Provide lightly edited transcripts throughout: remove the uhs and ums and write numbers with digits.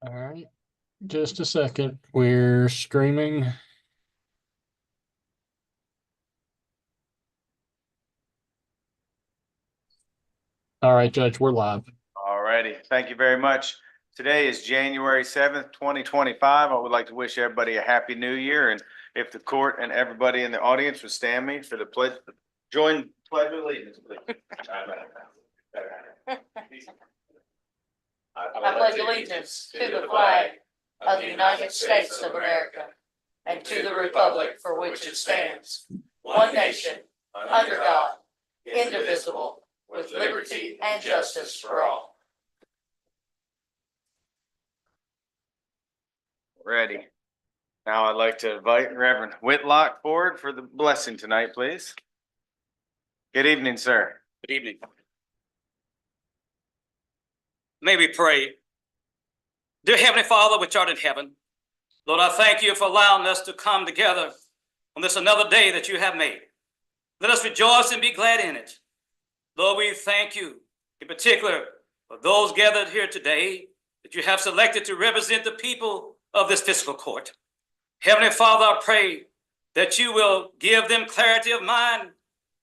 All right, just a second. We're streaming. All right, Judge, we're live. All righty. Thank you very much. Today is January 7th, 2025. I would like to wish everybody a happy new year. And if the court and everybody in the audience would stand me for the pledge, join pledge of allegiance, please. I pledge allegiance to the flag of the United States of America and to the republic for which it stands, one nation, under God, indivisible, with liberty and justice for all. Ready. Now I'd like to invite Reverend Whitlock forward for the blessing tonight, please. Good evening, sir. Good evening. May we pray. Dear Heavenly Father, which art in heaven, Lord, I thank you for allowing us to come together on this another day that you have made. Let us rejoice and be glad in it. Lord, we thank you in particular for those gathered here today that you have selected to represent the people of this fiscal court. Heavenly Father, I pray that you will give them clarity of mind,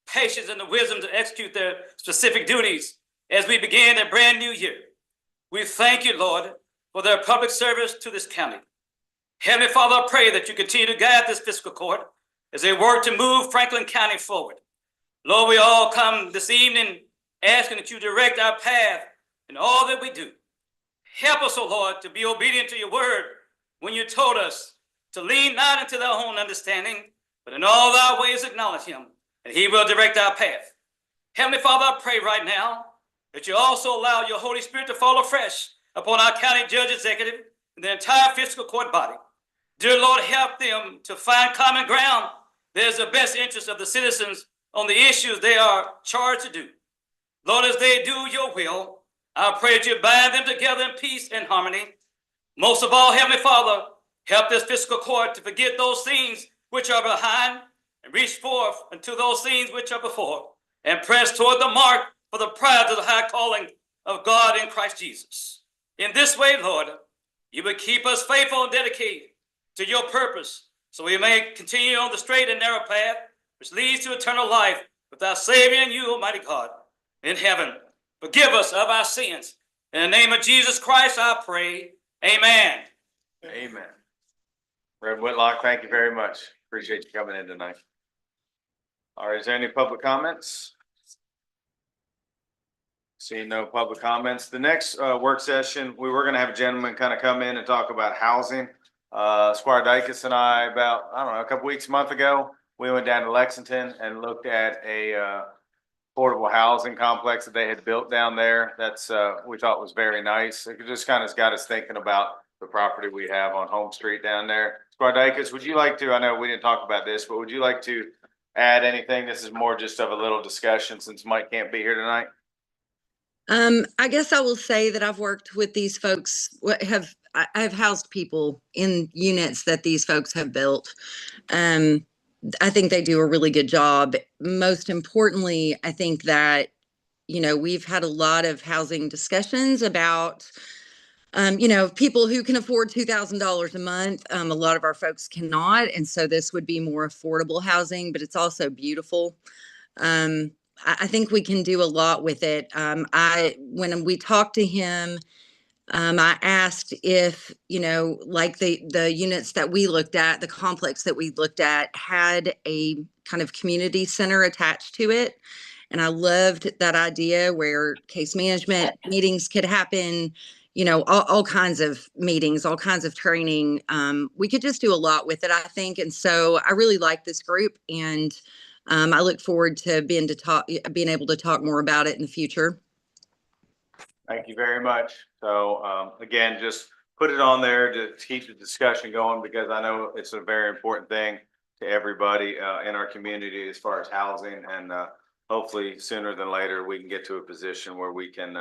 patience, and the wisdom to execute their specific duties as we begin a brand new year. We thank you, Lord, for their public service to this county. Heavenly Father, I pray that you continue to guide this fiscal court as they work to move Franklin County forward. Lord, we all come this evening asking that you direct our path in all that we do. Help us, O Lord, to be obedient to your word when you told us to lean not into their own understanding, but in all thy ways acknowledge him, and he will direct our path. Heavenly Father, I pray right now that you also allow your Holy Spirit to fall afresh upon our county judge executive and the entire fiscal court body. Dear Lord, help them to find common ground. There's the best interest of the citizens on the issues they are charged to do. Lord, as they do your will, I pray that you bind them together in peace and harmony. Most of all, Heavenly Father, help this fiscal court to forget those things which are behind and reach forth unto those things which are before and press toward the mark for the prize of the high calling of God in Christ Jesus. In this way, Lord, you will keep us faithful and dedicated to your purpose so we may continue on the straight and narrow path which leads to eternal life with our Savior and you, Almighty God, in heaven. Forgive us of our sins. In the name of Jesus Christ, I pray. Amen. Amen. Reverend Whitlock, thank you very much. Appreciate you coming in tonight. All right, is there any public comments? Seeing no public comments. The next work session, we were going to have a gentleman kind of come in and talk about housing. Squire Dykes and I, about, I don't know, a month ago, we went down to Lexington and looked at a affordable housing complex that they had built down there. That's we thought was very nice. It just kind of got us thinking about the property we have on Home Street down there. Squire Dykes, would you like to, I know we didn't talk about this, but would you like to add anything? This is more just of a little discussion since Mike can't be here tonight. I guess I will say that I've worked with these folks, I've housed people in units that these folks have built. I think they do a really good job. Most importantly, I think that, we've had a lot of housing discussions about, people who can afford $2,000 a month. A lot of our folks cannot. And so this would be more affordable housing, but it's also beautiful. I think we can do a lot with it. When we talked to him, I asked if, like the units that we looked at, the complex that we looked at had a kind of community center attached to it. And I loved that idea where case management meetings could happen, all kinds of meetings, all kinds of training. We could just do a lot with it, I think. And so I really like this group, and I look forward to being able to talk more about it in the future. Thank you very much. So again, just put it on there to keep the discussion going, because I know it's a very important thing to everybody in our community as far as housing, and hopefully sooner than later we can get to a position where we can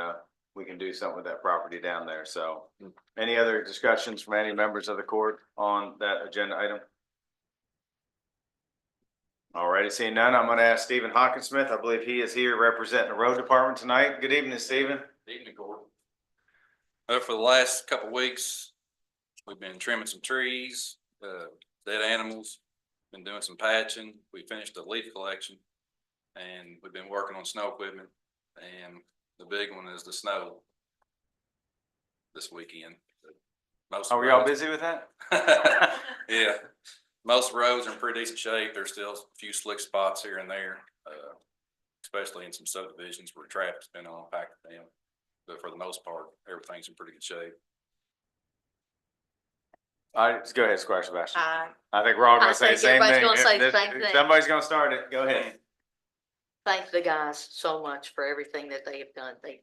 do something with that property down there. So any other discussions from any members of the court on that agenda item? All righty, seeing none, I'm going to ask Stephen Hawkinsmith. I believe he is here representing the road department tonight. Good evening, Stephen. Good evening, Gordon. For the last couple of weeks, we've been trimming some trees, dead animals, been doing some patching. We finished the leaf collection and we've been working on snow equipment. And the big one is the snow this weekend. Most Are we all roads- busy with that? Yeah, most roads are in pretty decent shape. There's still a few slick spots here and there, especially in some subdivisions where traffic's been on packed down. But for the most part, everything's in pretty good shape. All right, let's go ahead, Squire Sebastian. I I think we're all I gonna say the think same thing. everybody's gonna say the If same thing. Somebody's gonna start it. Go ahead. thank the guys so much for everything that they have done. They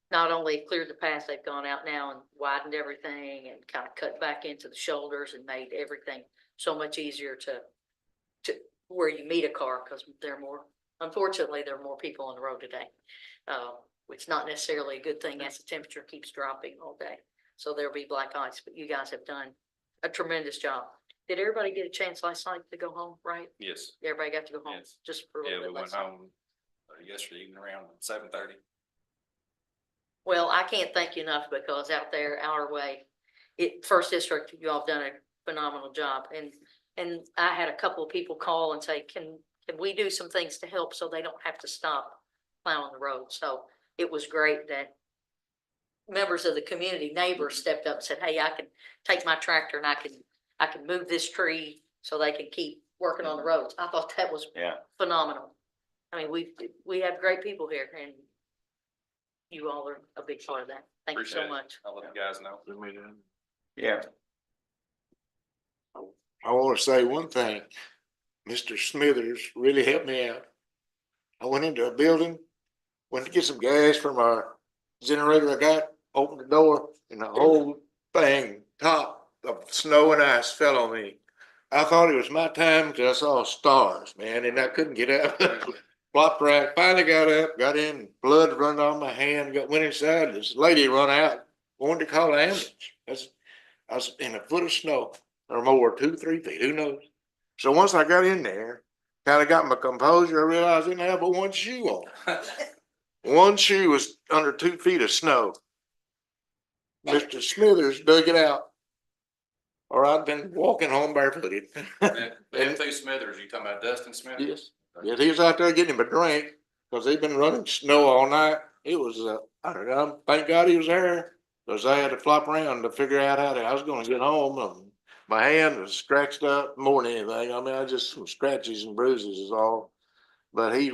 not only cleared the path, they've gone out now and widened everything and kind of cut back into the shoulders and made everything so much easier to where you meet a car, because unfortunately, there are more people on the road today. Which is not necessarily a good thing as the temperature keeps dropping all day. So there'll be black ice, but you guys have done a tremendous job. Did everybody get a chance last night to go home, right? Yes. Everybody got to go home Yes. just for a Yeah, little we bit went last night. home yesterday evening around 7:30. Well, I can't thank you enough, because out there, our way, first district, you all have done a phenomenal job. And I had a couple of people call and say, can we do some things to help so they don't have to stop plowing the road? So it was great that members of the community, neighbors stepped up and said, hey, I can take my tractor and I can move this tree so they can keep working on the roads. I thought that was Yeah. phenomenal. I mean, we have great people here, and you all are a big part of that. Thank you Appreciate so it. much. I'll let you guys know. Yeah. I want to say one thing. Mr. Smithers really helped me out. I went into a building, went to get some gas from our generator I got, opened the door, and the whole thing, top of snow and ice fell on me. I thought it was my time because I saw stars, man, and I couldn't get up. Flopped right, finally got up, got in, blood running off my hand, went inside. This lady run out, wanted to call an ambulance. I was in a foot of snow, or more, 2, 3 feet, who knows? So once I got in there, kind of got my composure, I realized I didn't have but one shoe on. One shoe was under 2 feet of snow. Mr. Smithers dug it out, or I'd been walking home barefooted. Them two Smithers, you talking about Dustin Smithers? Yes, yes, he was out there getting him a drink, because they'd been running snow all night. It was, I don't know, thank God he was there, because I had to flop around to figure out how I was gonna get home. My hand was scratched up more than anything. I mean, I just some scratches and bruises is all. But he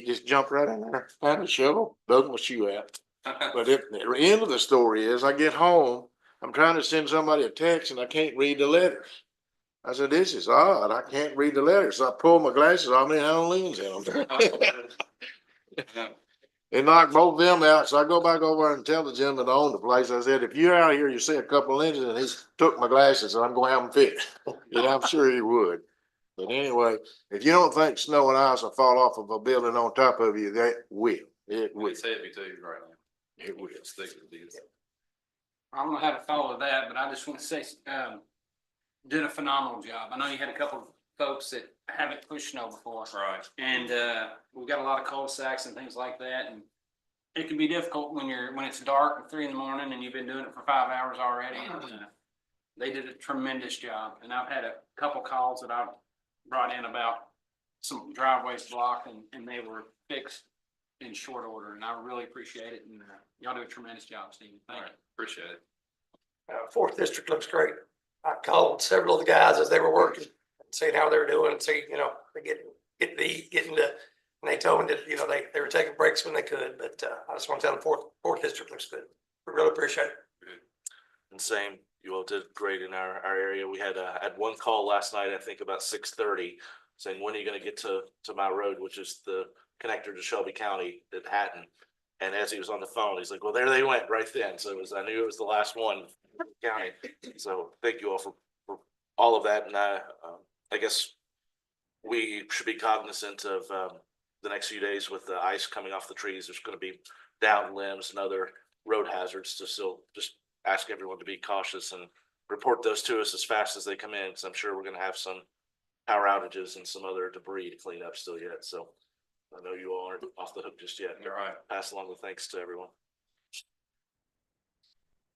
just jumped right in there, found a shovel, dug my shoe out. But the end of the story is I get home, I'm trying to send somebody a text and I can't read the letters. I said, this is odd. I can't read the letters. So I pulled my glasses off and they had lenses in them. It knocked both of them out. So I go back over and tell the gentleman that owned the place, I said, if you're out here, you see a couple of lenses, and he took my glasses and I'm going to have them fixed. And I'm sure he would. But anyway, if you don't think snow and ice will fall off of a building on top of you, that will. It will. It's heavy too right now. It will. It's thick as it is. I don't know how to follow that, but I just want to say, did a phenomenal job. I know you had a couple of folks that haven't pushed snow before. Right. And, we've got a lot of cul-de-sacs and things like that, and it can be difficult when it's dark at 3 a.m. and you've been doing it for 5 hours already. And, they did a tremendous job, and I've had a couple calls that I've brought in about some driveways blocked, and they were fixed in short order, and I really appreciate it, and, y'all do a tremendous job, Stephen. All Thank right, appreciate it. Fourth district looks great. I called several of the guys as they were working, seeing how they were doing, and see, they getting to, and they told me that, they were taking breaks when they could, but, I just want to tell them fourth district looks good. We really appreciate it. And same, you all did great in our area. We had one call last night, I think about 6:30, saying, when are you gonna get to my road, which is the connector to Shelby County at Hatton? And as he was on the phone, he's like, well, there they went right then. So I knew it was the last one in the county. So thank you all for all of that. And I guess we should be cognizant of the next few days with the ice coming off the trees. There's gonna be downed limbs and other road hazards, so still just ask everyone to be cautious and report those to us as fast as they come in, because I'm sure we're gonna have some power outages and some other debris to clean up still yet. So I know you all aren't off the hook just yet. All right. Pass along the thanks to everyone.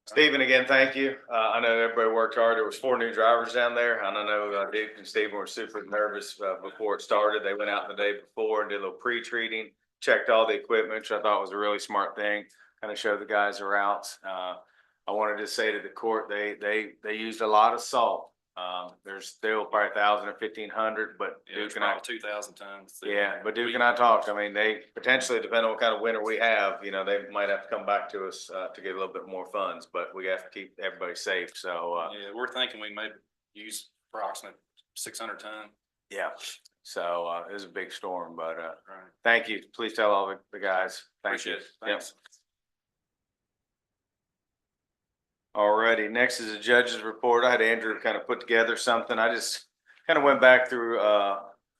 Stephen, again, thank you. I know everybody worked hard. There was 4 new drivers down there. And I know Duke and Stephen were super nervous before it started. They went out the day before and did a little pre-treating, checked all the equipment, which I thought was a really smart thing, kind of showed the guys the routes. I wanted to say to the court, they used a lot of salt. There's still probably 1,000 or 1,500, but Yeah, Duke and I, 2,000 tons. yeah, but Duke and I talked. I mean, they potentially, depending on what kind of winter we have, you know, they might have to come back to us to get a little bit more funds, but we have to keep everybody safe. So, Yeah, we're thinking we may use approximate 600 ton. yeah. So it was a big storm, but Right. thank you. Please tell all the guys. Thank you. Appreciate it. Yep. Thanks. Alrighty, next is a judge's report. I had Andrew kind of put together something. I just kind of went back through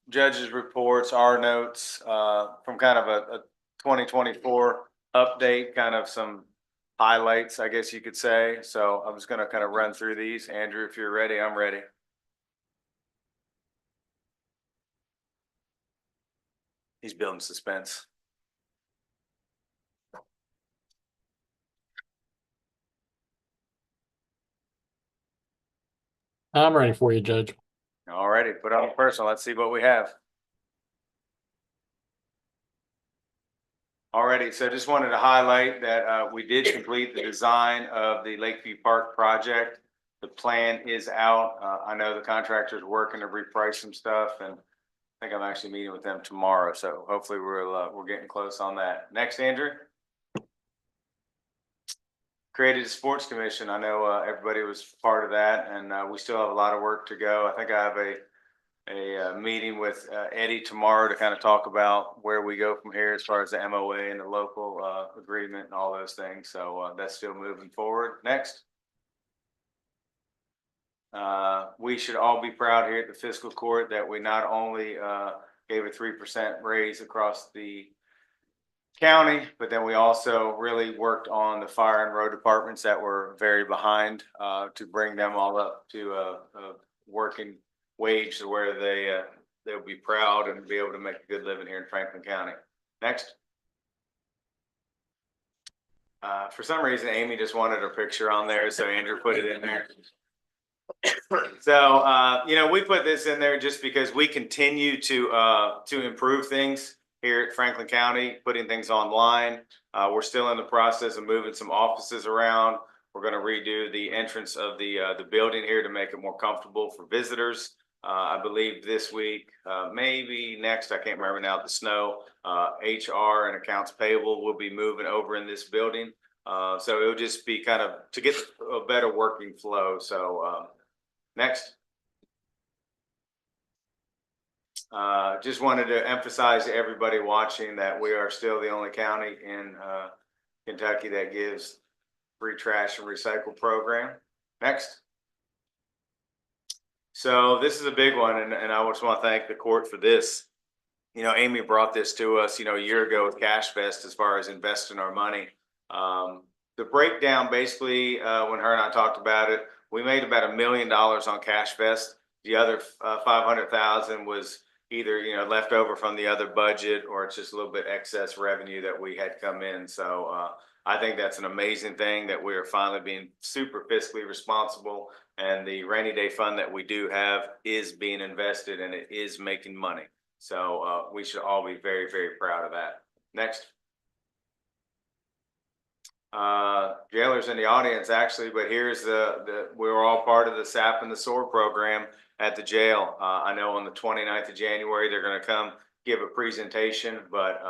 judges' reports, our notes from kind of a 2024 update, kind of some highlights, I guess you could say. So I'm just going to kind of run through these. Andrew, if you're ready, I'm ready. He's building suspense. I'm ready for you, Judge. Alrighty, put on personal. Let's see what we have. Alrighty, so just wanted to highlight that we did complete the design of the Lakeview Park project. The plan is out. I know the contractor's working to reprice some stuff, and I think I'm actually meeting with them tomorrow. So hopefully we're getting close on that. Next, Andrew. Created a sports commission. I know everybody was part of that, and we still have a lot of work to go. I think I have a meeting with Eddie tomorrow to kind of talk about where we go from here as far as the MOA and the local agreement and all those things. So that's still moving forward. Next. We should all be proud here at the fiscal court that we not only gave a 3% raise across the county, but then we also really worked on the fire and road departments that were very behind to bring them all up to a working wage to where they'll be proud and be able to make a good living here in Franklin County. Next. For some reason, Amy just wanted a picture on there, so Andrew put it in there. So, you know, we put this in there just because we continue to improve things here at Franklin County, putting things online. We're still in the process of moving some offices around. We're going to redo the entrance of the building here to make it more comfortable for visitors. I believe this week, maybe next, I can't remember now, the snow, HR and accounts payable will be moving over in this building. So it'll just be kind of to get a better working flow. So next. Just wanted to emphasize to everybody watching that we are still the only county in Kentucky that gives free trash and recycle program. Next. So this is a big one, and I just want to thank the court for this. You know, Amy brought this to us, you know, a year ago with CashFest as far as investing our money. The breakdown basically, when her and I talked about it, we made about $1 million on CashFest. The other 500,000 was either, you know, left over from the other budget, or it's just a little bit excess revenue that we had come in. So I think that's an amazing thing that we are finally being super fiscally responsible, and the rainy day fund that we do have is being invested and it is making money. So we should all be very, very proud of that. Next. Jailers in the audience actually, but here's we're all part of the SAP and the SOAR program at the jail. I know on the 29th of January, they're going to come give a presentation, but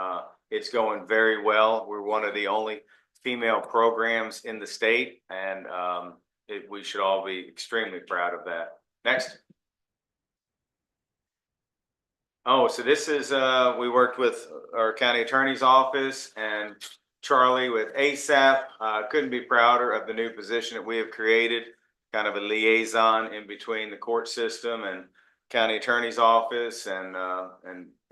it's going very well. We're one of the only female programs in the state, and we should all be extremely proud of that. Next. Oh, so this is, we worked with our county attorney's office and Charlie with ASAP. Couldn't be prouder of the new position that we have created, kind of a liaison in between the court system and county attorney's office and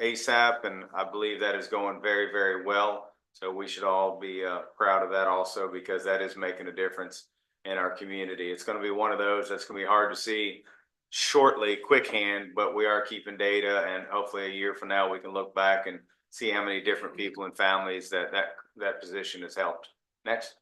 ASAP. And I believe that is going very, very well. So we should all be proud of that also, because that is making a difference in our community. It's going to be one of those that's going to be hard to see shortly, quick hand, but we are keeping data, and hopefully a year from now we can look back and see how many different people and families that position has helped. Next.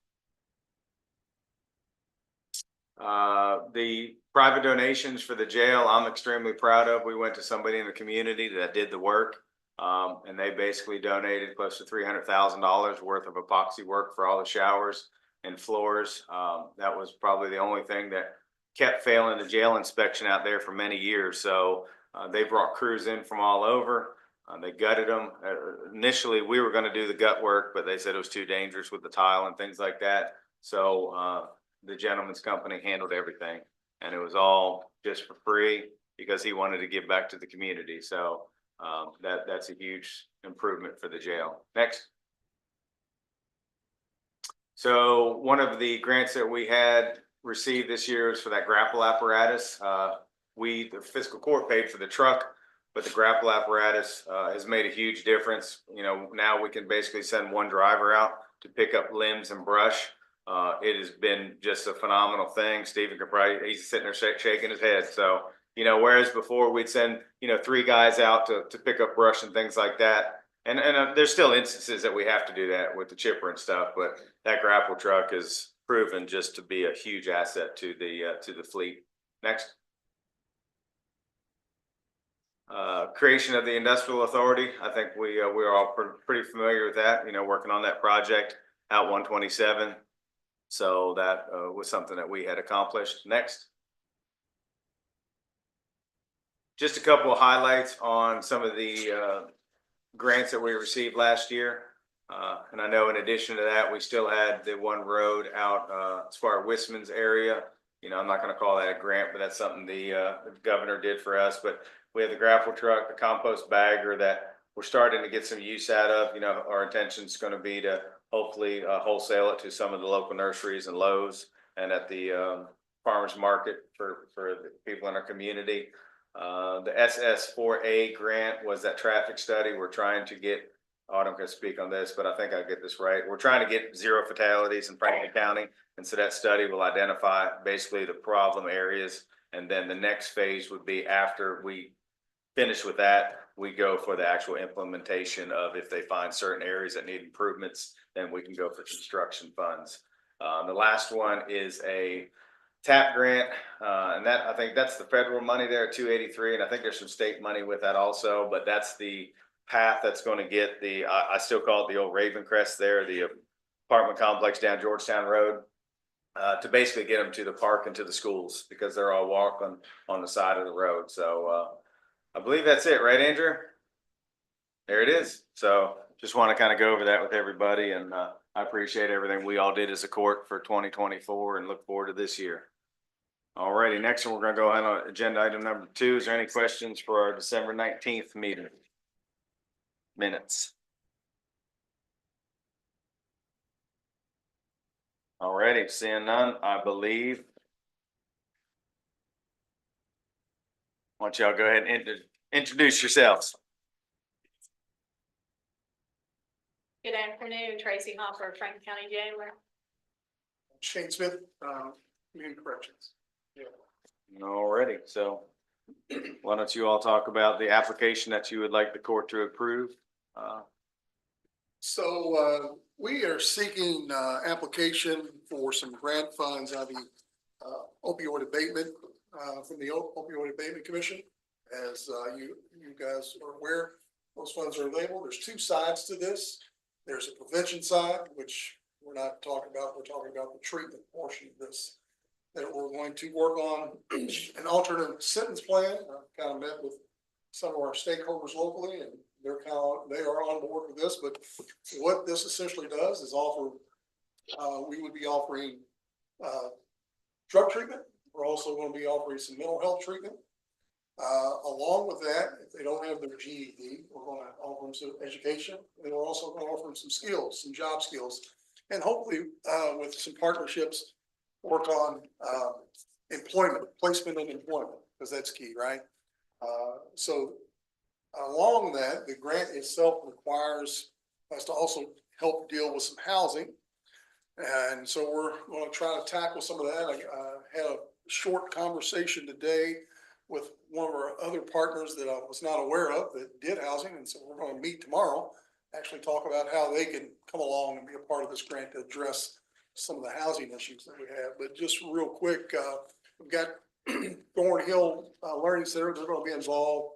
The private donations for the jail, I'm extremely proud of. We went to somebody in the community that did the work. And they basically donated close to $300,000 worth of epoxy work for all the showers and floors. That was probably the only thing that kept failing the jail inspection out there for many years. So they brought crews in from all over. They gutted them. Initially, we were going to do the gut work, but they said it was too dangerous with the tile and things like that. So the gentleman's company handled everything, and it was all just for free because he wanted to give back to the community. So that's a huge improvement for the jail. Next. So one of the grants that we had received this year is for that grapple apparatus. The fiscal court paid for the truck, but the grapple apparatus has made a huge difference. You know, now we can basically send one driver out to pick up limbs and brush. It has been just a phenomenal thing. Stephen could probably, he's sitting there shaking his head. So, you know, whereas before we'd send, you know, 3 guys out to pick up brush and things like that. And there's still instances that we have to do that with the chipper and stuff, but that grapple truck is proven just to be a huge asset to the fleet. Next. Creation of the industrial authority. I think we're all pretty familiar with that, you know, working on that project out 127. So that was something that we had accomplished. Next. Just a couple of highlights on some of the grants that we received last year. And I know in addition to that, we still had the one road out as far as Wistman's area. You know, I'm not going to call that a grant, but that's something the governor did for us. But we have the grapple truck, the compost bagger that we're starting to get some use out of. You know, our intention is going to be to hopefully wholesale it to some of the local nurseries and Lowe's and at the farmers market for the people in our community. The SS4A grant was that traffic study. We're trying to get, I'm going to speak on this, but I think I'll get this right. We're trying to get 0 fatalities in Franklin County. And so that study will identify basically the problem areas. And then the next phase would be after we finish with that, we go for the actual implementation of if they find certain areas that need improvements, then we can go for construction funds. The last one is a TAP grant, and that I think that's the federal money there, 283, and I think there's some state money with that also, but that's the path that's going to get the, I still call it the old Ravencrest there, the apartment complex down Georgetown Road, to basically get them to the park and to the schools because they're all walking on the side of the road. So I believe that's it, right, Andrew? There it is. So just want to kind of go over that with everybody, and I appreciate everything we all did as a court for 2024 and look forward to this year. All righty, next one, we're going to go ahead on agenda item number 2. Is there any questions for our December 19th meeting minutes? All righty, seeing none, I believe. Why don't y'all go ahead and introduce yourselves. Good afternoon, Tracy Hopper, Franklin County Jailer. Shane Smith, Community Corrections. All righty, so why don't you all talk about the application that you would like the court to approve? So we are seeking application for some grant funds out of the opioid abatement from the Opioid Abatement Commission. As you guys are aware, those funds are available. There's 2 sides to this. There's a prevention side, which we're not talking about. We're talking about the treatment portion of this, that we're going to work on an alternate sentence plan. I've kind of met with some of our stakeholders locally, and they are on board with this. But what this essentially does is offer, we would be offering drug treatment. We're also going to be offering some mental health treatment. Along with that, if they don't have their GED, we're going to offer them some education, and we're also going to offer them some skills, some job skills, and hopefully with some partnerships, work on employment, placement and employment, because that's key, right? So along that, the grant itself requires us to also help deal with some housing. And so we're going to try to tackle some of that. I had a short conversation today with one of our other partners that I was not aware of that did housing. And so we're going to meet tomorrow, actually talk about how they can come along and be a part of this grant to address some of the housing issues that we have. But just real quick, we've got Thornhill Learning Center, they're gonna be involved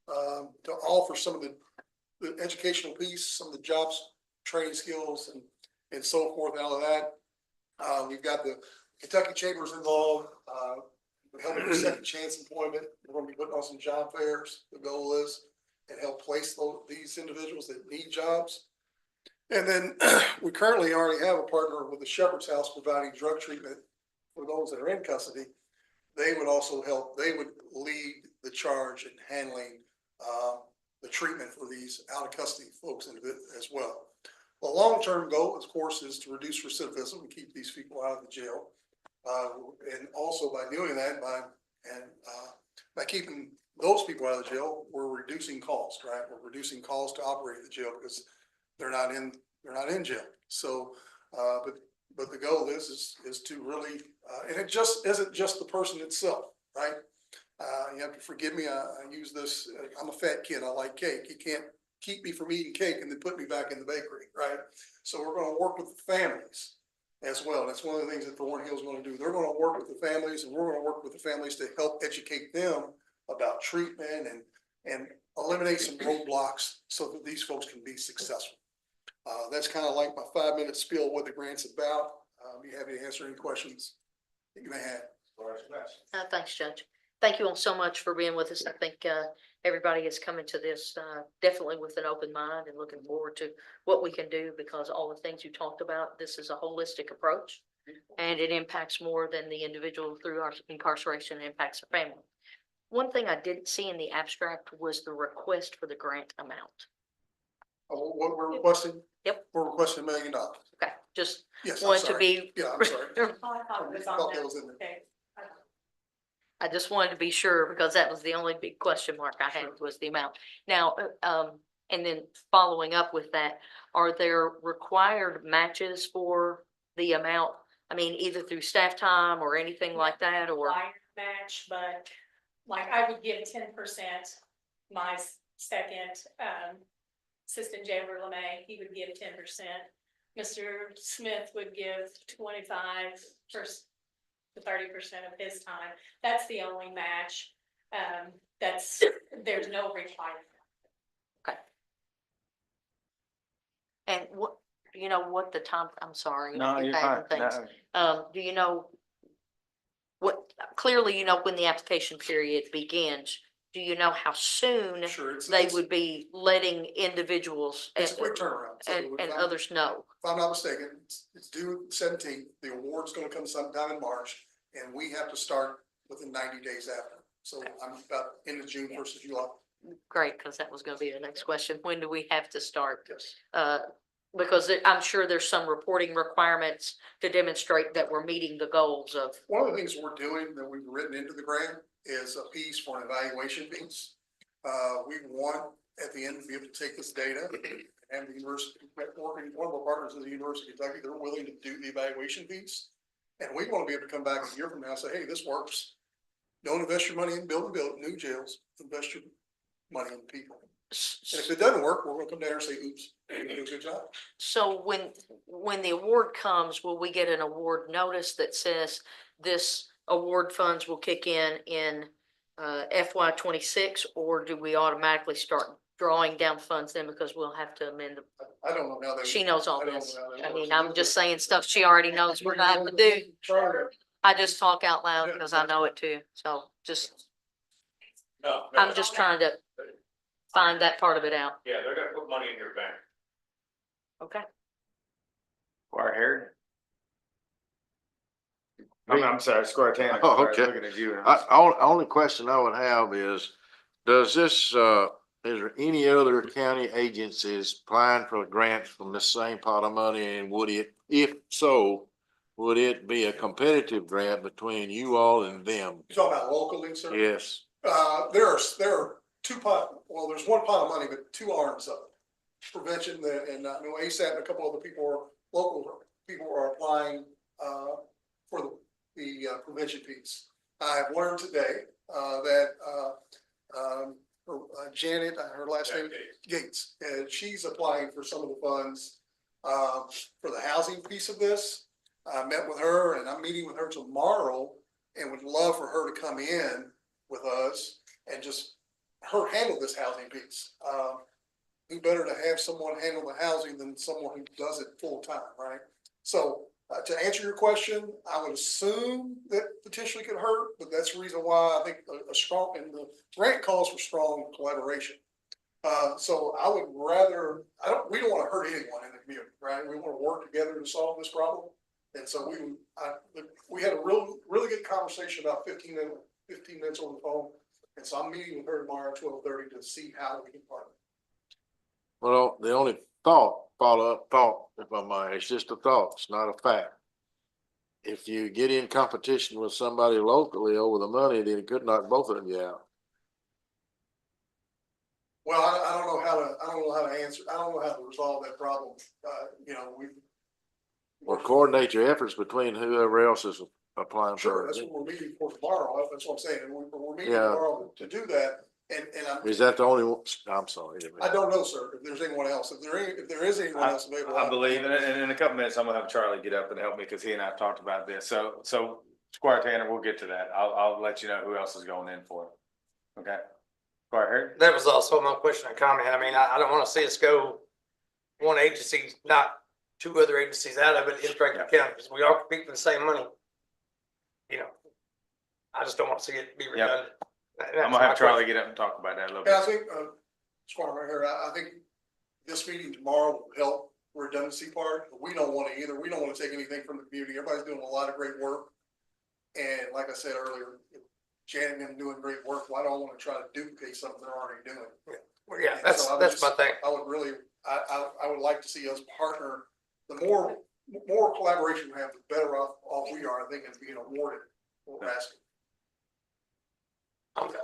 to offer some of the educational piece, some of the jobs, training skills and so forth out of that. We've got the Kentucky Chambers involved, helping with second chance employment. We're gonna be putting on some job fairs, the goal is, and help place these individuals that need jobs. And then we currently already have a partner with the Shepherd's House providing drug treatment for those that are in custody. They would also help, they would lead the charge in handling the treatment for these out of custody folks as well. The long-term goal, of course, is to reduce recidivism and keep these people out of the jail. And also by doing that, by keeping those people out of the jail, we're reducing costs, right? We're reducing costs to operate the jail because they're not in jail. So, but the goal is to really, and it just isn't just the person itself, right? You have to forgive me. I use this. I'm a fat kid. I like cake. You can't keep me from eating cake and then put me back in the bakery, right? So we're going to work with the families as well. That's one of the things that Thornhill is going to do. They're going to work with the families, and we're going to work with the families to help educate them about treatment and eliminate some roadblocks so that these folks can be successful. That's kind of like my 5-minute spiel what the grant's about. Be happy to answer any questions that you may have. Thanks, Judge. Thank you all so much for being with us. I think everybody is coming to this definitely with an open mind and looking forward to what we can do, because all the things you talked about, this is a holistic approach and it impacts more than the individual through our incarceration, it impacts the family. One thing I didn't see in the abstract was the request for the grant amount. What we're requesting? Yep. We're requesting $1 million. Okay, just Yes, I'm wanted to sorry. be. Yeah, I'm sorry. Oh, I thought it was on Thought there. that was in there. Okay. I just wanted to be sure, because that was the only big question mark I had was the amount. Now, and then following up with that, are there required matches for the amount? I mean, either through staff time or anything like that, or? Required match, but like I would give 10%. My second, assistant jailer LeMay, he would give 10%. Mr. Smith would give 25% to 30% of his time. That's the only match. There's no requirement. Okay. And what, do you know what the time, I'm sorry. No, I keep you're adding fine. things. No. Do you know what, clearly, you know, when the application period begins, do you know how soon Sure. they would be letting individuals It's a quick turnaround. So and if others know? I'm not mistaken, it's due 17th. The award's gonna come sometime in March, and we have to start within 90 days after. So I'm about end of June, 1st of July. Great, because that was gonna be the next question. When do we have to start? Yes. Because I'm sure there's some reporting requirements to demonstrate that we're meeting the goals of. One of the things we're doing that we've written into the grant is a piece for an evaluation piece. We want at the end to be able to take this data and the university, working, one of our partners is the University of Kentucky, they're willing to do the evaluation piece. And we want to be able to come back a year from now and say, hey, this works. Don't invest your money in building new jails, invest your money in people. And if it doesn't work, we're gonna come down and say, oops, you did a good job. So when the award comes, will we get an award notice that says this award funds will kick in FY 26, or do we automatically start drawing down funds then, because we'll have to amend the. I don't know how that. She knows all I don't this. know how that I mean, works. I'm just saying stuff she already knows we're not gonna do. I just talk out loud because I know it too. So just, I'm just trying to find that part of it out. Yeah, they're gonna put money in your bank. Okay. Squire Harry? I'm sorry, Squire Tanner. Oh, Sorry, I was okay. looking at you. Only question I would have is, does this, is there any other county agencies applying for grants from the same pot of money? And would it, if so, would it be a competitive grant between you all and them? You talking about locally, sir? Yes. There are there's one pot of money, but two arms of it. Prevention and I know ASAP and a couple other local people are applying for the prevention piece. I have learned today that Janet, her last name Gates, and she's applying for some of the funds for the housing piece of this. I met with her and I'm meeting with her tomorrow and would love for her to come in with us and just her handle this housing piece. Who better to have someone handle the housing than someone who does it full time, right? So to answer your question, I would assume that potentially could hurt, but that's the reason why I think a strong, and the grant calls for strong collaboration. So I would rather, we don't want to hurt anyone in the community, right? We want to work together to solve this problem. And so we had a really good conversation about 15 minutes on the phone. And so I'm meeting with her tomorrow at 12:30 to see how we can partner. Well, the only follow-up thought, if I might, it's just a thought, it's not a fact. If you get in competition with somebody locally over the money, then it could knock both of them out. Well, I don't know how to answer, I don't know how to resolve that problem. You know, Or coordinate your efforts between whoever else is applying sure, for that's it. what we're meeting for tomorrow. That's what I'm saying. And we're meeting Yeah. tomorrow to do that. And Is that the only one? I'm sorry. I don't know, sir, if there's anyone else. If there is anyone else available. I believe, and in a couple minutes, I'm gonna have Charlie get up and help me, because he and I have talked about this. So Squire Tanner, we'll get to that. I'll let you know who else is going in for it. Okay? Squire Harry? That was also my question and comment. I mean, I don't want to see us go one agency, not two other agencies out of it in Franklin County, because we all compete for the same money. You know, I just don't want to see it be redundant. I'm gonna have Charlie get up and talk about that a little Yeah, I bit. think, Squire right here, I think this meeting tomorrow will help redundancy part, but we don't want to either. We don't want to take anything from the community. Everybody's doing a lot of great work. And like I said earlier, Janet and them doing great work. Why do I want to try to duplicate something they're already doing? Well, yeah, And so that's my thing. I would really, I would like to see us partner. The more collaboration we have, the better off we are, I think, in being awarded what we're asking. Okay.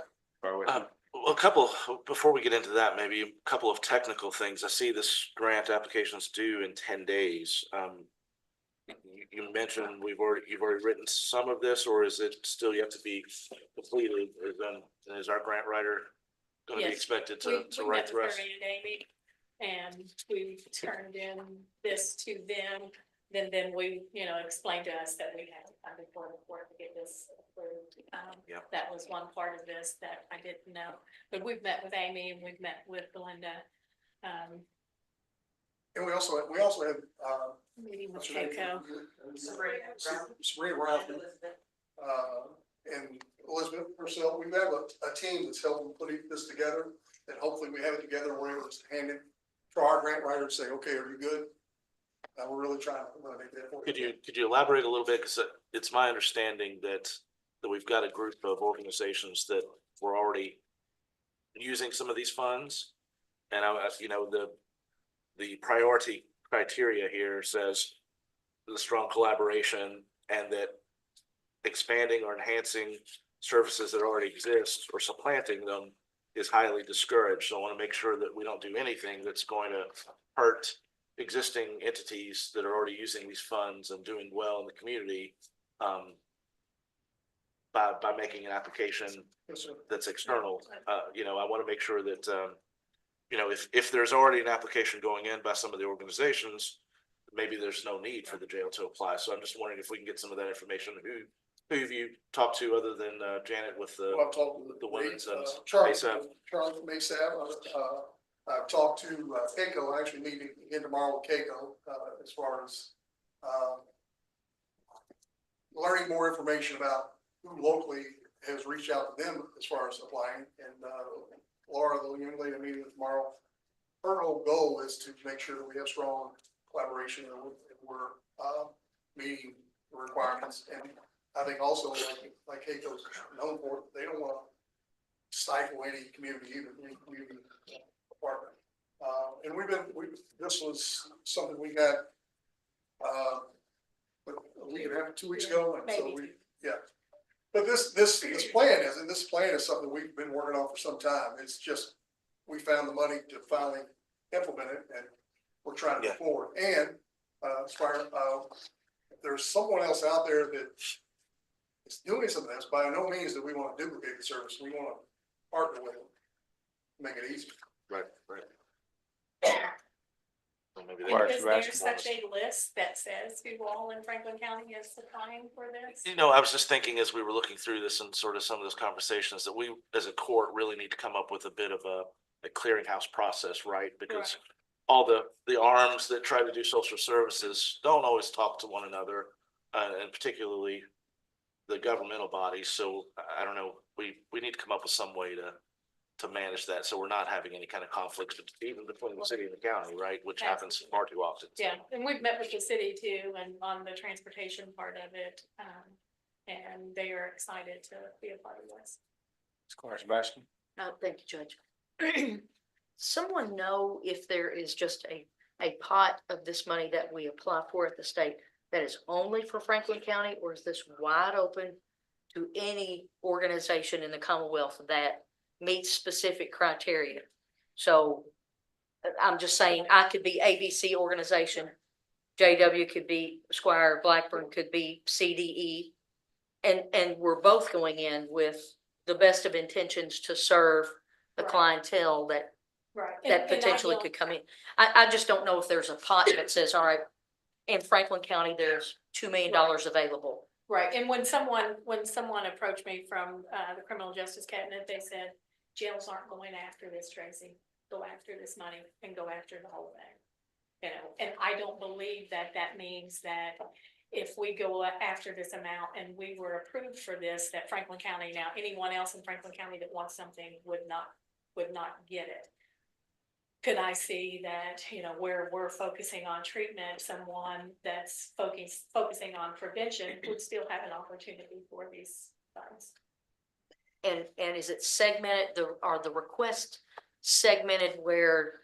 Well, before we get into that, maybe a couple of technical things. I see this grant application's due in 10 days. You mentioned you've already written some of this, or is it still yet to be completed? Is our grant writer going to be Yes. expected We to met write with the rest? Terry and Amy, and we turned in this to them. Then we, explained to us that we had to come before the court to get this approved. Yep. That was one part of this that I didn't know, but we've met with Amy and we've met with Belinda. And we also have, Meeting with what's her name? Keiko. Sabrina Ralph, and Elizabeth herself. We have a team that's helping put this together, and hopefully we have it together and we're able to hand it to our grant writer and say, okay, are you good? We're really trying to make that for you. Could you elaborate a little bit? Because it's my understanding that we've got a group of organizations that were already using some of these funds. And the priority criteria here says the strong collaboration, and that expanding or enhancing services that already exist or supplanting them is highly discouraged. So I want to make sure that we don't do anything that's going to hurt existing entities that are already using these funds and doing well in the community, by making an application Yes, sir. that's external. I want to make sure that, if there's already an application going in by some of the organizations, maybe there's no need for the jail to apply. So I'm just wondering if we can get some of that information. Who have you talked to other than Janet with the Well, I've talked to the women's and Charlie ASAP? from ASAP. I've talked to Keiko. I'm actually meeting again tomorrow with Keiko as far as learning more information about who locally has reached out to them as far as applying. And Laura, the young lady I'm meeting with tomorrow, her whole goal is to make sure that we have strong collaboration and we're meeting the requirements. And I think also, like Keiko's known for, they don't want to stifle any community, either any community apartment. And this was something we had a week and a half, 2 weeks ago, and so But this plan is something we've been working on for some time. It's just, we found the money to finally implement it, and we're trying to move forward. And if there's someone else out there that is doing some of this, by no means that we want to duplicate the service. We want to partner with them, make it easier. Right. So maybe they- Mark Is there Sebastian. such a list that says who all in Franklin County is applying for this? You know, I was just thinking as we were looking through this and sort of some of those conversations that we, as a court, really need to come up with a bit of a clearinghouse process, right? Because all the arms that try to do social services don't always talk to one another, and particularly the governmental bodies. So I don't know, we need to come up with some way to manage that, so we're not having any kind of conflicts even between the city and the county, right? Which happens far too often. Yeah, and we've met with the city too, and on the transportation part of it, and they are excited to be a part of this. Squire Sebastian. Thank you, Judge. Someone know if there is just a pot of this money that we apply for at the state that is only for Franklin County, or is this wide open to any organization in the Commonwealth that meets specific criteria? So I'm just saying, I could be ABC organization, JW could be Squire, Blackburn could be CDE. And we're both going in with the best of intentions to serve the Right. clientele that Right. that potentially could come in. I just don't know if there's a pot that says, all right, in Franklin County, there's $2 million available. Right, and when someone approached me from the criminal justice cabinet, they said, jails aren't going after this, Tracy. Go after this money and go after the whole thing. You know, and I don't believe that that means that if we go after this amount and we were approved for this, that Franklin County, now anyone else in Franklin County that wants something would not get it. Could I see that, you know, where we're focusing on treatment, someone that's focusing on prevention would still have an opportunity for these funds? And is it segmented, are the requests segmented where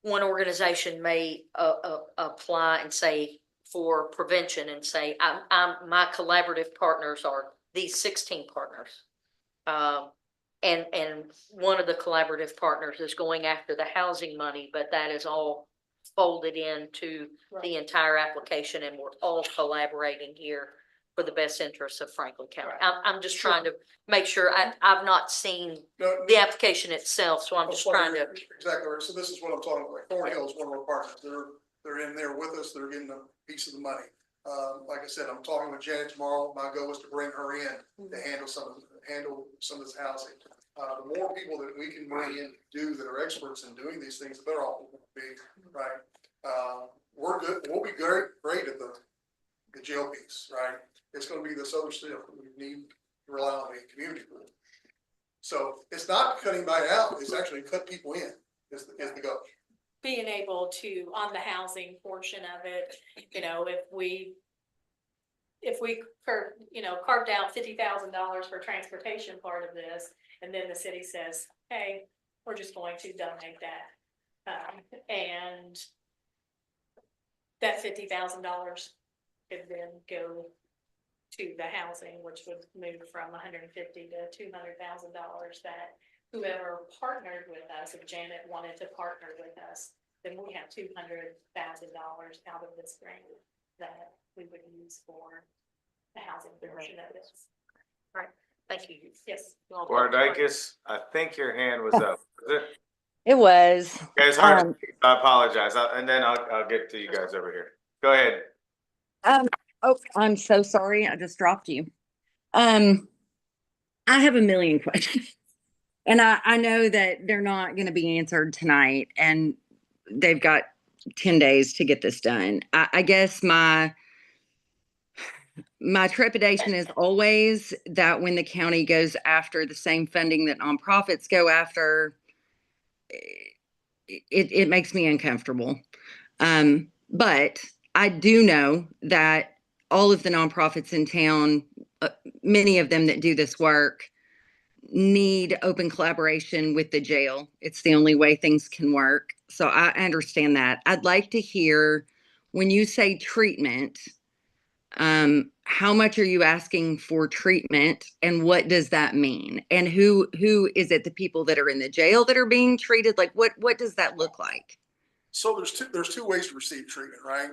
one organization may apply and say for prevention and say, my collaborative partners are these 16 partners. And one of the collaborative partners is going after the housing money, but that is all folded into the entire application, and we're all collaborating here for the best interests of Franklin County. I'm just trying to make sure, I've not seen No, the application itself, so I'm just trying to. Exactly, right. So this is what I'm talking about. Thornhill is one of our partners. They're in there with us. They're getting a piece of the money. Like I said, I'm talking with Janet tomorrow. My goal is to bring her in to handle some of this housing. The more people that we can bring in to do that are experts in doing these things, the better off we'll be, right? We're good. We'll be great at the jail piece, right? It's gonna be this other stuff that we need to rely on the community for. So it's not cutting anybody out, it's actually cut people in, is the goal. Being able to, on the housing portion of it, you know, if we carved out $50,000 for transportation part of this, and then the city says, hey, we're just going to donate that. And that $50,000 could then go to the housing, which would move from $150,000 to $200,000, that whoever partnered with us, if Janet wanted to partner with us, then we have $200,000 out of this grant that we would use for the housing portion of this. Right, thank you. Yes. Squire Dykes, I think your hand was up. Is it? It was. Guys, hard. I apologize. And then I'll get to you guys over here. Go ahead. Oh, I'm so sorry. I just dropped you. I have a million questions. And I know that they're not going to be answered tonight, and they've got 10 days to get this done. I guess my trepidation is always that when the county goes after the same funding that nonprofits go after, it makes me uncomfortable. But I do know that all of the nonprofits in town, many of them that do this work, need open collaboration with the jail. It's the only way things can work. So I understand that. I'd like to hear, when you say treatment, how much are you asking for treatment, and what does that mean? And who is it? The people that are in the jail that are being treated? Like what does that look like? So there's two ways to receive treatment, right?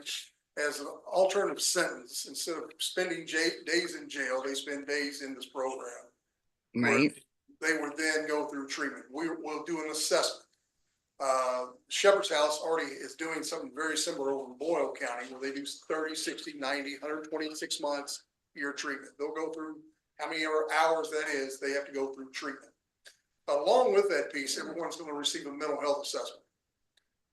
As an alternative sentence, instead of spending days in jail, they spend days in this program. Right. They would then go through treatment. We'll do an assessment. Shepherd's House already is doing something very similar over in Boyle County where they do 30, 60, 90, 126 months year treatment. They'll go through how many hours that is, they have to go through treatment. Along with that piece, everyone's going to receive a mental health assessment.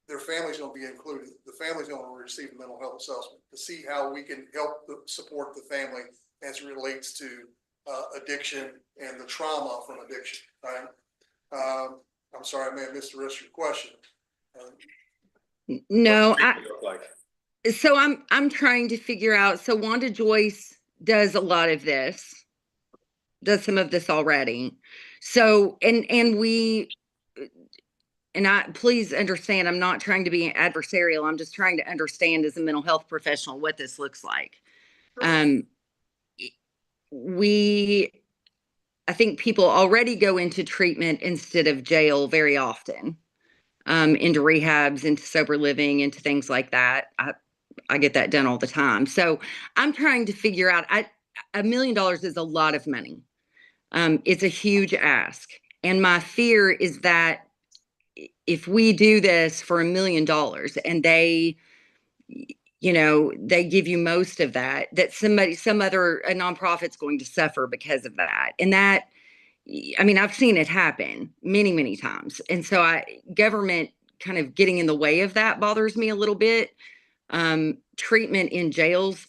Their family's going to be included. The family's going to receive a mental health assessment to see how we can help support the family as it relates to addiction and the trauma from addiction, right? I'm sorry, I may have missed the rest of your question. No, Like, so I'm trying to figure out, so Wanda Joyce does a lot of this, does some of this already. So, and I, please understand, I'm not trying to be adversarial. I'm just trying to understand as a mental health professional what this looks like. I think people already go into treatment instead of jail very often, into rehabs, into sober living, into things like that. I get that done all the time. So I'm trying to figure out, $1 million is a lot of money. It's a huge ask. And my fear is that if we do this for $1 million and they, they give you most of that, that some other a nonprofit's going to suffer because of that. And that, I mean, I've seen it happen many, many times. And so government kind of getting in the way of that bothers me a little bit. Treatment in jails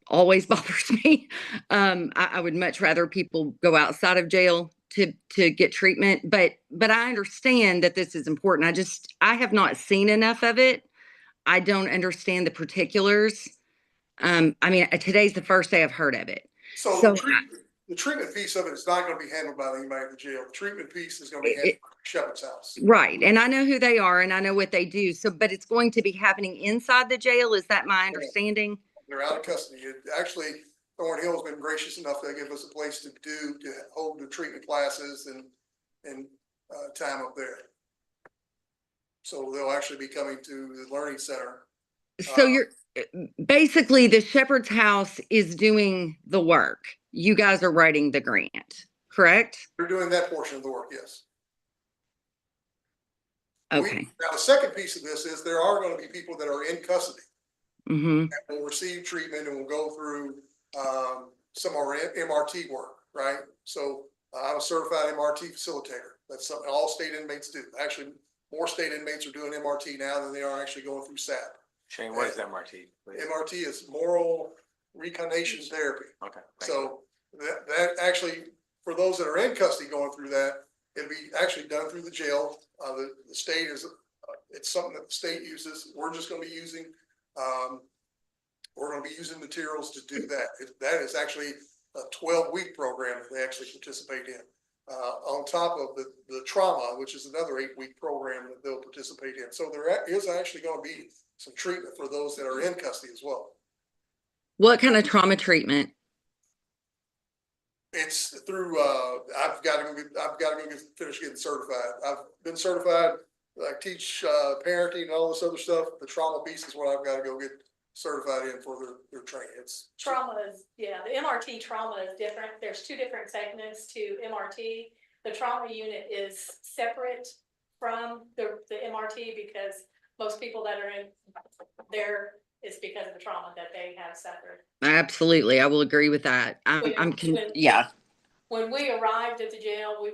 always bothers me. I would much rather people go outside of jail to get treatment, but I understand that this is important. I have not seen enough of it. I don't understand the particulars. I mean, today's the first day I've heard of it. So the treatment piece of it is not going to be handled by anybody in the jail. The treatment piece is going to be handled by Shepherd's House. Right. And I know who they are and I know what they do. So, but it's going to be happening inside the jail. Is that my understanding? They're out of custody. Actually, Thorn Hill's been gracious enough to give us a place to hold the treatment classes and time up there. So they'll actually be coming to the learning center. So you're basically, the Shepherd's House is doing the work. You guys are writing the grant, correct? They're doing that portion of the work, yes. Okay. Now, the second piece of this is there are going to be people that are in custody. Mm-hmm. That will receive treatment and will go through some of our MRT work, right? So I'm a certified MRT facilitator. That's something all state inmates do. Actually, more state inmates are doing MRT now than they are actually going through SAP. Shane, what is MRT? Please? MRT is moral recognition therapy. Okay. So that actually, for those that are in custody going through that, it'll be actually done through the jail. The state is, it's something that the state uses. We're just going to be using, materials to do that. That is actually a 12-week program that they actually participate in. On top of the trauma, which is another 8-week program that they'll participate in. So there is actually going to be some treatment for those that are in custody as well. What kind of trauma treatment? It's through, I've got to go finish getting certified. I've been certified. I teach parenting and all this other stuff. The trauma piece is what I've got to go get certified in for their training. It's trauma is, yeah, the MRT trauma is different. There's two different segments to MRT. The trauma unit is separate from the MRT because most people that are in there is because of the trauma that they have suffered. Absolutely. I will agree with that. Yeah. When we arrived at the jail,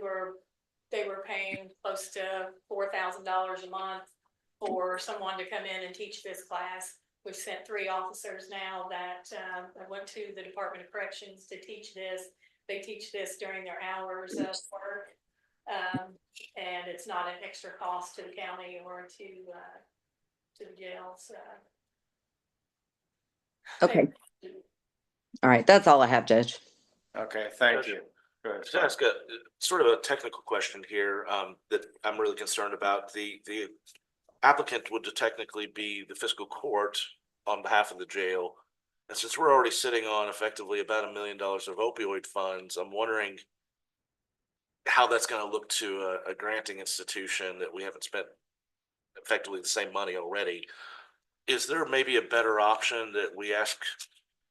they were paying close to $4,000 a month for someone to come in and teach this class. We've sent 3 officers now that went to the Department of Corrections to teach this. They teach this during their hours of work. And it's not an extra cost to the county or to the jails. Okay. All right. That's all I have, Judge. Okay, thank you. Go ahead. To ask a sort of a technical question here, that I'm really concerned about. The applicant would technically be the fiscal court on behalf of the jail. And since we're already sitting on effectively about $1 million of opioid funds, I'm wondering how that's going to look to a granting institution that we haven't spent effectively the same money already. Is there maybe a better option that we ask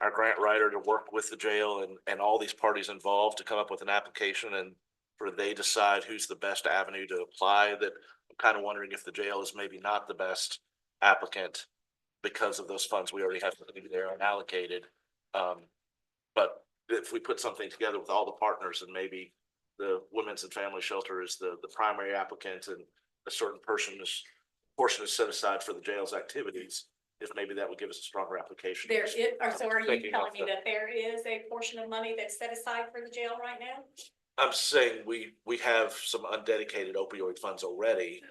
our grant writer to work with the jail and all these parties involved to come up with an application and for they decide who's the best avenue to apply, that kind of wondering if the jail is maybe not the best applicant because of those funds we already have there unallocated. But if we put something together with all the partners and maybe the Women's and Family Shelter is the primary applicant and a certain portion is set aside for the jail's activities, if maybe that would give us a stronger application. There is, so are you Thinking telling of me the- that there is a portion of money that's set aside for the jail right now? I'm saying we have some undedicated opioid funds already,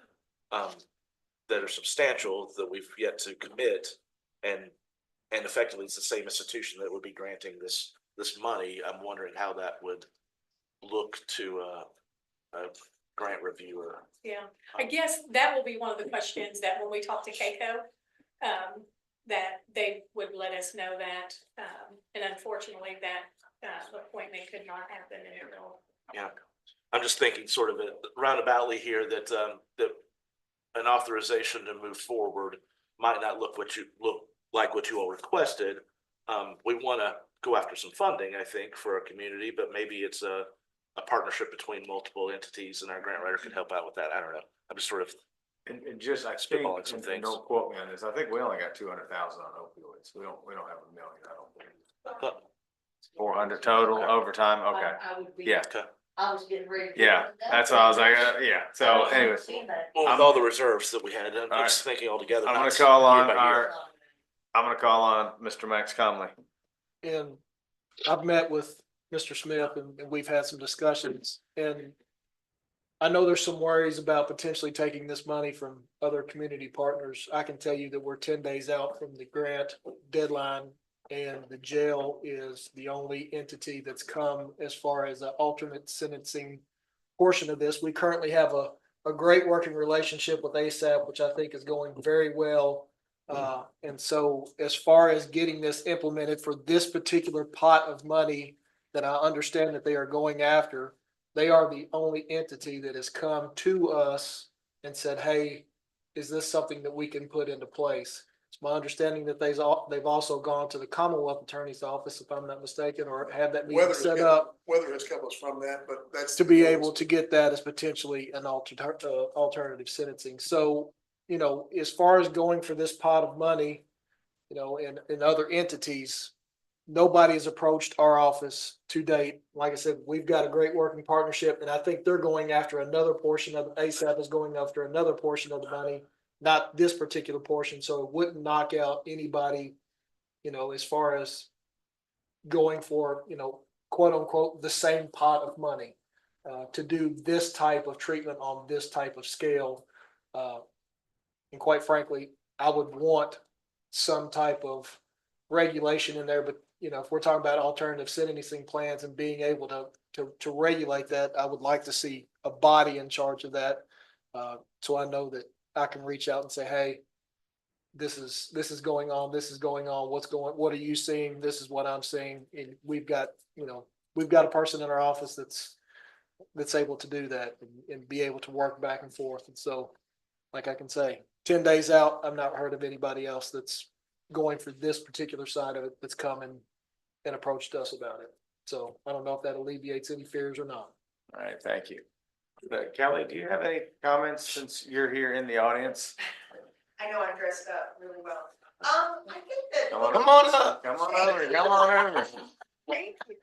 that are substantial that we've yet to commit. And effectively it's the same institution that would be granting this money. I'm wondering how that would look to a grant reviewer. Yeah, I guess that will be one of the questions that when we talk to Keiko, that they would let us know that, and unfortunately that, appointment could not happen until. Yeah, I'm just thinking sort of roundaboutly here that that an authorization to move forward might not look like what you all requested. We want to go after some funding, I think, for our community, but maybe it's a partnership between multiple entities, and our grant writer could help out with that. I don't know. I'm just sort of And just, I think, spitballing some and things. don't quote me on this, I think we only got 200,000 on opioids. We don't have $1 million, I don't believe. 400 total overtime, okay, I would be. yeah, I was getting ready. to- yeah, that's what I was like, yeah, so anyways. Well, with all the reserves that we had, I'm All just thinking all together. I'm gonna not call year on by year. I'm gonna call on Mr. Max Comley. And I've met with Mr. Smith and we've had some discussions, and I know there's some worries about potentially taking this money from other community partners. I can tell you that we're 10 days out from the grant deadline, and the jail is the only entity that's come as far as an alternate sentencing portion of this. We currently have a great working relationship with ASAP, which I think is going very well. And so as far as getting this implemented for this particular pot of money that I understand that they are going after, they are the only entity that has come to us and said, hey, is this something that we can put into place? It's my understanding that they've also gone to the Commonwealth Attorney's Office, if I'm not mistaken, or had that meeting set up Weather has kept us from that, but that's. to be able to get that as potentially an alternative sentencing. So, you know, as far as going for this pot of money, you know, in other entities, nobody has approached our office to date. Like I said, we've got a great working partnership, and I think they're going after another portion of, ASAP is going after another portion of the money, not this particular portion, so it wouldn't knock out anybody, you know, as far as going for, you know, quote unquote, the same pot of money to do this type of treatment on this type of scale. And quite frankly, I would want some type of regulation in there, but you know, if we're talking about alternative sentencing plans and being able to regulate that, I would like to see a body in charge of that. So I know that I can reach out and say, hey, this is going on, what are you seeing? This is what I'm seeing. And we've got a person in our office that's able to do that and be able to work back and forth. And so, like I can say, 10 days out, I've not heard of anybody else that's going for this particular side of it that's come and approached us about it. So I don't know if that alleviates any fears or not. All right, thank you. Kelly, do you have any comments since you're here in the audience? I know I'm dressed up really well. I think that. Come on up. Come on over. Thank you.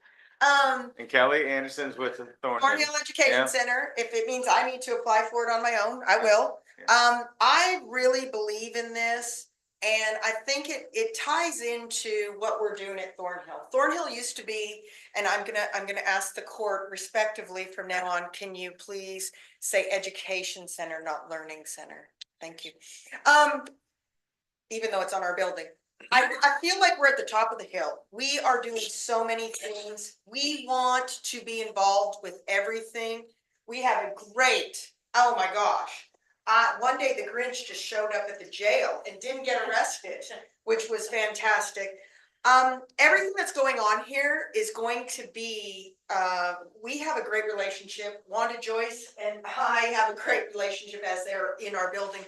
And Kelly Anderson's with the Thornhill Education Yeah. Center, if it means I need to apply for it on my own, I will. I really believe in this, and I think it ties into what we're doing at Thornhill. Thornhill used to be, and I'm gonna ask the court respectively from now on, can you please say education center, not learning center? Thank you. Even though it's on our building. I feel like we're at the top of the hill. We are doing so many things. We want to be involved with everything. We have a great, oh my gosh. One day the Grinch just showed up at the jail and didn't get arrested, which was fantastic. Everything that's going on here is going to be, we have a great relationship. Wanda Joyce and I have a great relationship as they're in our building.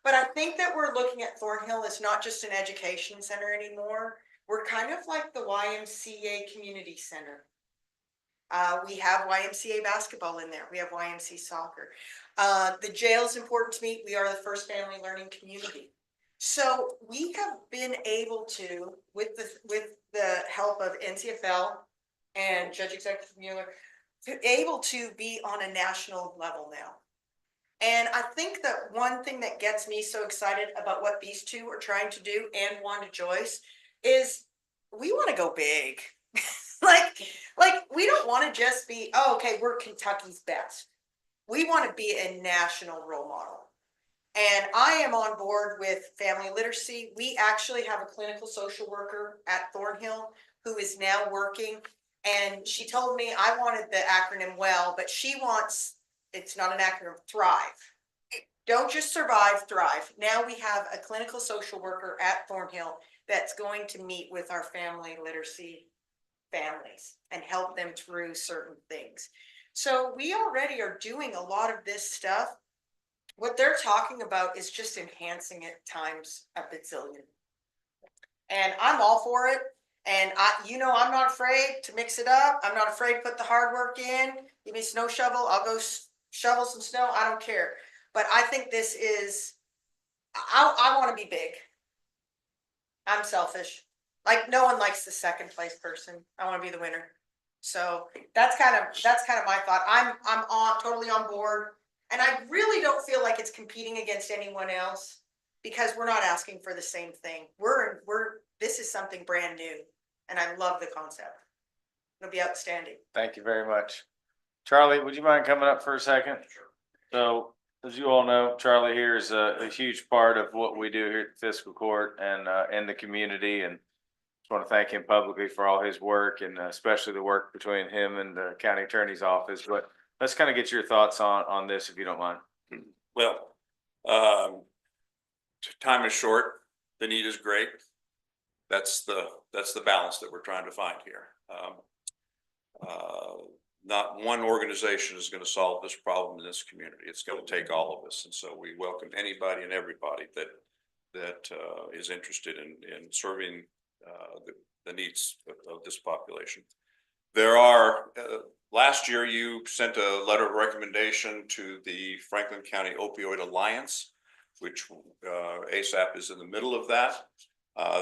But I think that we're looking at Thornhill as not just an education center anymore. We're kind of like the YMCA Community Center. We have YMCA basketball in there. We have YMCA soccer. The jail is important to me. We are the first family learning community. So we have been able to, with the help of NCFL and Judge Executive Mueller, able to be on a national level now. And I think that one thing that gets me so excited about what these two are trying to do, and Wanda Joyce, is we want to go big. like we don't want to just be, oh, okay, we're Kentucky's best. We want to be a national role model. And I am on board with family literacy. We actually have a clinical social worker at Thornhill who is now working. And she told me I wanted the acronym well, but she wants, it's not an acronym, Thrive. Don't just survive, thrive. Now we have a clinical social worker at Thornhill that's going to meet with our family literacy families and help them through certain things. So we already are doing a lot of this stuff. What they're talking about is just enhancing it times a bazillion. And I'm all for it. And I'm not afraid to mix it up. I'm not afraid to put the hard work in. Give me a snow shovel. I'll go shovel some snow. I don't care. But I think this is, I want to be big. I'm selfish. Like no one likes the second place person. I want to be the winner. So that's kind of my thought. I'm totally on board. And I really don't feel like it's competing against anyone else because we're not asking for the same thing. This is something brand new and I love the concept. It'll be outstanding. Thank you very much. Charlie, would you mind coming up for a second? Sure. So as you all know, Charlie here is a huge part of what we do here at the Fiscal Court and in the community. And just want to thank him publicly for all his work and especially the work between him and the county attorney's office. But let's kind of get your thoughts on this, if you don't mind. Well, time is short. The need is great. That's the balance that we're trying to find here. Not one organization is going to solve this problem in this community. It's going to take all of us. And so we welcome anybody and everybody that is interested in serving the needs of this population. There are, last year you sent a letter of recommendation to the Franklin County Opioid Alliance, which ASAP is in the middle of that.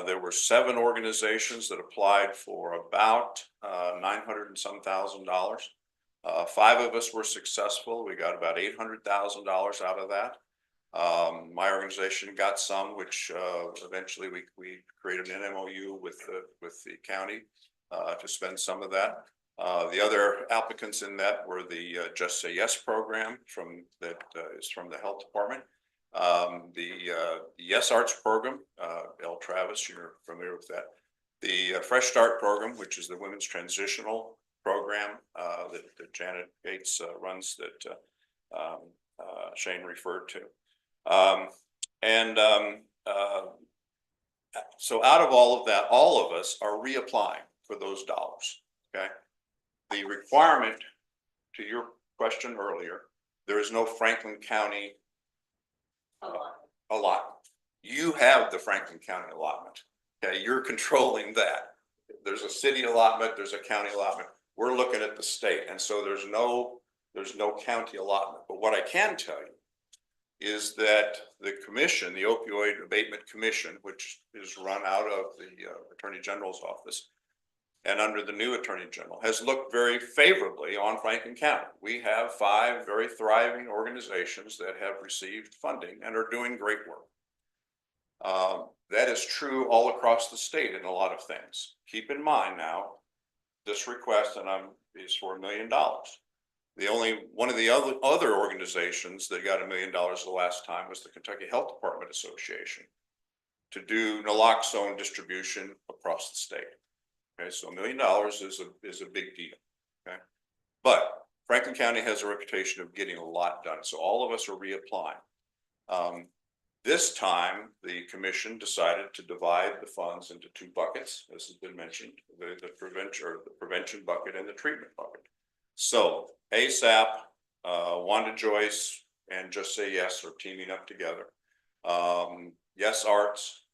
There were 7 organizations that applied for about $900 and some thousand. 5 of us were successful. We got about $800,000 out of that. My organization got some, which eventually we created an MOU with the county to spend some of that. The other applicants in that were the Just Say Yes program is from the health department. The Yes Arts program, El Travis, you're familiar with that. The Fresh Start program, which is the women's transitional program that Janet Gates runs, that Shane referred to. So out of all of that, all of us are reapplying for those dollars. Okay. The requirement, to your question earlier, there is no Franklin County allotment. You have the Franklin County allotment. Okay, you're controlling that. There's a city allotment, there's a county allotment. We're looking at the state, and so there's no county allotment. But what I can tell you is that the commission, the Opioid Abatement Commission, which is run out of the Attorney General's office, and under the new Attorney General, has looked very favorably on Franklin County. We have 5 very thriving organizations that have received funding and are doing great work. That is true all across the state in a lot of things. Keep in mind now, this request is for $1 million. The only one of the other organizations that got $1 million the last time was the Kentucky Health Department Association to do naloxone distribution across the state. Okay, so $1 million is a big deal. Okay, but Franklin County has a reputation of getting a lot done, so all of us are reapplying. This time, the commission decided to divide the funds into 2 buckets. This has been mentioned: the prevention bucket and the treatment bucket. So ASAP, Wanda Joyce, and Just Say Yes are teaming up together. Yes Arts,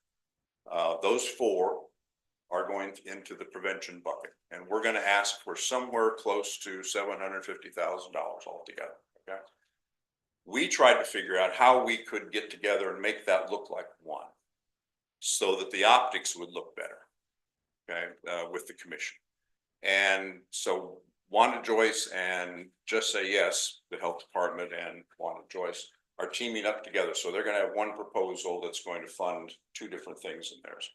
those 4 are going into the prevention bucket. And we're gonna ask for somewhere close to $750,000 altogether, okay? We tried to figure out how we could get together and make that look like one, so that the optics would look better, okay, with the commission. And so Wanda Joyce and Just Say Yes, the health department, and Wanda Joyce are teaming up together. So they're gonna have one proposal that's going to fund two different things in theirs.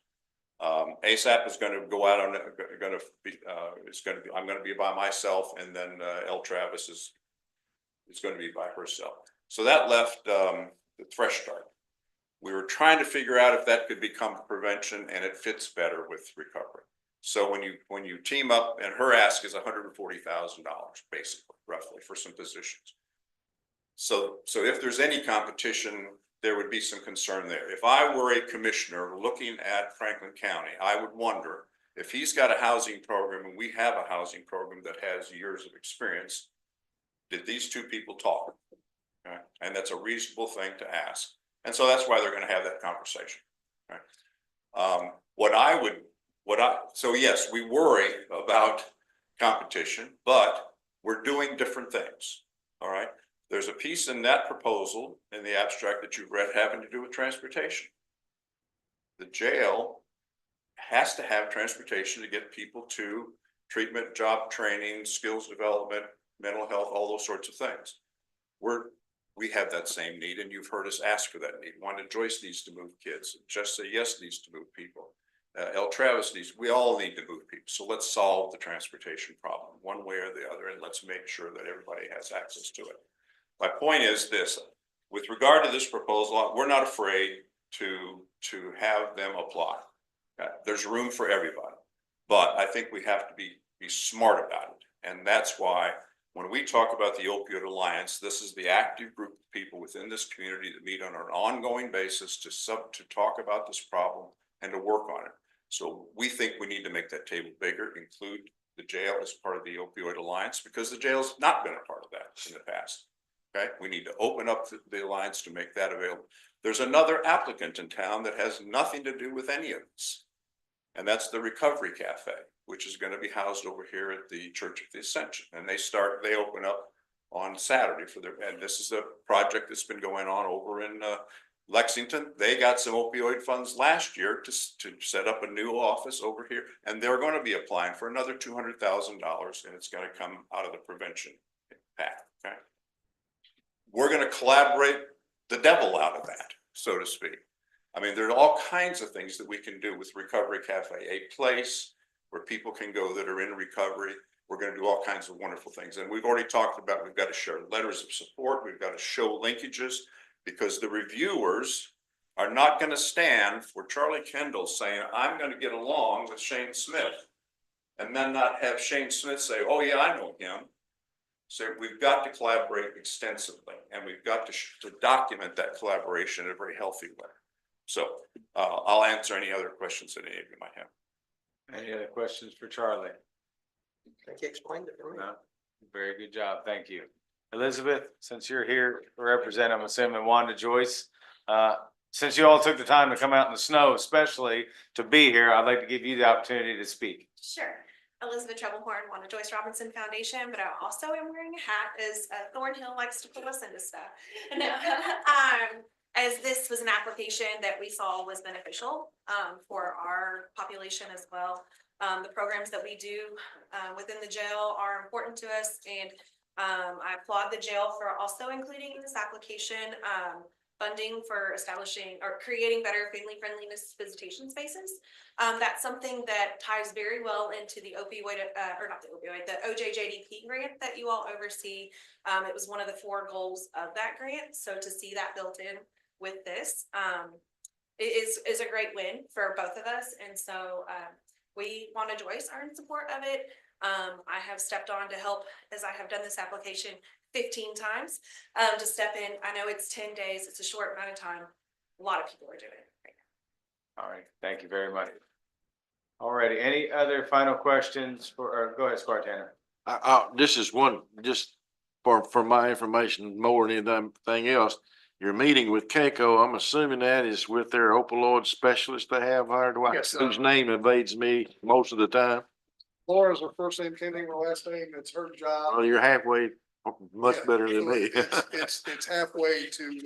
ASAP is gonna go out on, I'm gonna be by myself, and then L Travis is gonna be by herself. So that left the Fresh Start. We were trying to figure out if that could become prevention, and it fits better with recovery. So when you team up, and her ask is $140,000, basically, roughly, for some positions. So if there's any competition, there would be some concern there. If I were a commissioner looking at Franklin County, I would wonder if he's got a housing program and we have a housing program that has years of experience, did these two people talk? Okay. And that's a reasonable thing to ask. And so that's why they're going to have that conversation. Okay. So yes, we worry about competition, but we're doing different things. All right. There's a piece in that proposal in the abstract that you've read having to do with transportation. The jail has to have transportation to get people to treatment, job training, skills development, mental health, all those sorts of things. We have that same need, and you've heard us ask for that need. Wanda Joyce needs to move kids. Just Say Yes needs to move people. L Travis we all need to move people. So let's solve the transportation problem one way or the other, and let's make sure that everybody has access to it. My point is this: with regard to this proposal, we're not afraid to have them apply. There's room for everybody, but I think we have to be smart about it. And that's why when we talk about the Opioid Alliance, this is the active group of people within this community that meet on an ongoing basis to talk about this problem and to work on it. So we think we need to make that table bigger, include the jail as part of the Opioid Alliance, because the jail's not been a part of that in the past. Okay, we need to open up the alliance to make that available. There's another applicant in town that has nothing to do with any of this, and that's the Recovery Cafe, which is going to be housed over here at the Church of the Ascension. And they open up on Saturday and this is a project that's been going on over in Lexington. They got some opioid funds last year to set up a new office over here, and they're going to be applying for another $200,000, and it's going to come out of the prevention path. Okay, we're going to collaborate the devil out of that, so to speak. I mean, there are all kinds of things that we can do with Recovery Cafe, a place where people can go that are in recovery. We're going to do all kinds of wonderful things. And we've already talked about, we've got to share letters of support. We've got to show linkages, because the reviewers are not going to stand for Charlie Kendall saying, I'm going to get along with Shane Smith, and then not have Shane Smith say, oh yeah, I know him. So we've got to collaborate extensively, and we've got to document that collaboration in a very healthy way. So I'll answer any other questions that any of you might have. Any other questions for Charlie? I think you explained it for me. No? Very good job. Thank you. Elizabeth, since you're here to represent, I'm assuming Wanda Joyce, since you all took the time to come out in the snow, especially to be here, I'd like to give you the opportunity to speak. Sure. Elizabeth Treblehorn, Wanda Joyce Robinson Foundation, but I also am wearing a hat as Thornhill likes to pull us into stuff. No, as this was an application that we saw was beneficial for our population as well. The programs that we do within the jail are important to us, and I applaud the jail for also including in this application funding for establishing or creating better family friendliness visitation spaces. That's something that ties very well into the opioid, or not the opioid, the OJJDP grant that you all oversee. It was one of the 4 goals of that grant. So to see that built in with this is a great win for both of us. And so we, Wanda Joyce, are in support of it. I have stepped on to help, as I have done this application 15 times to step in. I know it's 10 days. It's a short amount of time. A lot of people are doing it right now. All right. Thank you very much. All righty. Any other final questions or go ahead, Squire Tanner. This is one, just for my information more than anything else. your meeting with Keiko, I'm assuming that is with their opioid specialist they have hired, Yes, whose name evades me most of the time. Laura's her first name, can't think of her last name. It's her job. Well, you're halfway, much Yeah, better than so me. It's halfway to,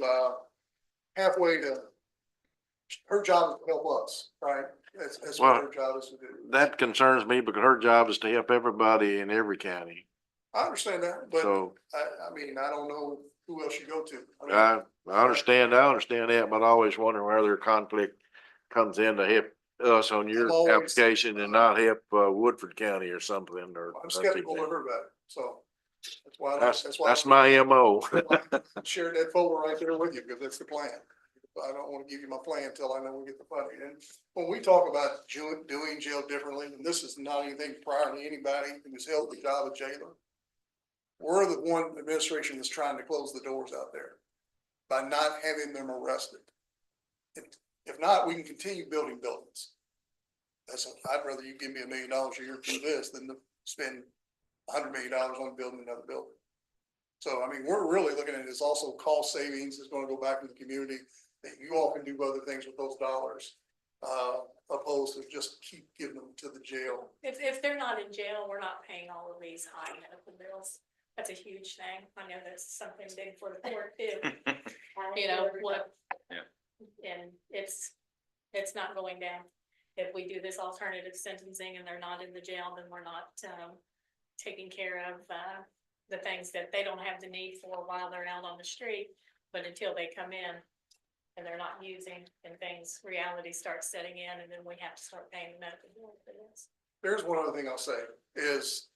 her job is to help us, right? That's what Well, her job is to do. That concerns me because her job is to help everybody in every county. I understand that, but So I mean, I don't know who else you go to. I mean, I understand that, but I always wonder where their conflict comes in to help us on your I'm always- application and not help Woodford County or something or. I'm skeptical of her about it, so that's why. That's my MO. I shared that folder right there with you, because that's the plan. I don't want to give you my plan until I know we get the funding. And when we talk about doing jail differently, and this is not anything prior to anybody who has held the job of jailer, we're the one administration that's trying to close the doors out there by not having them arrested. If not, we can continue building buildings. I'd rather you give me $1 million a year to do this than to spend $100 million on building another building. So, I mean, we're really looking at it as also cost savings is going to go back to the community, that you all can do other things with those dollars, opposed to just keep giving them to the jail. If they're not in jail, we're not paying all of these high medical bills. That's a huge thing. I know that's something big for the court too. You know, what? Yeah. And it's not going down. If we do this alternative sentencing and they're not in the jail, then we're not, taking care of, the things that they don't have the need for while they're out on the street. But until they come in and they're not using and things, reality starts setting in, and then we have to start paying the medical bill for this. There's one other thing I'll say is,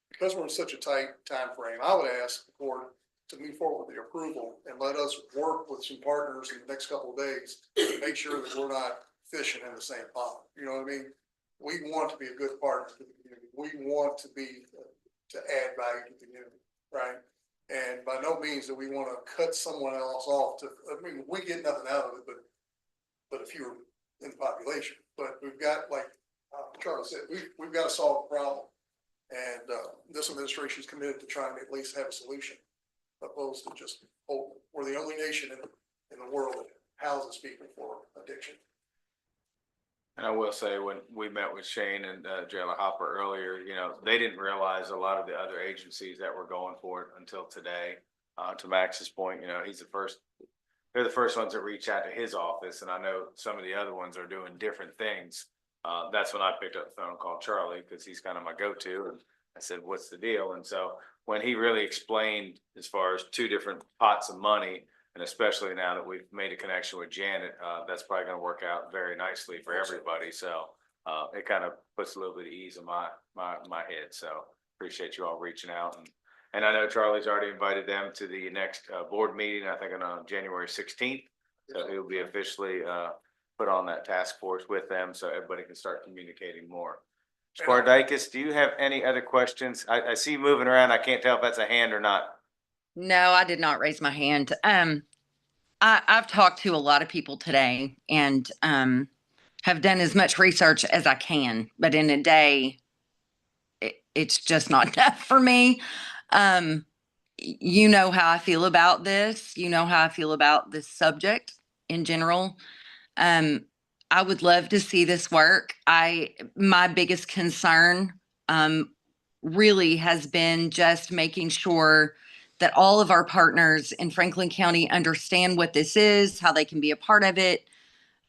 because we're in such a tight time frame, I would ask the court to move forward with the approval and let us work with some partners in the next couple of days to make sure that we're not fishing in the same pond. You know what I mean? We want to be a good partner to the community. We want to add value to the community, right? And by no means do we want to cut someone else off I mean, we get nothing out of it, but if you're in the population, but we've got, like Charlie said, we've got to solve the problem. And this administration is committed to trying to at least have a solution, opposed to just, we're the only nation in the world that houses people for addiction. And I will say, when we met with Shane and Jayla Hopper earlier, you know, they didn't realize a lot of the other agencies that were going for it until today. To Max's point, you know, they're the first ones that reach out to his office, and I know some of the other ones are doing different things. That's when I picked up the phone and called Charlie, because he's kind of my go-to, and I said, what's the deal? And so when he really explained as far as two different pots of money, and especially now that we've made a connection with Janet, that's probably going to work out very nicely for everybody. So it kind of puts a little bit of ease in my head. So appreciate you all reaching out. And I know Charlie's already invited them to the next board meeting, I think on January 16th. So he'll be officially put on that task force with them, so everybody can start communicating more. Squire Dykes, do you have any other questions? I see you moving around. I can't tell if that's a hand or not. No, I did not raise my hand. I've talked to a lot of people today and have done as much research as I can, but in a day, it's just not enough for me. You know how I feel about this. You know how I feel about this subject in general. I would love to see this work. My biggest concern really has been just making sure that all of our partners in Franklin County understand what this is, how they can be a part of it.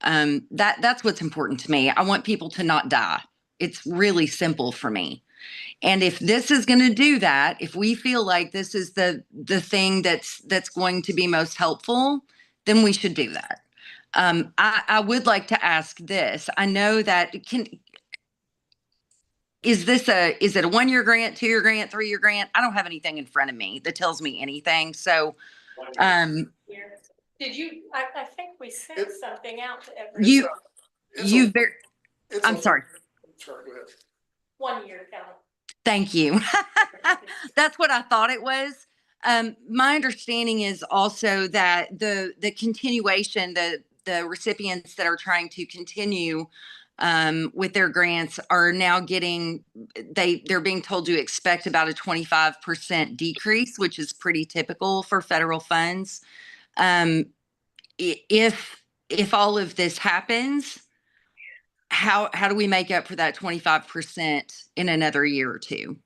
That's what's important to me. I want people to not die. It's really simple for me. And if this is going to do that, if we feel like this is the thing that's going to be most helpful, then we should do that. I would like to ask this. I know that is it a 1-year grant, 2-year grant, 3-year grant? I don't have anything in front of me that tells me anything. So, Did you, I think we sent something out to everyone. I'm sorry. Sorry, go ahead. 1 year, Kelly. Thank you. That's what I thought it was. My understanding is also that the continuation, the recipients that are trying to continue with their grants are now they're being told to expect about a 25% decrease, which is pretty typical for federal funds. If all of this happens, how do we make up for that 25% in another year or two?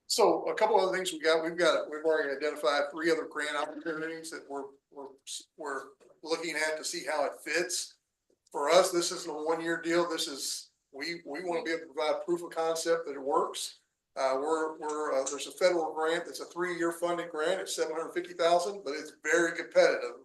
So a couple other things we've already identified 3 other grant opportunities that we're looking at to see how it fits. For us, this isn't a 1-year deal. This is, we want to be able to provide proof of concept that it works. There's a federal grant that's a 3-year funding grant. It's $750,000, but it's very competitive.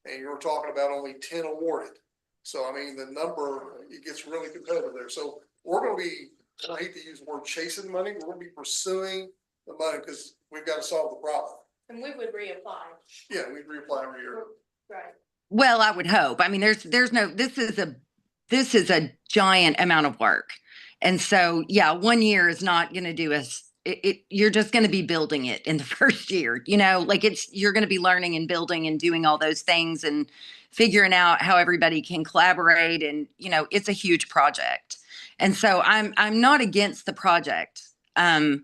And you're talking about only 10 awarded. So, I mean, the number, it gets really competitive there. So we're going to be, and I hate to use the word chasing money, we're going to be pursuing the money because we've got to solve the problem. And we would reapply. Yeah, we reapply every year. Right. Well, I would hope. I mean, this is a giant amount of work. And so, yeah, 1 year is not going to do us. You're just going to be building it in the first year, like you're going to be learning and building and doing all those things and figuring out how everybody can collaborate. And, it's a huge project. And so I'm not against the project. I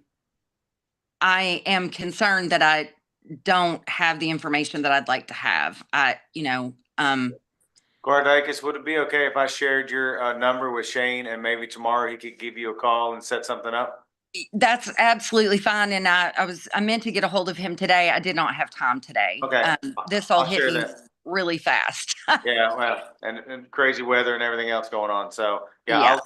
am concerned that I don't have the information that I'd like to have. Gordakis, would it be okay if I shared your number with Shane and maybe tomorrow he could give you a call and set something up? That's absolutely fine. And I meant to get a hold of him today. I did not have time today. Okay. This all I'll hit share me that. really fast. Yeah, well, and crazy weather and everything else going on. So yeah, Yeah.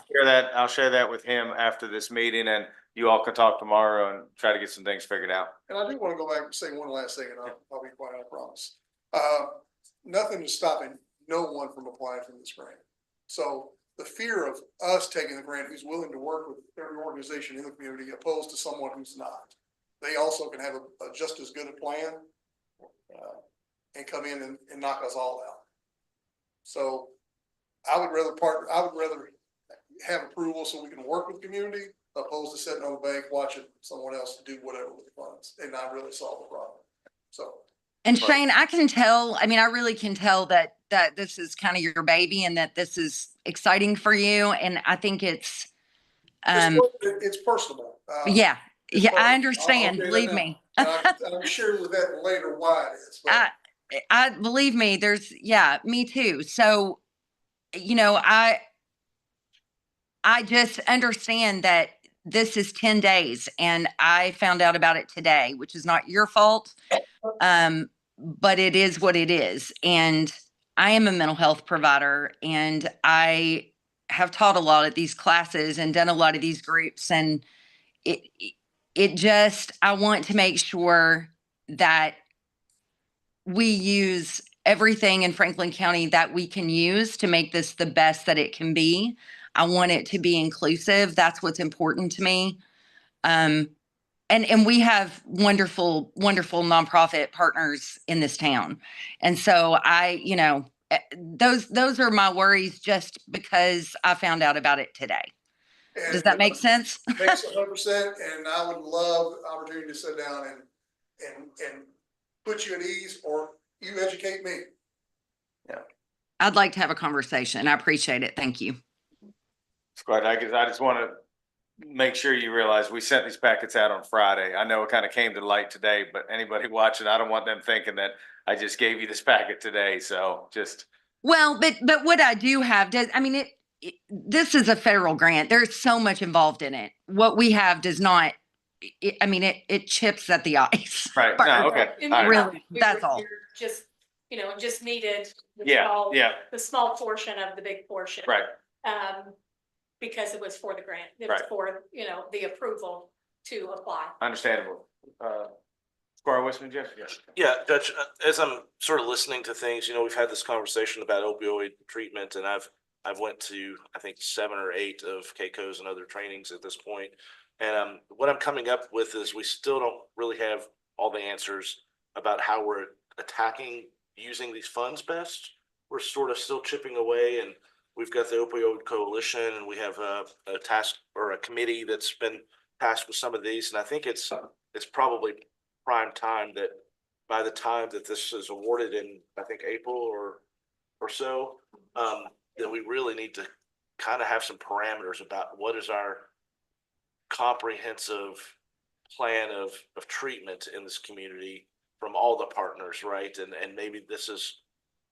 I'll share that with him after this meeting, and you all can talk tomorrow and try to get some things figured out. And I do want to go back and say one last thing, and I'll be quiet, I promise. Nothing is stopping no one from applying for this grant. So the fear of us taking the grant, who's willing to work with every organization in the community, opposed to someone who's not. They also can have a just as good a plan and come in and knock us all out. So I would rather have approval so we can work with the community, opposed to sitting on the bank watching someone else do whatever with the funds and not really solve the problem. So. And Shane, I can tell, I really can tell that this is kind of your baby and that this is exciting for you. And I think it's personable. Yeah, I I'll understand. Believe me. I'm sure with that later why it is. But. I believe me, me too. So, I just understand that this is 10 days and I found out about it today, which is not your fault. But it is what it is. And I am a mental health provider and I have taught a lot of these classes and done a lot of these groups. And I want to make sure that we use everything in Franklin County that we can use to make this the best that it can be. I want it to be inclusive. That's what's important to me. And we have wonderful, wonderful nonprofit partners in this town. And so those are my worries just because I found out about it today. Does that make sense? Makes 100%. And I would love the opportunity to sit down and put you at ease, or you educate me. Yeah. I'd like to have a conversation. I appreciate it. Thank you. It's quite, I just want to make sure you realize we sent these packets out on Friday. I know it kind of came to light today, but anybody watching, I don't want them thinking that I just gave you this packet today. So just. Well, but what I do have this is a federal grant. There's so much involved in it. What we have does not, it chips at the ice. Right. No, okay. Really, that's all. Just needed the small portion of the big portion. Right. Because it was for the grant. It was for, the approval to apply. Understandable. Squire Westman, Jeff? Yeah, Dutch, as I'm sort of listening to things, we've had this conversation about opioid treatment, and I've went to, I think, 7 or 8 of KCOs and other trainings at this point. And what I'm coming up with is we still don't really have all the answers about how we're attacking using these funds best. We're sort of still chipping away, and we've got the Opioid Coalition, and we have a task or a committee that's been tasked with some of these. And I think it's probably prime time that by the time that this is awarded in, I think, April or so, that we really need to kind of have some parameters about what is our comprehensive plan of treatment in this community from all the partners, right? And maybe this is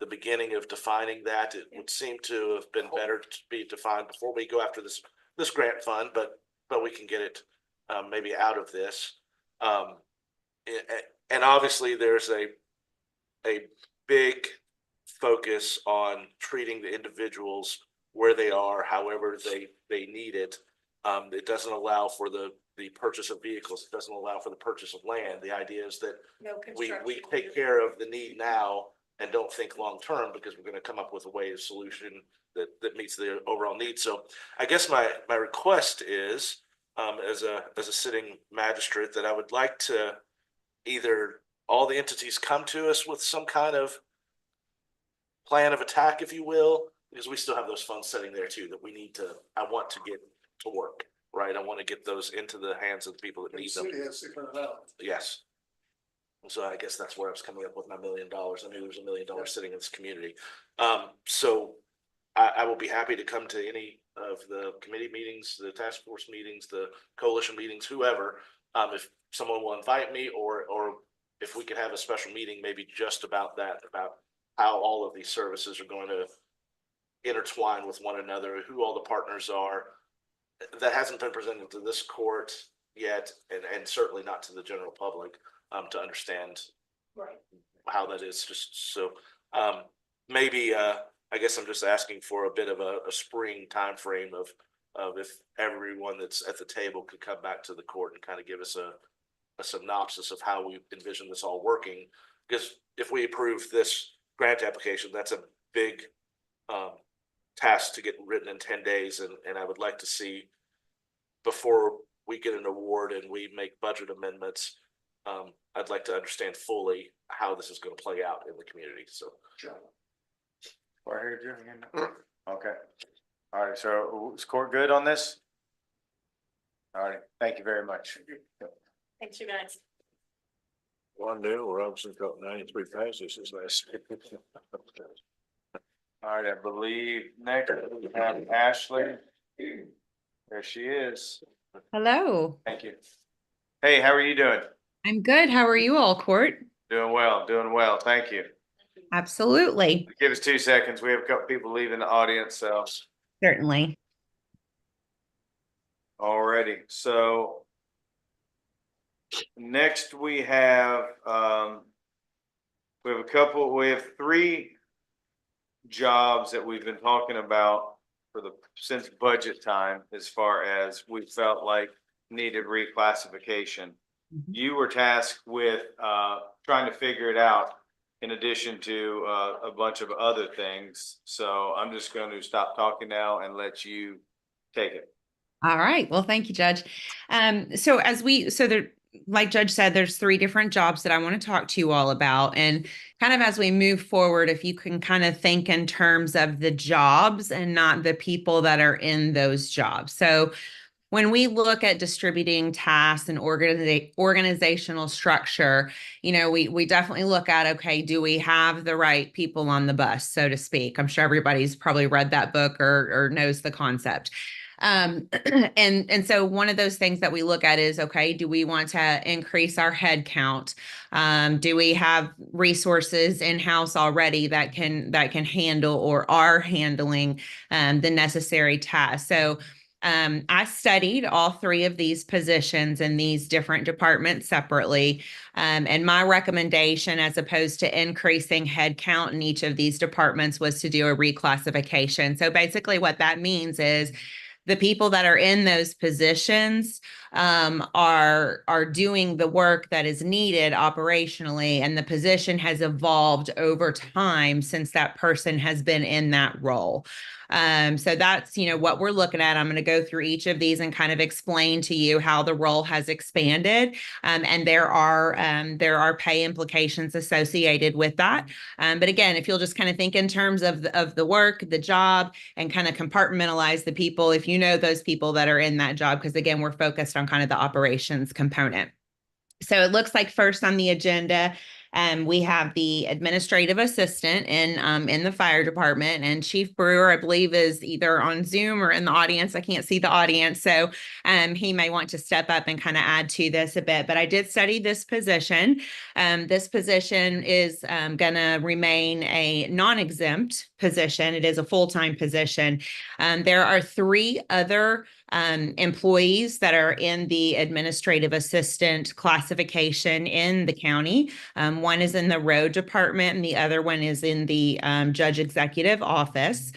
the beginning of defining that. It would seem to have been better to be defined before we go after this grant fund, but we can get it maybe out of this. And obviously there's a big focus on treating the individuals where they are, however they need it. It doesn't allow for the purchase of vehicles. It doesn't allow for the purchase of land. The idea is that we take care of the need now and don't think long-term, because we're going to come up with a way of solution that meets the overall need. So I guess my request is, as a sitting magistrate, that I would like to either all the entities come to us with some kind of plan of attack, if you will, because we still have those funds sitting there too that I want to get to work, right? I want to get those into the hands of the people that need them. Yes. So I guess that's where I was coming up with my $1 million. I knew there was $1 million sitting in this community. So I will be happy to come to any of the committee meetings, the task force meetings, the coalition meetings, whoever. If someone will invite me, or if we could have a special meeting, maybe just about that, about how all of these services are going to intertwine with one another, who all the partners are. That hasn't been presented to this court yet, and certainly not to the general public, to understand how that is. Just so maybe I guess I'm just asking for a bit of a spring timeframe of if everyone that's at the table could come back to the court and kind of give us a synopsis of how we envision this all working. Because if we approve this grant application, that's a big task to get written in 10 days. And I would like to see, before we get an award and we make budget amendments, I'd like to understand fully how this is going to play out in the community. So. Okay. All right. So is court good on this? All right. Thank you very much. Thanks, you guys. One deal, Robinson caught 93 passes his last. All right. I believe next we have Ashley. There she is. Hello. Thank you. Hey, how are you doing? I'm good. How are you all, Court? Doing well. Doing well. Thank you. Absolutely. Give us 2 seconds. We have a couple people leaving the audience, so. Certainly. Alrighty. So next we have we have 3 jobs that we've been talking about since budget time, as far as we felt like needed reclassification. You were tasked with trying to figure it out, in addition to a bunch of other things. So I'm just going to stop talking now and let you take it. All right. Well, thank you, Judge. Like Judge said, there's 3 different jobs that I want to talk to you all about. And kind of as we move forward, if you can kind of think in terms of the jobs and not the people that are in those jobs. So when we look at distributing tasks and organizational structure, we definitely look at, okay, do we have the right people on the bus, so to speak? I'm sure everybody's probably read that book or knows the concept. And so one of those things that we look at is, okay, do we want to increase our head count? Do we have resources in-house already that can handle or are handling the necessary tasks? So I studied all 3 of these positions in these different departments separately. And my recommendation, as opposed to increasing headcount in each of these departments, was to do a reclassification. So basically what that means is the people that are in those positions are doing the work that is needed operationally, and the position has evolved over time since that person has been in that role. So that's, what we're looking at. I'm going to go through each of these and kind of explain to you how the role has expanded. And there are pay implications associated with that. But again, if you'll just kind of think in terms of the work, the job, and kind of compartmentalize the people, if you know those people that are in that job, because again, we're focused on kind of the operations component. So it looks like first on the agenda, We have the administrative assistant in the fire department, and Chief Brewer, I believe, is either on Zoom or in the audience. I can't see the audience, so he may want to step up and kind of add to this a bit. But I did study this position. This position is going to remain a non-exempt position. It is a full-time position. There are 3 other employees that are in the administrative assistant classification in the county. One is in the road department and the other one is in the judge executive office.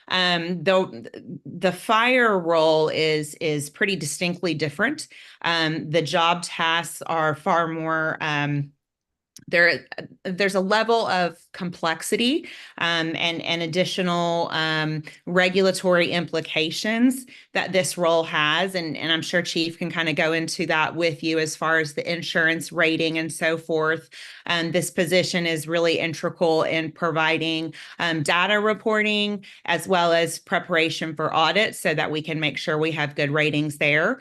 Though the fire role is pretty distinctly different. The job tasks are far more there's a level of complexity and additional regulatory implications that this role has. And I'm sure Chief can kind of go into that with you as far as the insurance rating and so forth. This position is really integral in providing data reporting as well as preparation for audits so that we can make sure we have good ratings there.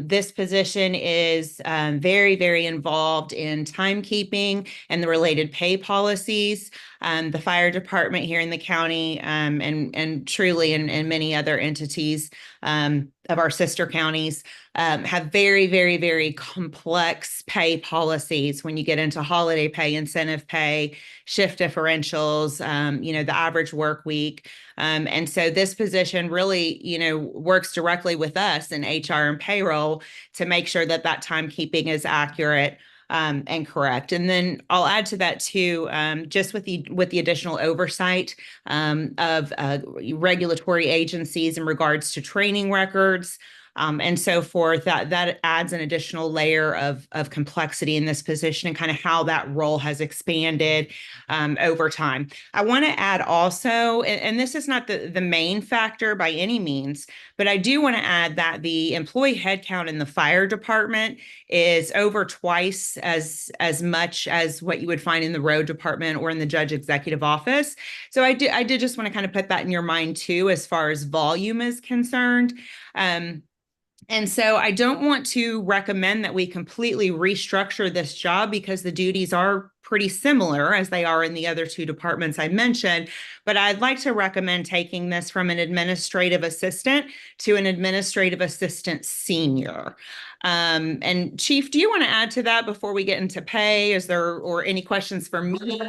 This position is very, very involved in timekeeping and the related pay policies. The fire department here in the county and truly in many other entities of our sister counties have very, very, very complex pay policies when you get into holiday pay, incentive pay, shift differentials, the average work week. And so this position really, works directly with us in HR and payroll to make sure that timekeeping is accurate and correct. And then I'll add to that too, just with the additional oversight of regulatory agencies in regards to training records. And so forth, that adds an additional layer of complexity in this position and kind of how that role has expanded over time. I want to add also, and this is not the main factor by any means, but I do want to add that the employee headcount in the fire department is over twice as much as what you would find in the road department or in the judge executive office. So I did just want to kind of put that in your mind too, as far as volume is concerned. And so I don't want to recommend that we completely restructure this job because the duties are pretty similar as they are in the other 2 departments I mentioned. But I'd like to recommend taking this from an administrative assistant to an administrative assistant senior. And Chief, do you want to add to that before we get into pay? Is there or any questions for me?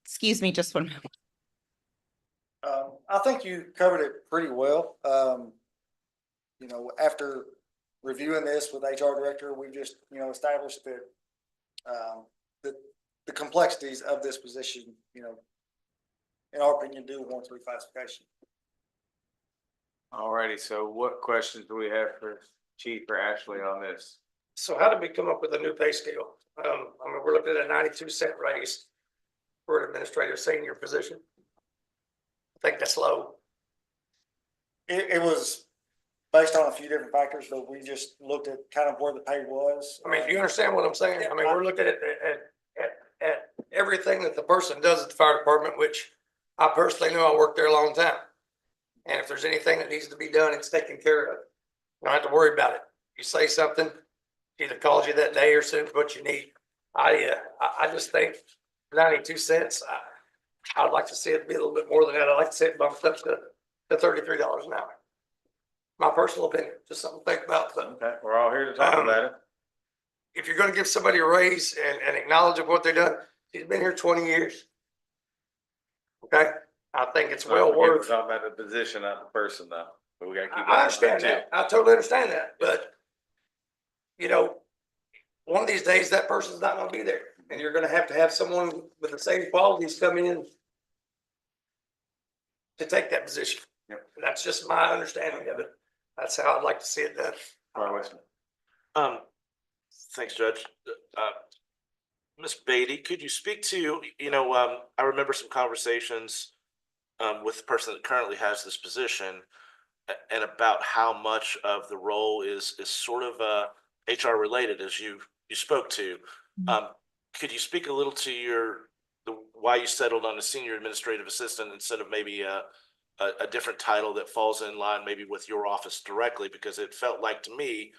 Excuse me, just one moment. I think you covered it pretty well. After reviewing this with HR director, we just, established that the complexities of this position, in our opinion, do warrant reclassification. Alrighty, so what questions do we have for Chief or Ashley on this? So how did we come up with a new pay scale? We're looking at a 92-cent raise for an administrative senior position. I think that's low. It was based on a few different factors, but we just looked at kind of where the pay was. Do you understand what I'm saying? We're looking at everything that the person does at the fire department, which I personally know, I worked there a long time. And if there's anything that needs to be done, it's taken care of. You don't have to worry about it. You say something, either calls you that day or sends what you need. I just think 92 cents, I'd like to see it be a little bit more than that. I'd like to see it bumped up to $33 an hour. My personal opinion, just something to think about. But, okay, we're all here to talk about it. If you're going to give somebody a raise and acknowledge of what they've done, he's been here 20 years. Okay, I think it's well worth. We're talking about the position, not the person, though. But we got to keep. I understand that. I totally understand that. But one of these days that person's not going to be there, and you're going to have someone with the same qualities come in to take that position. Yep. That's just my understanding of it. That's how I'd like to see it done. Thanks, Judge. Ms. Beatty, could you speak to, I remember some conversations with the person that currently has this position and about how much of the role is sort of HR related, as you spoke to. Could you speak a little to why you settled on a senior administrative assistant instead of maybe a different title that falls in line maybe with your office directly? Because it felt like to me,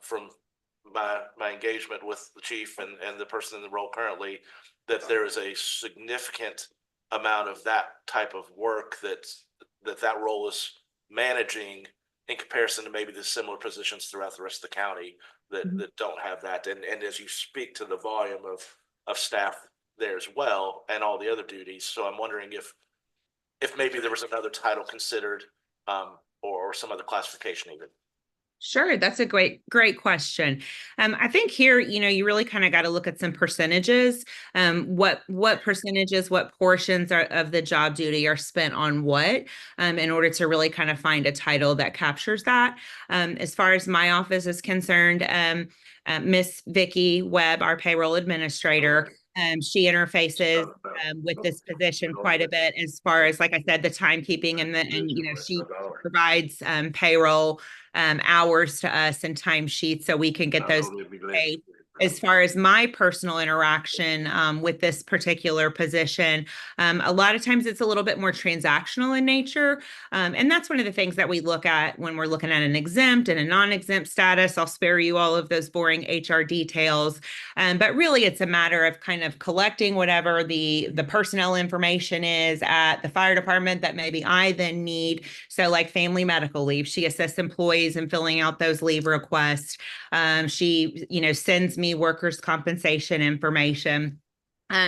from my engagement with the chief and the person in the role currently, that there is a significant amount of that type of work that role is managing in comparison to maybe the similar positions throughout the rest of the county that don't have that. And as you speak to the volume of staff there as well and all the other duties. So I'm wondering if maybe there was another title considered, or some other classification even. Sure, that's a great question. I think here, you really kind of got to look at some percentages. What percentages, what portions of the job duty are spent on what, in order to really kind of find a title that captures that. As far as my office is concerned, Miss Vicky Webb, our payroll administrator, she interfaces with this position quite a bit as far as, like I said, the timekeeping and she provides payroll hours to us and timesheets so we can get those paid. As far as my personal interaction with this particular position, a lot of times it's a little bit more transactional in nature. And that's one of the things that we look at when we're looking at an exempt and a non-exempt status. I'll spare you all of those boring HR details. But really, it's a matter of kind of collecting whatever the personnel information is at the fire department that maybe I then need. So like family medical leave, she assists employees in filling out those leave requests. She, sends me workers' compensation information.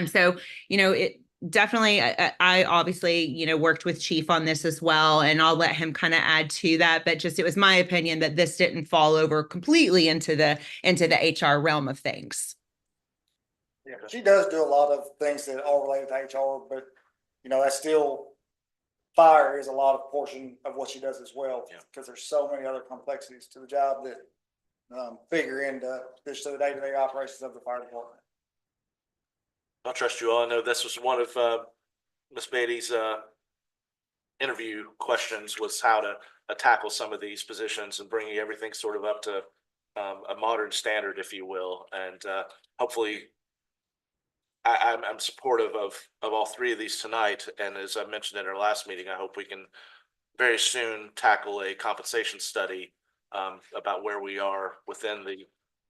So, it definitely, I obviously, worked with Chief on this as well, and I'll let him kind of add to that. But just, it was my opinion that this didn't fall over completely into the HR realm of things. Yeah, she does do a lot of things that are related to HR, but that's still, fire is a lot of portion of what she does as well. Because there's so many other complexities to the job that figure into just the day-to-day operations of the fire department. I'll trust you all. I know this was one of Ms. Beatty's interview questions, was how to tackle some of these positions and bringing everything sort of up to a modern standard, if you will. And hopefully I'm supportive of all three of these tonight. And as I mentioned in our last meeting, I hope we can very soon tackle a compensation study about where we are within the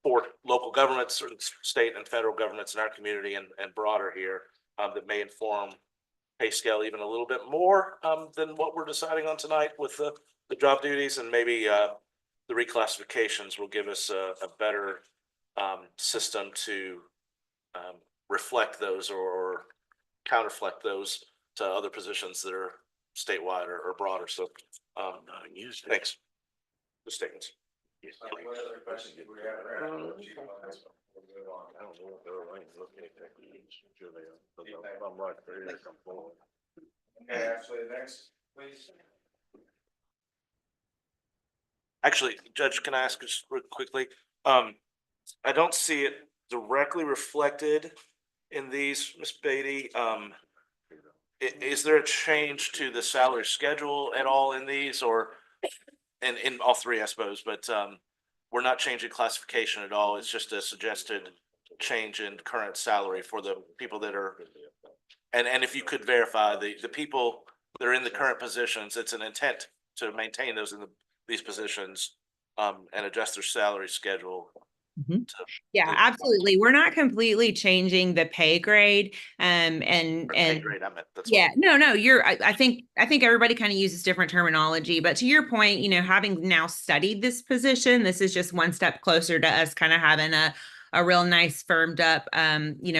4 local governments, or state and federal governments in our community and broader here, that may inform pay scale even a little bit more than what we're deciding on tonight with the job duties. And maybe the reclassifications will give us a better system to reflect those or counterflect those to other positions that are statewide or broader. So thanks. The statements. Actually, Judge, can I ask just real quickly? I don't see it directly reflected in these, Ms. Beatty. Is there a change to the salary schedule at all in these, or in all three, I suppose, but we're not changing classification at all. It's just a suggested change in current salary for the people that are, and if you could verify the people that are in the current positions, it's an intent to maintain those in these positions and adjust their salary schedule. Yeah, absolutely. We're not completely changing the pay grade. Pay grade, I meant, that's yeah, no, I think everybody kind of uses different terminology, but to your point, having now studied this position, this is just one step closer to us kind of having a real nice firmed up,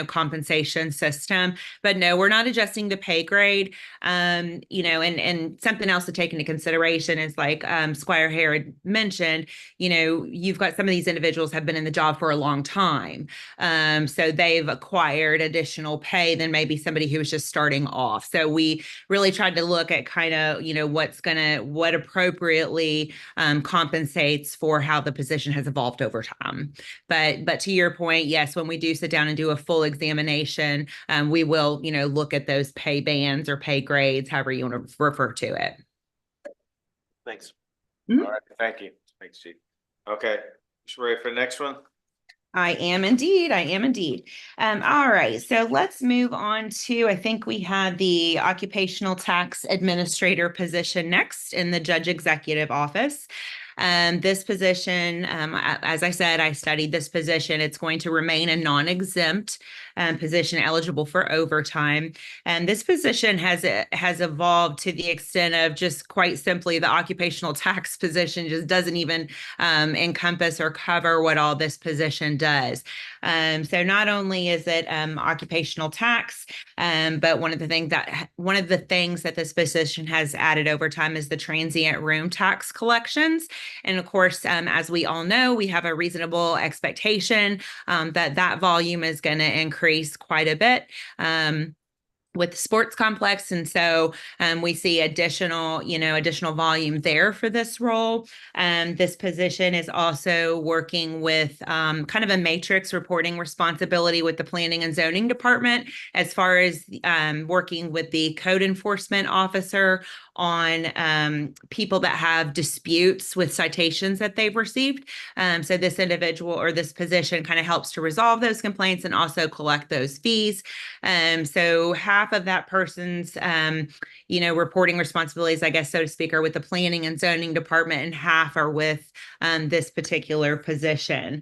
compensation system. But no, we're not adjusting the pay grade. And something else to take into consideration is like Squire Harrod mentioned, you've got some of these individuals have been in the job for a long time. So they've acquired additional pay than maybe somebody who was just starting off. So we really tried to look at kind of, what appropriately compensates for how the position has evolved over time. But to your point, yes, when we do sit down and do a full examination, we will, look at those pay bands or pay grades, however you want to refer to it. Thanks. All right, thank you. Thanks, Chief. Okay, you ready for the next one? I am indeed. All right, so let's move on to, I think we had the occupational tax administrator position next in the judge executive office. This position, as I said, I studied this position. It's going to remain a non-exempt position eligible for overtime. And this position has evolved to the extent of just quite simply the occupational tax position just doesn't even encompass or cover what all this position does. So not only is it occupational tax, but one of the things that this position has added over time is the transient room tax collections. And of course, as we all know, we have a reasonable expectation that volume is going to increase quite a bit. With the sports complex. And so we see additional volume there for this role. This position is also working with kind of a matrix reporting responsibility with the planning and zoning department, as far as working with the code enforcement officer on people that have disputes with citations that they've received. So this individual or this position kind of helps to resolve those complaints and also collect those fees. So half of that person's, reporting responsibilities, I guess, so to speak, are with the planning and zoning department, and half are with this particular position.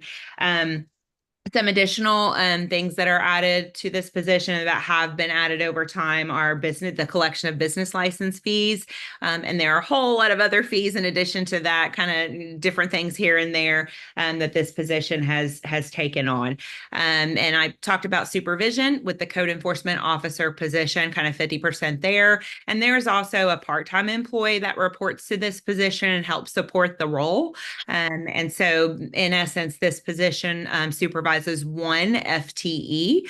Some additional things that are added to this position that have been added over time are the collection of business license fees. And there are a whole lot of other fees in addition to that, kind of different things here and there that this position has taken on. And I talked about supervision with the code enforcement officer position, kind of 50% there. And there's also a part-time employee that reports to this position and helps support the role. And so in essence, this position supervises one FTE.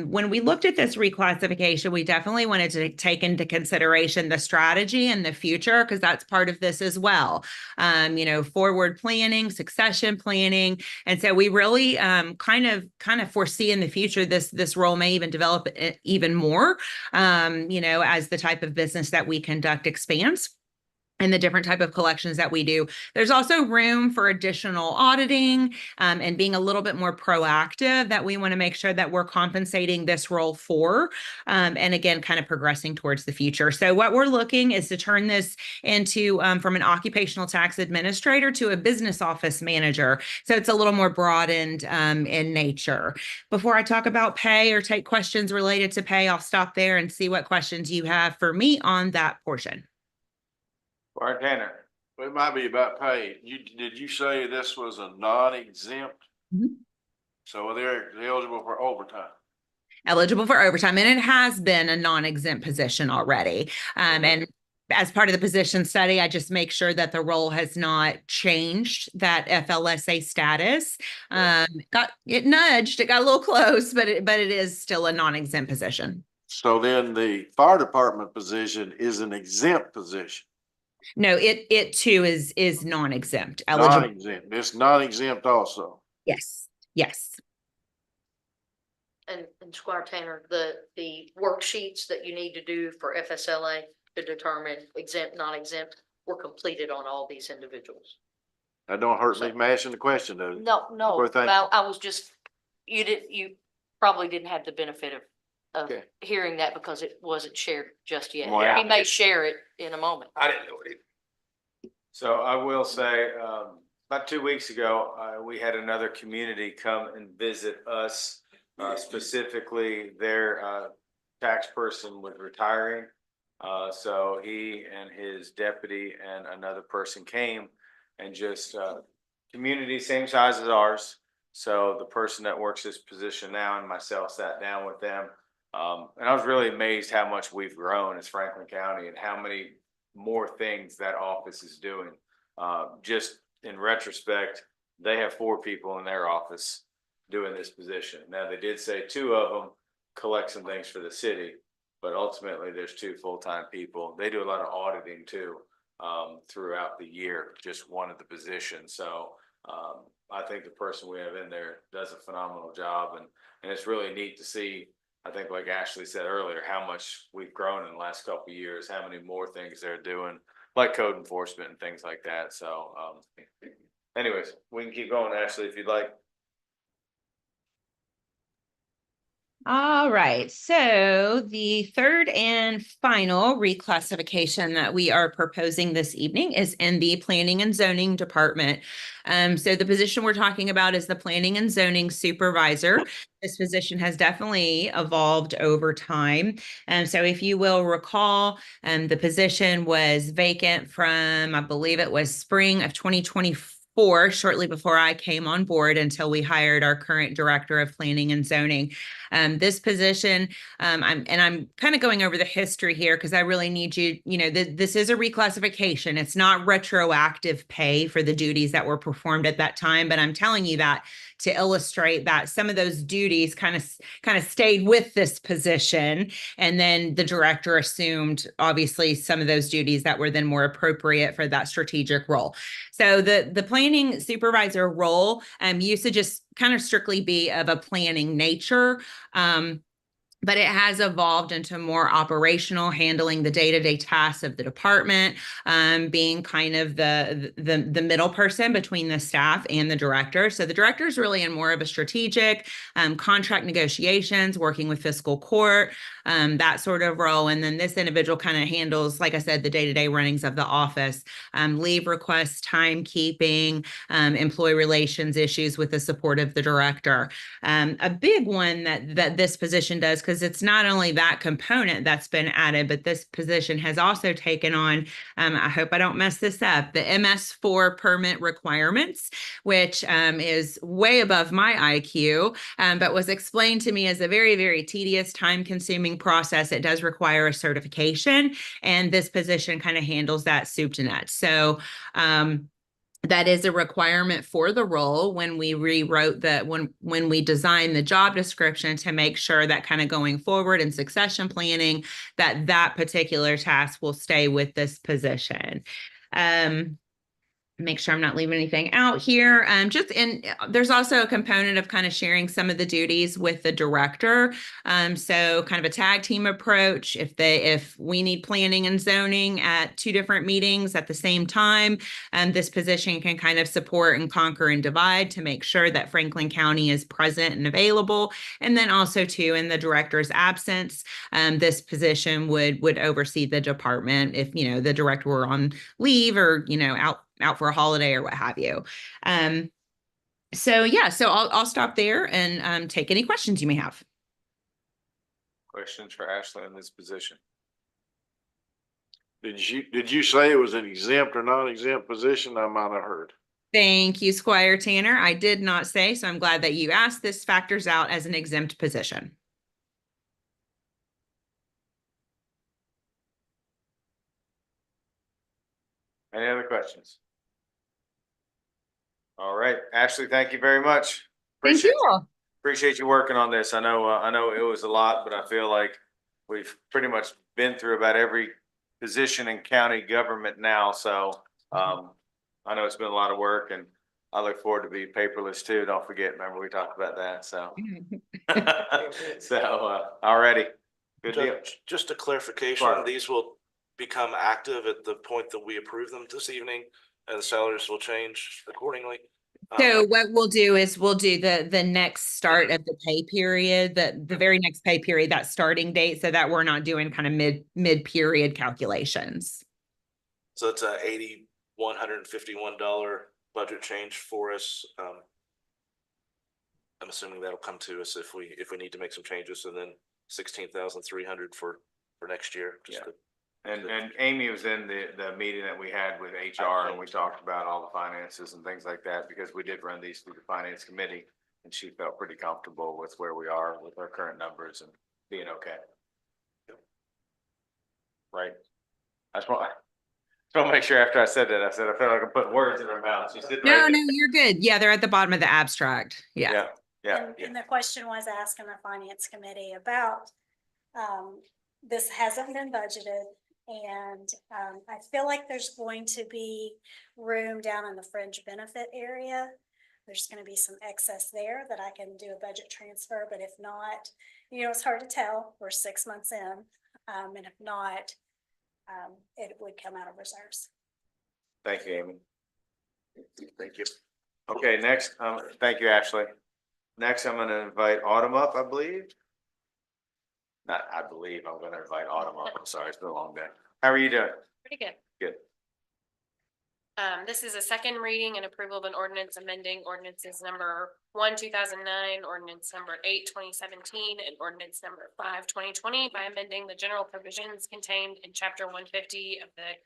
When we looked at this reclassification, we definitely wanted to take into consideration the strategy and the future, because that's part of this as well. Forward planning, succession planning. And so we really kind of foresee in the future this role may even develop even more, as the type of business that we conduct expands and the different type of collections that we do. There's also room for additional auditing and being a little bit more proactive that we want to make sure that we're compensating this role for, and again, kind of progressing towards the future. So what we're looking is to turn this into from an occupational tax administrator to a business office manager. So it's a little more broadened in nature. Before I talk about pay or take questions related to pay, I'll stop there and see what questions you have for me on that portion. Bartender. It might be about pay. Did you say this was a non-exempt? Mm-hmm. So they're eligible for overtime? Eligible for overtime, and it has been a non-exempt position already. And as part of the position study, I just make sure that the role has not changed that FLSA status. It got a little close, but it is still a non-exempt position. So then the fire department position is an exempt position? No, it too is non-exempt. Non-exempt. It's non-exempt also. Yes. And Squire Tanner, the worksheets that you need to do for FSLA to determine exempt, non-exempt, were completed on all these individuals. That don't hurt me asking the question, though. No, I was just, you probably didn't have the benefit of Okay. hearing that because it wasn't shared just yet. Well, He may share it in a moment. I didn't know it. So I will say, about 2 weeks ago, we had another community come and visit us. Specifically, their tax person was retiring. So he and his deputy and another person came and just community same size as ours. So the person that works this position now and myself sat down with them. And I was really amazed how much we've grown as Franklin County and how many more things that office is doing. Just in retrospect, they have 4 people in their office doing this position. Now, they did say 2 of them collect some things for the city, but ultimately there's 2 full-time people. They do a lot of auditing too, throughout the year, just one of the positions. So I think the person we have in there does a phenomenal job, and it's really neat to see. I think, like Ashley said earlier, how much we've grown in the last couple of years, how many more things they're doing, like code enforcement and things like that. So anyways, we can keep going, Ashley, if you'd like. All right, so the third and final reclassification that we are proposing this evening is in the Planning and Zoning Department. So the position we're talking about is the Planning and Zoning Supervisor. This position has definitely evolved over time. So if you will recall, the position was vacant from, I believe it was spring of 2024, shortly before I came on board, until we hired our current Director of Planning and Zoning. This position, I'm kind of going over the history here because I really need you, this is a reclassification. It's not retroactive pay for the duties that were performed at that time, but I'm telling you that to illustrate that some of those duties kind of stayed with this position, and then the director assumed obviously some of those duties that were then more appropriate for that strategic role. So the planning supervisor role used to just kind of strictly be of a planning nature. But it has evolved into more operational, handling the day-to-day tasks of the department, being kind of the middle person between the staff and the director. So the director is really in more of a strategic contract negotiations, working with fiscal court, that sort of role. And then this individual kind of handles, like I said, the day-to-day runnings of the office, leave requests, timekeeping, employee relations issues with the support of the director. A big one that this position does, because it's not only that component that's been added, but this position has also taken on, I hope I don't mess this up, the MS4 permit requirements, which is way above my IQ, but was explained to me as a very, very tedious, time-consuming process. It does require a certification, and this position kind of handles that soup to nuts. So, that is a requirement for the role when we rewrote when we designed the job description, to make sure that kind of going forward in succession planning, that particular task will stay with this position. Make sure I'm not leaving anything out here. There's also a component of kind of sharing some of the duties with the director. So kind of a tag team approach. If we need planning and zoning at two different meetings at the same time, this position can kind of support and conquer and divide to make sure that Franklin County is present and available. And then also too, in the director's absence, this position would oversee the department if, the director were on leave or, out for a holiday or what have you. So I'll stop there and take any questions you may have. Questions for Ashley in this position? Did you say it was an exempt or non-exempt position? I might have heard. Thank you, Squire Tanner. I did not say, so I'm glad that you asked. This factors out as an exempt position. Any other questions? All right, Ashley, thank you very much. Thank you. Appreciate you working on this. I know it was a lot, but I feel like we've pretty much been through about every position in county government now. So I know it's been a lot of work, and I look forward to be paperless too. Don't forget, remember we talked about that. So already good deal. Just a clarification, Sure. These will become active at the point that we approve them this evening, and the salaries will change accordingly. So what we'll do is we'll do the next start of the pay period, the very next pay period, that starting date, so that we're not doing kind of mid period calculations. So it's a $8,151 budget change for us. I'm assuming that'll come to us if we need to make some changes, and then 16,300 for next year. And Amy was in the meeting that we had with HR, and we talked about all the finances and things like that, because we did run these through the finance committee, and she felt pretty comfortable with where we are with our current numbers and being okay. Right. I just want to make sure after I said that, I felt like I'm putting words in her mouth. She said, No, you're good. Yeah, they're at the bottom of the abstract. Yeah. And the question was asked in the finance committee about, this hasn't been budgeted. And I feel like there's going to be room down in the fringe benefit area. There's going to be some excess there that I can do a budget transfer, but if not, it's hard to tell. We're 6 months in, and if not, it would come out of reserves. Thank you, Amy. Thank you. Okay, next, thank you, Ashley. Next, I'm going to invite Autumn up, I believe. I believe I'm gonna invite Autumn up. I'm sorry, it's been a long day. How are you doing? Pretty good. Good. This is a second reading and approval of an ordinance amending ordinances number 1, 2009, ordinance number 8, 2017, and ordinance number 5, 2020 by amending the general provisions contained in chapter 150 of the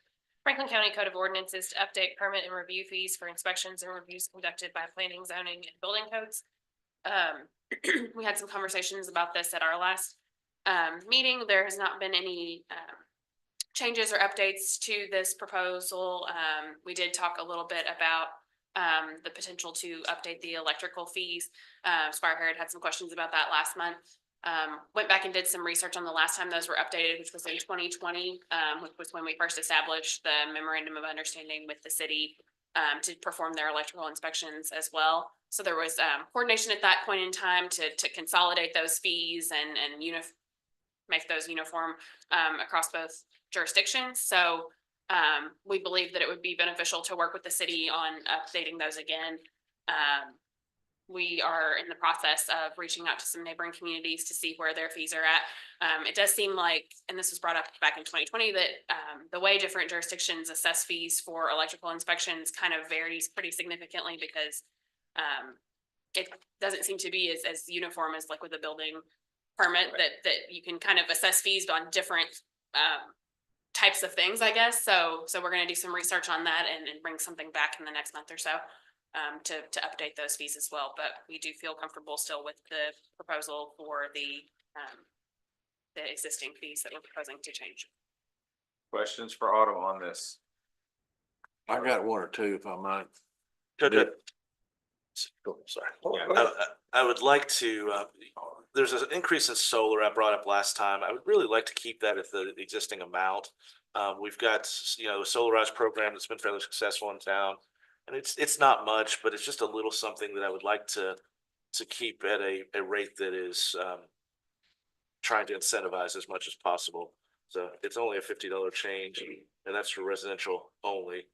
Franklin County Code of Ordinances to update permit and review fees for inspections and reviews conducted by planning, zoning, and building codes. We had some conversations about this at our last meeting. There has not been any changes or updates to this proposal. We did talk a little bit about the potential to update the electrical fees. Squire Harrod had some questions about that last month. Went back and did some research on the last time those were updated, which was in 2020, which was when we first established the memorandum of understanding with the city to perform their electrical inspections as well. So there was coordination at that point in time to consolidate those fees and make those uniform across both jurisdictions. So we believe that it would be beneficial to work with the city on updating those again. We are in the process of reaching out to some neighboring communities to see where their fees are at. It does seem like, and this was brought up back in 2020, that the way different jurisdictions assess fees for electrical inspections kind of varies pretty significantly because it doesn't seem to be as uniform as like with a building permit that you can kind of assess fees on different types of things, I guess. So we're going to do some research on that and bring something back in the next month or so to update those fees as well. But we do feel comfortable still with the proposal for the existing fees that we're proposing to change. Questions for Autumn on this? I got one or two if I might. Sorry. I would like to, there's an increase in solar I brought up last time. I would really like to keep that at the existing amount. We've got, a solarized program that's been fairly successful in town. And it's not much, but it's just a little something that I would like to keep at a rate that is trying to incentivize as much as possible. So it's only a $50 change, and that's for residential only.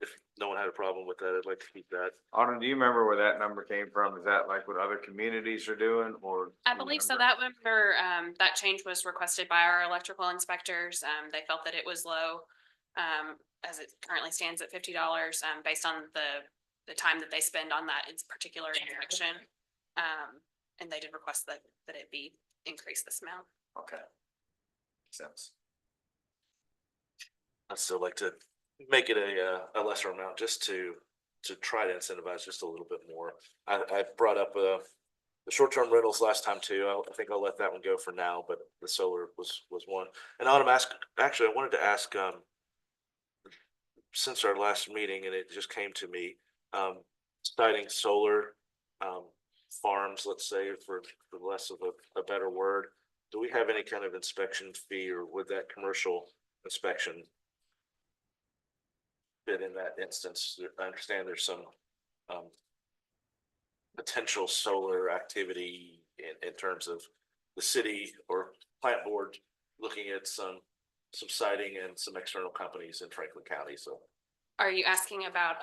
If no one had a problem with that, I'd like to keep that. Autumn, do you remember where that number came from? Is that like what other communities are doing, or? I believe so. That number, that change was requested by our electrical inspectors. They felt that it was low, as it currently stands at $50, based on the time that they spend on that particular inspection. And they did request that it be increased this amount. Okay. Makes sense. I'd still like to make it a lesser amount just to try to incentivize just a little bit more. I brought up the short-term rentals last time too. I think I'll let that one go for now, but the solar was one. And Autumn, actually, I wanted to ask, since our last meeting, and it just came to me, citing solar farms, let's say, for less of a better word, do we have any kind of inspection fee, or would that commercial inspection fit in that instance? I understand there's some potential solar activity in terms of the city or plant board looking at some siting and some external companies in Franklin County. So are you asking about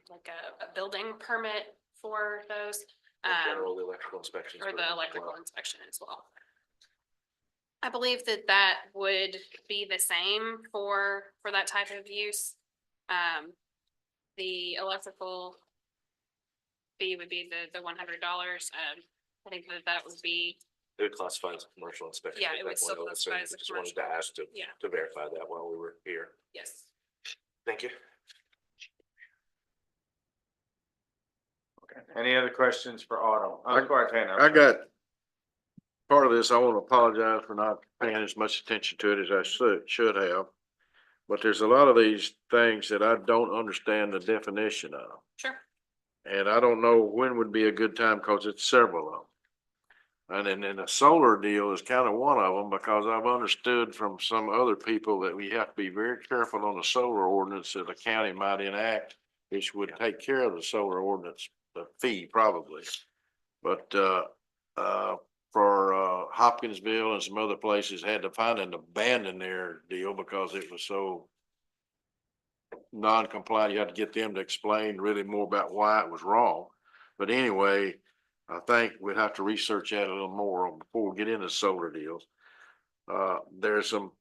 like a building permit for those? General electrical inspections. Or the electrical inspection as well. I believe that would be the same for that type of use. The electrical fee would be the $100. I think that would be. It would classify as a commercial inspection. Yeah, it would still classify as a commercial. Just wanted to ask to verify that while we were here. Yes. Thank you. Okay. Any other questions for Autumn? I got part of this. I want to apologize for not paying as much attention to it as I should have. But there's a lot of these things that I don't understand the definition of. Sure. And I don't know when would be a good time because it's several of them. And then the solar deal is kind of one of them, because I've understood from some other people that we have to be very careful on the solar ordinance that the county might enact, which would take care of the solar ordinance, the fee probably. But for Hopkinsville and some other places had to find and abandon their deal because it was so non-compliant. You had to get them to explain really more about why it was wrong. But anyway, I think we'd have to research that a little more before we get into solar deals. There's some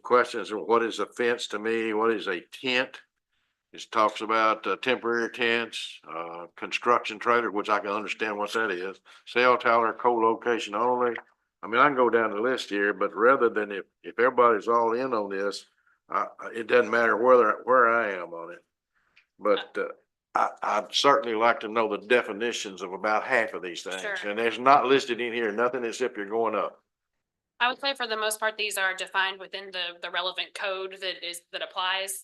questions. What is a fence to me? What is a tent? It talks about temporary tents, construction trailer, which I can understand what that is. Cell tower, co-location only. I mean, I can go down the list here, but rather than if everybody's all in on this, it doesn't matter where I am on it. But I'd certainly like to know the definitions of about half of these things. Sure. And there's not listed in here, nothing except you're going up. I would say for the most part, these are defined within the relevant code that applies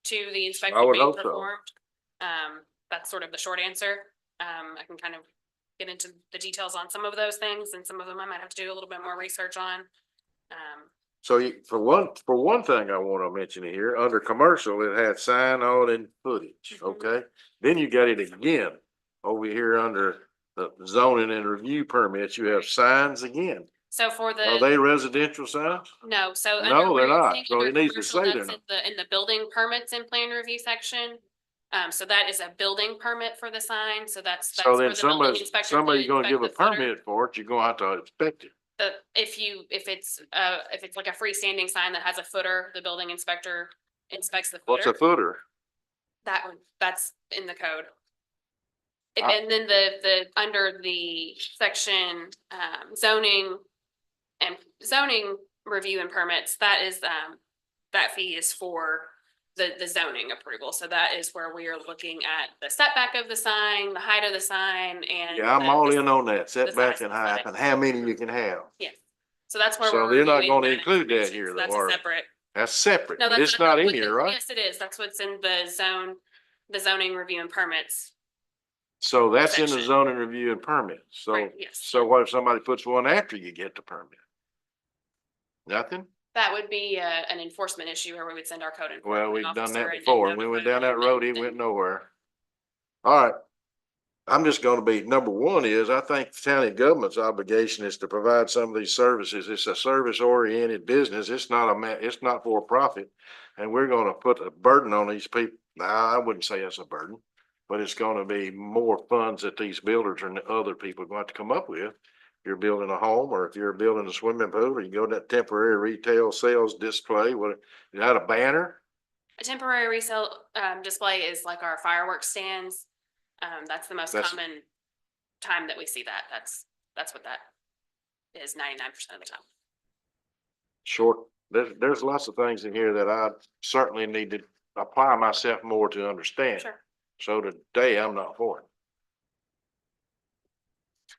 to the inspection I would being hope so. performed. That's sort of the short answer. I can kind of get into the details on some of those things, and some of them I might have to do a little bit more research on. So for one thing I want to mention here, under commercial, it had sign on and footage, okay? Then you got it again over here under the zoning and review permits, you have signs again. So for Are the, they residential signs? no, so. No, under where they're you're not. seeing So under it needs to commercial, say they're that's in the building permits and plan review section. So that is a building permit for the sign, so that's So where then the building inspector. somebody's gonna give a inspect the footer. permit for it, you're gonna have to inspect it. If it's like a freestanding sign that has a footer, the building inspector inspects the footer. What's a footer? That's in the code. Ah. And then under the section, zoning review and permits, that is, that fee is for the zoning approval. So that is where we are looking at the setback of the sign, the height of the sign, and. Yeah, I'm all in on that, setback size and of the height sign. and how many you can have. Yes. So that's where So we're. they're not reviewing gonna that include that information. here, So though, that's are a they? separate. That's separate, No, but that's it's not in what's here, right? Yes, it is. That's what's in the zoning review and permits. So that's in the section. zoning review and permit. So, Right, yes. so what if somebody puts one after you get the permit? Nothing? That would be an enforcement issue where we would send our code enforcement Well, we've done officer that and before. We notify went down that them road, and it went nowhere. All right. I'm just gonna be, number one is, I think the county government's obligation is to provide some of these services. It's a service-oriented business. It's not for profit. And we're gonna put a burden on these people. Now, I wouldn't say it's a burden, but it's gonna be more funds that these builders and other people are going to have to come up with. If you're building a home, or if you're building a swimming pool, or you go to that temporary retail sales display, what, is that a banner? A temporary resale display is like our fireworks stands. That's the most common time that we see that. That's what that is 99% of the time. Short, there's lots of things in here that I certainly need to apply myself more to understand. Sure. So today I'm not for it.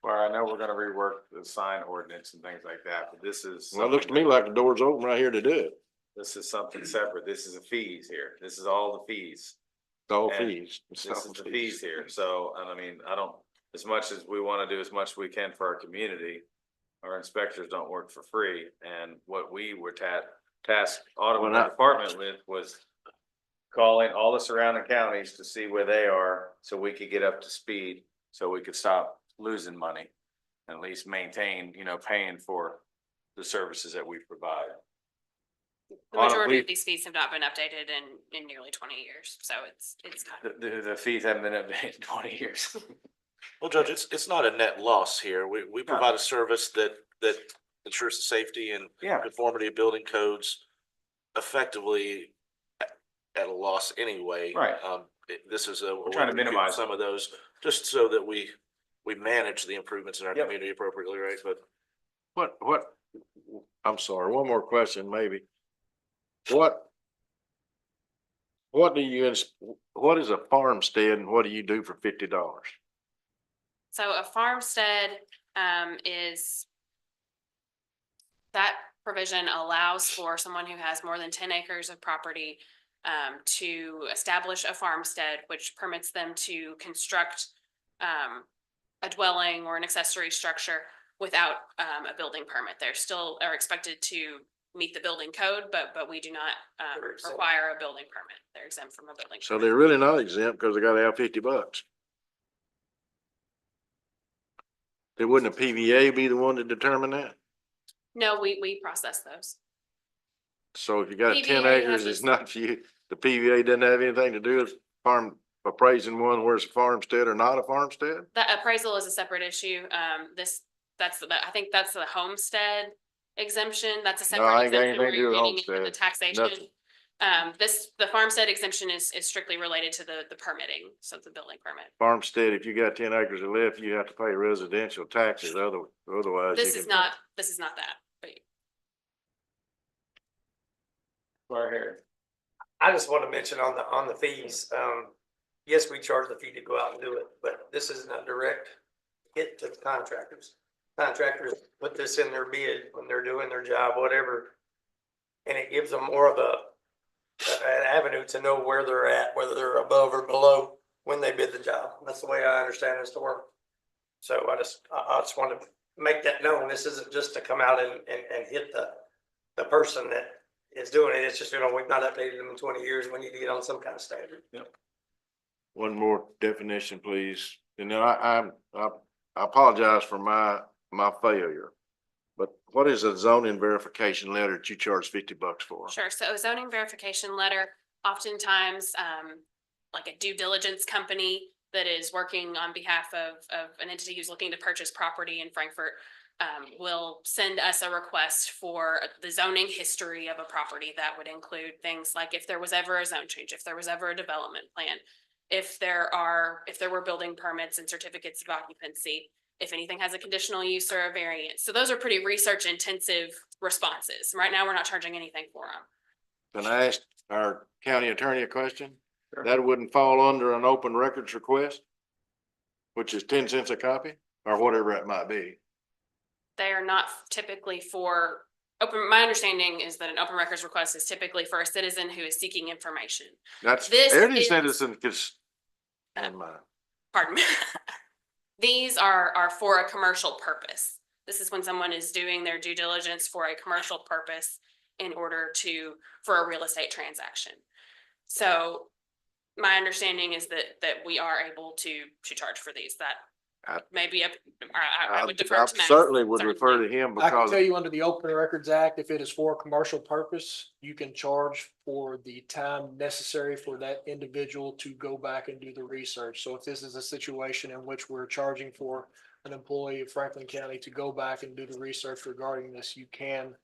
Well, I know we're gonna rework the sign ordinance and things like that, but this is. Well, it looks to me like the door's open right here to do it. This is something separate. This is the fees here. This is all the fees. All And fees. This is the fees here. So, and I mean, as much as we want to do as much as we can for our community, our inspectors don't work for free. And what we were tasked automobile department with was calling all the surrounding counties to see where they are so we could get up to speed, so we could stop losing money, and at least maintain, paying for the services that we provide. The majority of these fees have not been updated in nearly 20 years. So it's kind of. The fees haven't been updated in 20 years. Well, Judge, it's not a net loss here. We provide a service that ensures the safety and conformity of building codes effectively at a loss anyway. Right. This is We're trying to minimize some of those, just so that we manage the improvements in our community appropriately, right? But I'm sorry, one more question, maybe. What is a farmstead and what do you do for $50? So a farmstead is, that provision allows for someone who has more than 10 acres of property to establish a farmstead, which permits them to construct a dwelling or an accessory structure without a building permit. They're still are expected to meet the building code, but we do not require a building permit. They're exempt from a building. So they're really not exempt because they gotta have $50. It wouldn't a PVA be the one to determine that? No, we process those. So if you got 10 PVA acres, has it's a- not for you. The PVA doesn't have anything to do with appraising one where it's a farmstead or not a farmstead? That appraisal is a separate issue. I think that's the homestead exemption. That's a No, separate I ain't got exemption where anything to do you're with getting into the homestead. taxation. Nothing. The farmstead exemption is strictly related to the permitting, so the building permit. Farmstead, if you got 10 acres of left, you have to pay residential taxes, otherwise. This you is can- not, this is not that, but Right here. I just want to mention on the fees, yes, we charge the fee to go out and do it, but this isn't a direct hit to the contractors. Contractors put this in their bid when they're doing their job, whatever. And it gives them more of an avenue to know where they're at, whether they're above or below when they bid the job. That's the way I understand this to work. So I just want to make that known. This isn't just to come out and hit the person that is doing it. It's just, we've not updated them in 20 years. We need to get on some kind of standard. One more definition, please. And then I apologize for my failure. But what is a zoning verification letter that you charge $50 for? sure. So a zoning verification letter, oftentimes, like a due diligence company that is working on behalf of an entity who's looking to purchase property in Frankfurt, will send us a request for the zoning history of a property. That would include things like if there was ever a zone change, if there was ever a development plan, if there were building permits and certificates of occupancy, if anything has a conditional use or a variance. So those are pretty research intensive responses. Right now, we're not charging anything for them. Can I ask our county attorney a question? That wouldn't fall under an open records request, which is 10 cents a copy or whatever it might be. They are not typically for open. My understanding is that an open records request is typically for a citizen who is seeking information. That's This every is- citizen gets. Never mind. Pardon me. These are for a commercial purpose. This is when someone is doing their due diligence for a commercial purpose in order for a real estate transaction. So my understanding is that we are able to charge for these. That maybe I would defer I to Matt. certainly would refer to him I can because tell you under the Open Records Act, if it is for a commercial purpose, you can charge for the time necessary for that individual to go back and do the research. So if this is a situation in which we're charging for an employee of Franklin County to go back and do the research regarding this, you can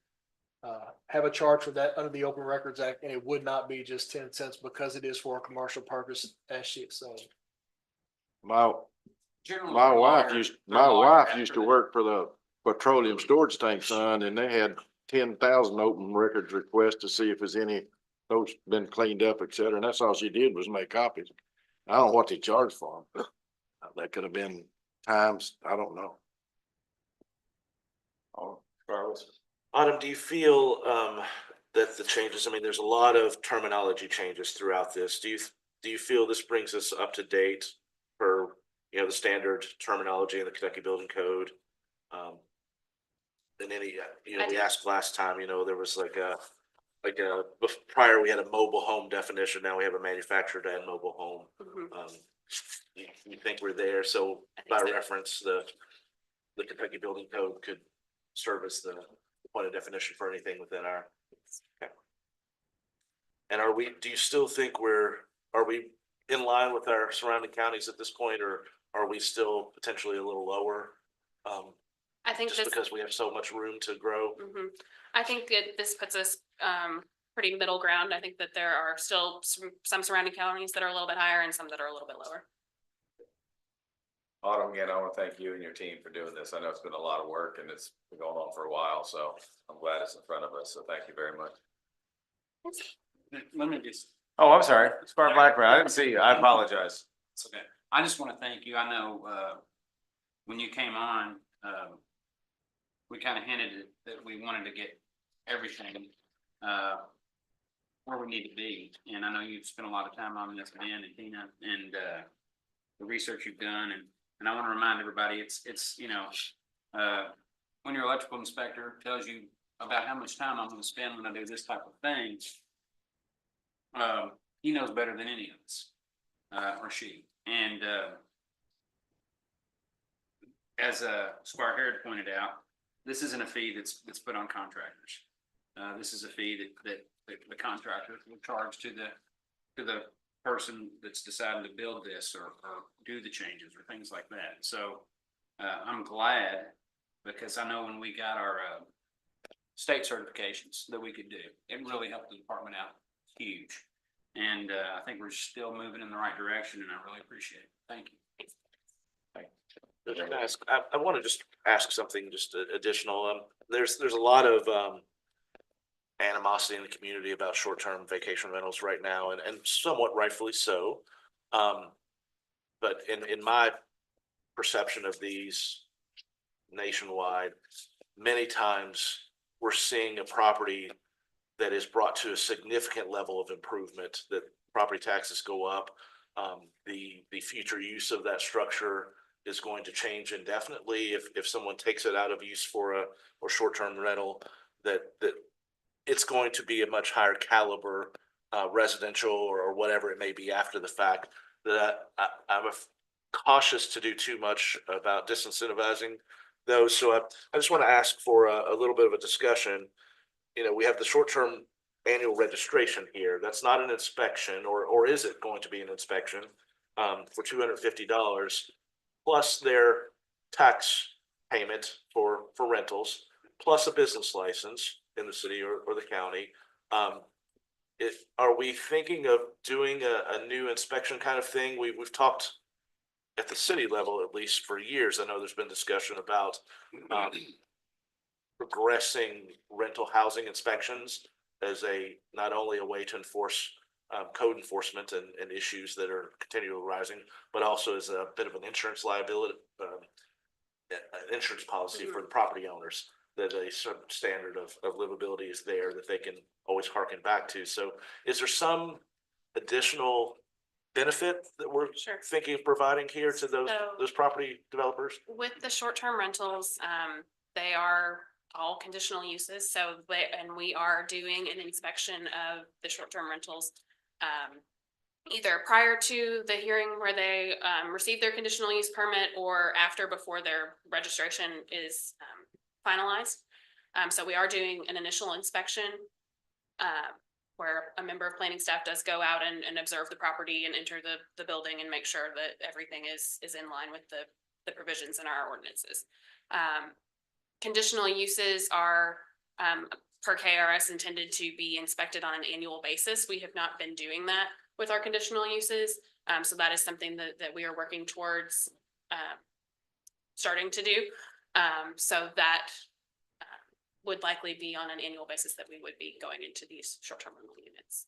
have a charge for that under the Open Records Act, and it would not be just 10 cents because it is for a commercial purpose, as she is saying. my wife used to work for the petroleum storage tank fund, and they had 10,000 open records requests to see if there's any those been cleaned up, et cetera. And that's all she did was make copies. I don't know what they charged for them. That could have been times, I don't know. Oh, Carlos. Autumn, do you feel that the changes, I mean, there's a lot of terminology changes throughout this. Do you feel this brings us up to date for, the standard terminology in the Kentucky Building Code? And any, we asked last time, there was prior we had a mobile home definition. Now we have a manufactured and mobile home. Mm-hmm. You think we're there? So by reference, the Kentucky Building Code could serve as the point of definition for anything within our. Okay. And do you still think are we in line with our surrounding counties at this point, or are we still potentially a little lower? I think just because we have so much room to grow. Mm-hmm. I think this puts us pretty middle ground. I think that there are still some surrounding counties that are a little bit higher and some that are a little bit lower. Autumn, again, I want to thank you and your team for doing this. I know it's been a lot of work and it's been going on for a while, so I'm glad it's in front of us. So thank you very much. Let me just. Oh, I'm sorry. Spark Blackburn. I didn't see you. I apologize. It's okay. I just want to thank you. I know when you came on, we kind of hinted that we wanted to get everything where we need to be. And I know you've spent a lot of time on this, Ben and Tina, and the research you've done. And I want to remind everybody, it's when your electrical inspector tells you about how much time I'm going to spend when I do this type of thing, he knows better than any of us, or she. And as Squire Harrod pointed out, this isn't a fee that's put on contractors. This is a fee that the contractors will charge to the person that's deciding to build this or do the changes or things like that. So I'm glad, because I know when we got our state certifications that we could do, it really helped the department out huge. And I think we're still moving in the right direction, and I really appreciate it. Thank you. I want to just ask something just additional. There's a lot of animosity in the community about short-term vacation rentals right now, and somewhat rightfully so. But in my perception of these nationwide, many times we're seeing a property that is brought to a significant level of improvement, that property taxes go up. The future use of that structure is going to change indefinitely if someone takes it out of use for a short-term rental, that it's going to be a much higher caliber residential or whatever it may be after the fact. That I'm cautious to do too much about disincentivizing those. So I just want to ask for a little bit of a discussion. You know, we have the short-term annual registration here. That's not an inspection, or is it going to be an inspection for $250 plus their tax payment for rentals, plus a business license in the city or the county? Are we thinking of doing a new inspection kind of thing? We've talked at the city level, at least for years. I know there's been discussion about progressing rental housing inspections as not only a way to enforce code enforcement and issues that are continually rising, but also as a bit of an insurance liability, an insurance policy for the property owners, that a certain standard of livability is there that they can always harken back to. So is there some additional benefit that we're thinking of providing here to those property developers? With the short-term rentals, they are all conditional uses. So and we are doing an inspection of the short-term rentals either prior to the hearing where they receive their conditional use permit, or after, before their registration is finalized. So we are doing an initial inspection where a member of planning staff does go out and observe the property and enter the building and make sure that everything is in line with the provisions in our ordinances. Conditional uses are per KRS intended to be inspected on an annual basis. We have not been doing that with our conditional uses. So that is something that we are working towards starting to do. So that would likely be on an annual basis that we would be going into these short-term rental units.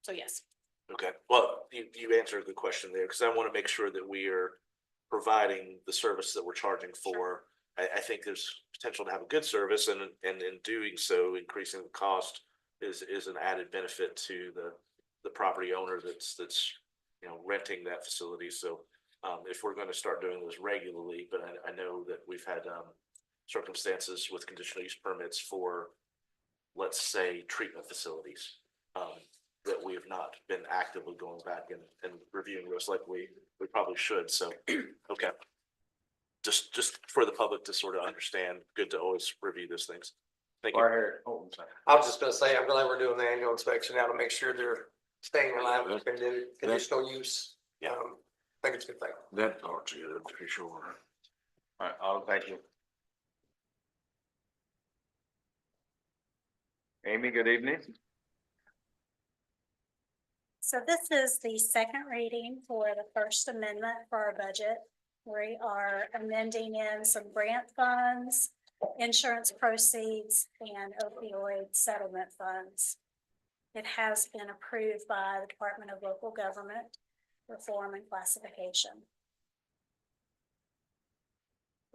So yes. Okay, well, you answered the question there, because I want to make sure that we are providing the service that we're charging for. I think there's potential to have a good service, and in doing so, increasing the cost is an added benefit to the property owner that's renting that facility. So if we're going to start doing this regularly, but I know that we've had circumstances with conditional use permits for, let's say, treatment facilities that we have not been actively going back and reviewing those like we probably should. So okay. Just for the public to sort of understand, good to always review those things. Thank you. I'm was just gonna say, I'm glad we're doing the annual inspection now to make sure they're staying in line with conditional use. I think it's a good thing. That part's good, for sure. All right, I'll thank you. Amy, good evening. So this is the second reading for the first amendment for our budget. We are amending in some grant funds, insurance proceeds, and opioid settlement funds. It has been approved by the Department of Local Government Reform and Classification.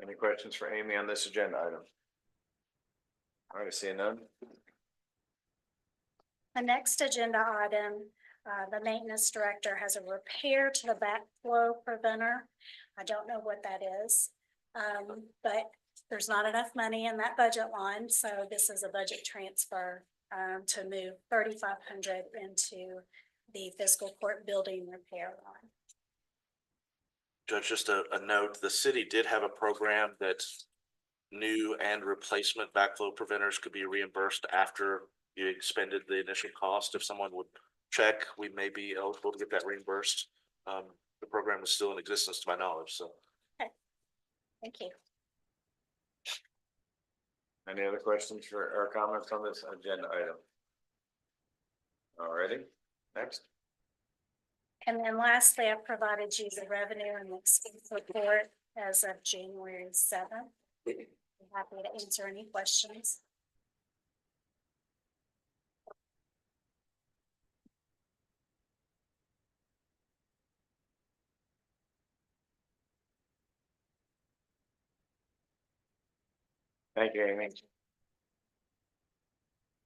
Any questions for Amy on this agenda item? All right, I see none. The next agenda item, the maintenance director has a repair to the backflow preventer. I don't know what that is, but there's not enough money in that budget line, so this is a budget transfer to move $3,500 into the fiscal court building repair line. Judge, just a note, the city did have a program that new and replacement backflow preventers could be reimbursed after you expended the initial cost if someone would check, we may be eligible to get that reimbursed. The program is still in existence to my knowledge, so. Thank you. Any other questions or comments on this agenda item? Alrighty, next. And then lastly, I provided you the revenue and expense report as of January 7th. I'm happy to answer any questions. Thank you, Amy.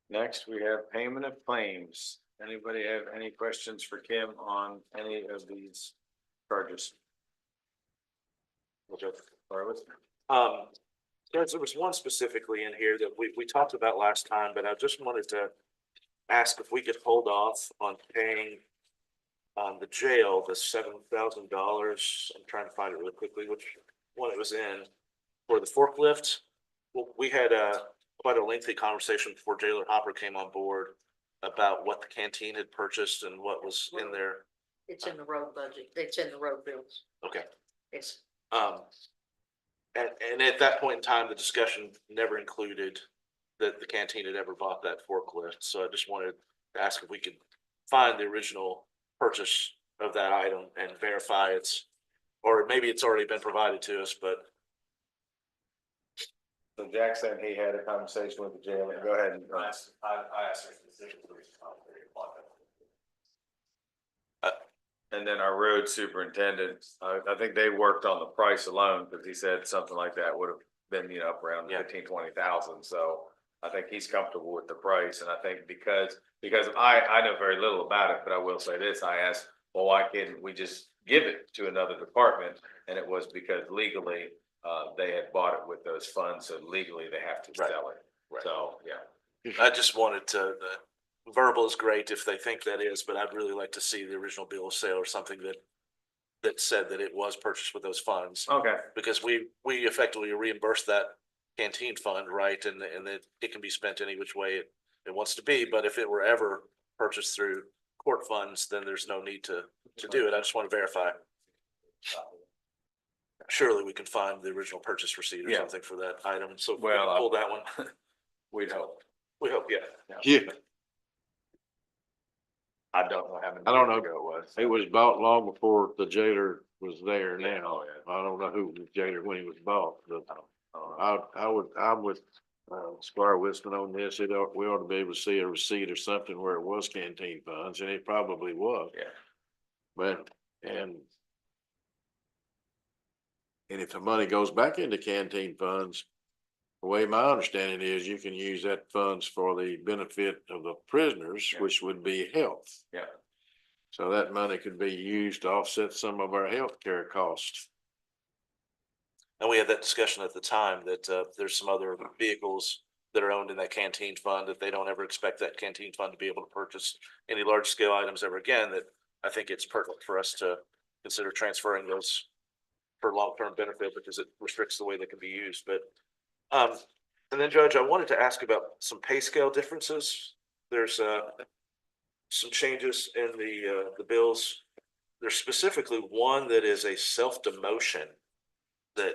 Next, we have payment of claims. Anybody have any questions for Kim on any of these charges? We'll just start with. There was one specifically in here that we talked about last time, but I just wanted to ask if we could hold off on paying the jail, the $7,000. I'm trying to find it really quickly, which one it was in, for the forklift. Well, we had quite a lengthy conversation before Jailer Hopper came on board about what the canteen had purchased and what was in there. It's in the road budget. It's in the road bills. Okay. It's And at that point in time, the discussion never included that the canteen had ever bought that forklift. So I just wanted to ask if we could find the original purchase of that item and verify or maybe it's already been provided to us, but. So Jack said he had a conversation with the jailer. Go ahead and. I asked her specifically. And then our road superintendent, I think they worked on the price alone, because he said something like that would have been, up around 15,000-20,000. So I think he's comfortable with the price, and I think because I know very little about it, but I will say this, I asked, well, why can't we just give it to another department? And it was because legally, they had bought it with those funds, so legally they have to sell it. Right. So, yeah. I just wanted to, verbal is great if they think that is, but I'd really like to see the original bill of sale or something that said that it was purchased with those funds. Okay. Because we effectively reimburse that canteen fund, right? And that it can be spent any which way it wants to be, but if it were ever purchased through court funds, then there's no need to do it. I just want to verify. Surely we can find the original purchase receipt or something for that item, so if we can pull that one. We'd hope. We hope, yeah. Yeah, I don't know how many I don't years know. ago it was. it was bought long before the jailer was there Yeah. now. Oh, yeah. I don't know who was jailer when he was bought, but I I'm with Squire Winston on this. We ought to be able to see a receipt or something where it was canteen funds, and it probably was. Yeah. But, and if the money goes back into canteen funds, the way my understanding is, you can use that funds for the benefit of the prisoners, Yeah. which would be health. Yeah. So that money could be used to offset some of our health care costs. And we had that discussion at the time that there's some other vehicles that are owned in that canteen fund that they don't ever expect that canteen fund to be able to purchase any large scale items ever again, that I think it's pertinent for us to consider transferring those for long-term benefit because it restricts the way they can be used. But and then Judge, I wanted to ask about some pay scale differences. There's some changes in the bills. There's specifically one that is a self-demotion that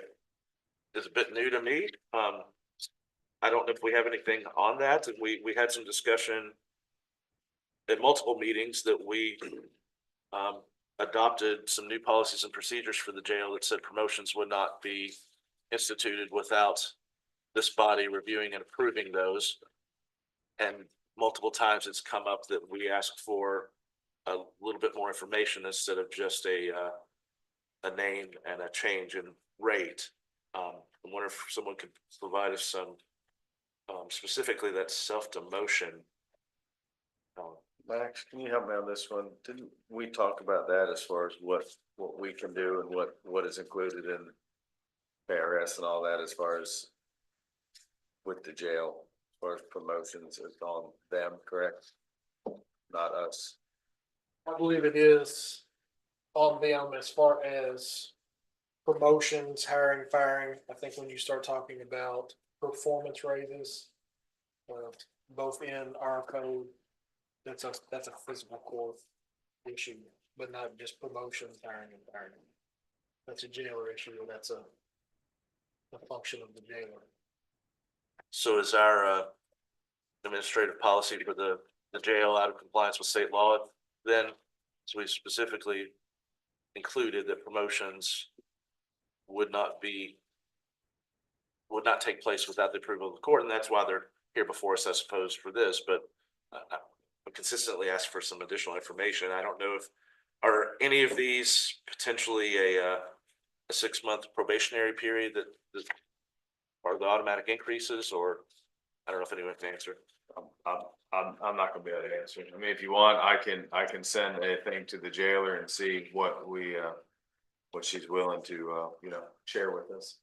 is a bit new to me. I don't know if we have anything on that. We had some discussion at multiple meetings that we adopted some new policies and procedures for the jail that said promotions would not be instituted without this body reviewing and approving those. And multiple times it's come up that we asked for a little bit more information instead of just a name and a change in rate. I wonder if someone could provide us some, specifically that self-demotion. Max, can you help me on this one? Didn't we talk about that as far as what we can do and what is included in KRS and all that as far as with the jail, as far as promotions is on them, correct? Not us. I believe it is on them as far as promotions, hiring, firing. I think when you start talking about performance raises, both in our code that's a physical court issue, but not just promotions, hiring and firing. That's a jailer issue, and that's a function of the jailer. So is our administrative policy for the jail out of compliance with state law then? So we specifically included that promotions would not take place without the approval of the court, and that's why they're here before us, I suppose, for this, but I consistently ask for some additional information. I don't know if, are any of these potentially a 6-month probationary period that are the automatic increases, or I don't know if anyone can answer. I'm not gonna be able to answer. I mean, if you want, I can send a thing to the jailer and see what what she's willing to, share with us.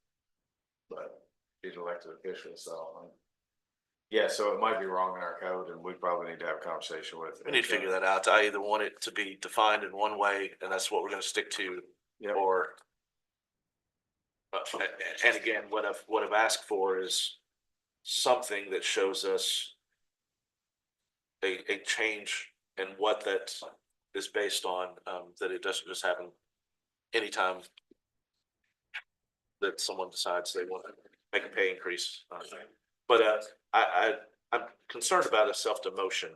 But she's an elected official, so. Yeah, so it might be wrong in our code, and we probably need to have a conversation with. We need to figure that out. I either want it to be defined in one way, and that's what we're gonna stick to, or and again, what I've asked for is something that shows us a change in what that is based on, that it doesn't just happen anytime that someone decides they want to make a pay increase. But I'm concerned about a self-demotion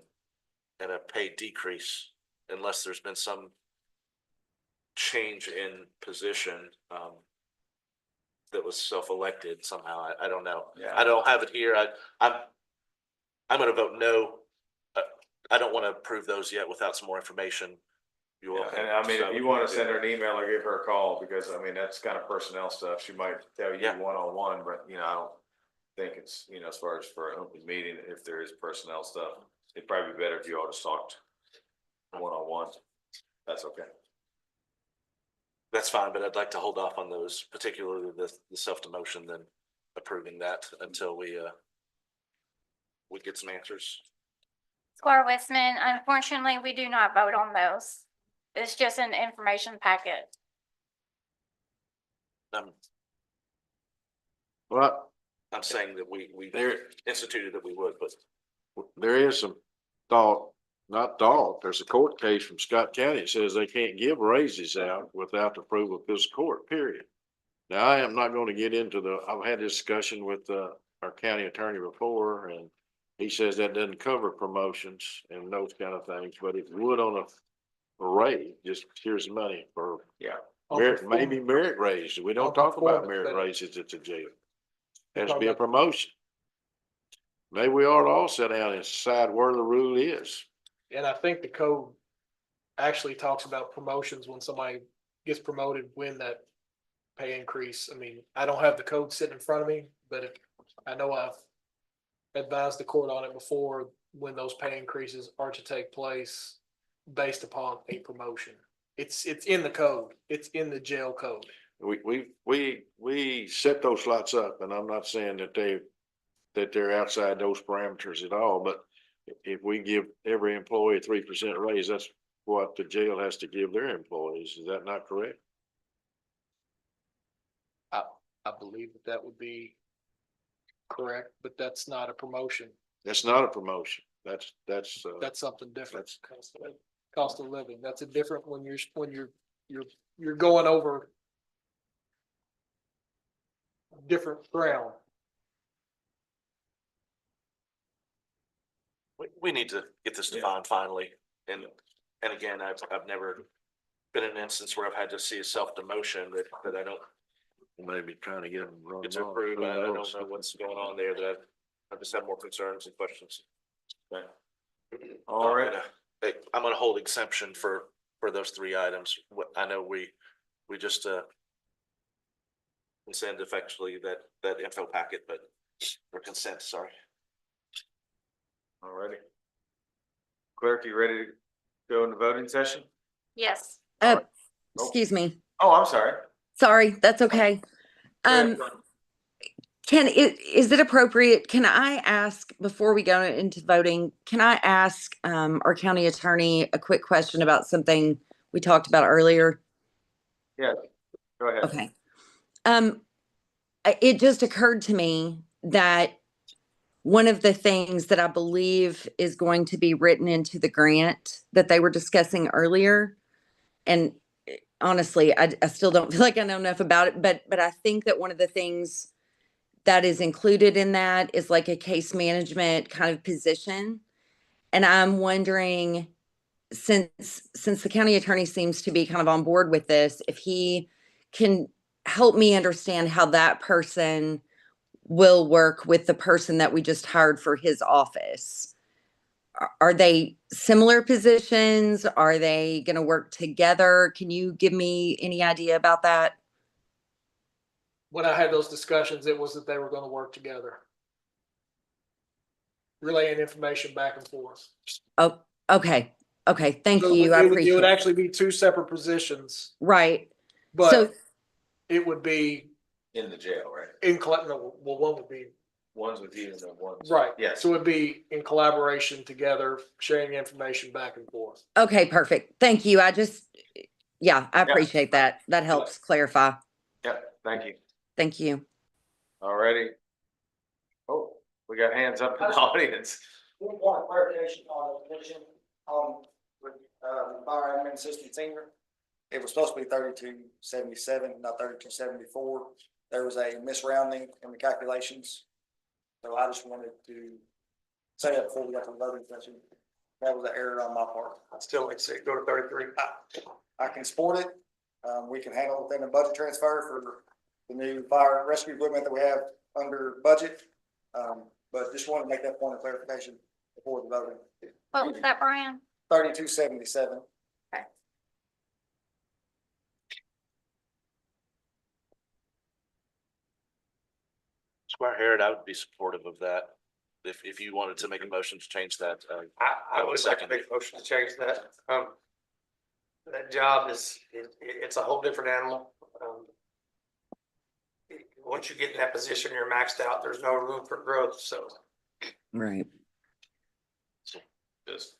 and a pay decrease unless there's been some change in position that was self-elected somehow. I don't know. Yeah. I don't have it here. I'm gonna vote no. I don't want to approve those yet without some more information. You all And I mean, if you want to send her an email or give her a call, because I mean, that's kind of personnel stuff. She might tell you one-on-one, but I don't think it's, as far as for an open meeting, if there is personnel stuff, it'd probably be better if you all just talked one-on-one. That's okay. That's fine, but I'd like to hold off on those, particularly the self-demotion, than approving that until we get some answers. Squire Westman, unfortunately, we do not vote on those. It's just an information packet. Well, I'm saying that we there, instituted that we would, but there is some not thought, there's a court case from Scott County that says they can't give raises out without the approval of this court, period. Now, I am not going to get into I've had this discussion with our county attorney before, and he says that doesn't cover promotions and those kind of things, but it would on a raise. Just here's the money for merit, maybe merit raise. We don't talk about merit raises at the jail. Has to be a promotion. Maybe we ought to all sit down and decide where the rule is. And I think the code actually talks about promotions when somebody gets promoted, when that pay increase. I mean, I don't have the code sitting in front of me, but I know I've advised the court on it before, when those pay increases are to take place based upon a promotion. It's in the code. It's in the jail code. We set those slots up, and I'm not saying that they're outside those parameters at all, but if we give every employee a 3% raise, that's what the jail has to give their employees. Is that not correct? I believe that would be correct, but that's not a promotion. That's not a promotion. That's Something different. Cost of living. That's a different when you're going over different ground. we need to get this defined finally. And again, I've never been in an instance where I've had to see a self-demotion that I don't. Maybe trying to get them run Get to approve. I don't know what's going on there, that I've just had more concerns and questions. Okay. All right. I'm gonna hold exemption for those 3 items. I know we just send effectively that info packet, but for consent, sorry. All righty. Clerk, you ready to go into voting session? Yes. Excuse me. Oh, I'm sorry. Sorry, that's okay. Is it appropriate? Can I ask, before we go into voting, can I ask our county attorney a quick question about something we talked about earlier? Yeah, go ahead. Okay. It just occurred to me that one of the things that I believe is going to be written into the grant that they were discussing earlier, and honestly, I still don't feel like I know enough about it, but I think that one of the things that is included in that is like a case management kind of position. And I'm wondering, since the county attorney seems to be kind of on board with this, if he can help me understand how that person will work with the person that we just hired for his office. Are they similar positions? Are they going to work together? Can you give me any idea about that? When I had those discussions, it was that they were gonna work together. Relaying information back and forth. Oh, okay. Okay. Thank So you. I it appreciate would it. actually be two separate positions, Right. but So, it would be In the jail, right? no, well, one would be, One's with you and then one's. right. Yes. So it'd be in collaboration together, sharing information back and forth. okay, perfect. Thank you. I Yeah. appreciate that. That helps clarify. Yep, thank you. Thank you. Already. Oh, we got hands up in the audience. One clarification on the position, with, fire admin assistant senior. It was supposed to be 3277, not 3274. There was a misrounding in the calculations. So I just wanted to say that before we got to the voting session. That was an error on my part. I still like to say go to 33. I can support it. We can handle it within a budget transfer for the new fire and rescue equipment that we have under budget. But just want to make that point of clarification before the voting. What was that, Brian? 3277. Squire Harrod, I would be supportive of that. If you wanted to make a motion to change that, I would like to make a motion to change that. That job is, it's a whole different animal. Once you get in that position, you're maxed out. There's no room for growth, so. Right. Just.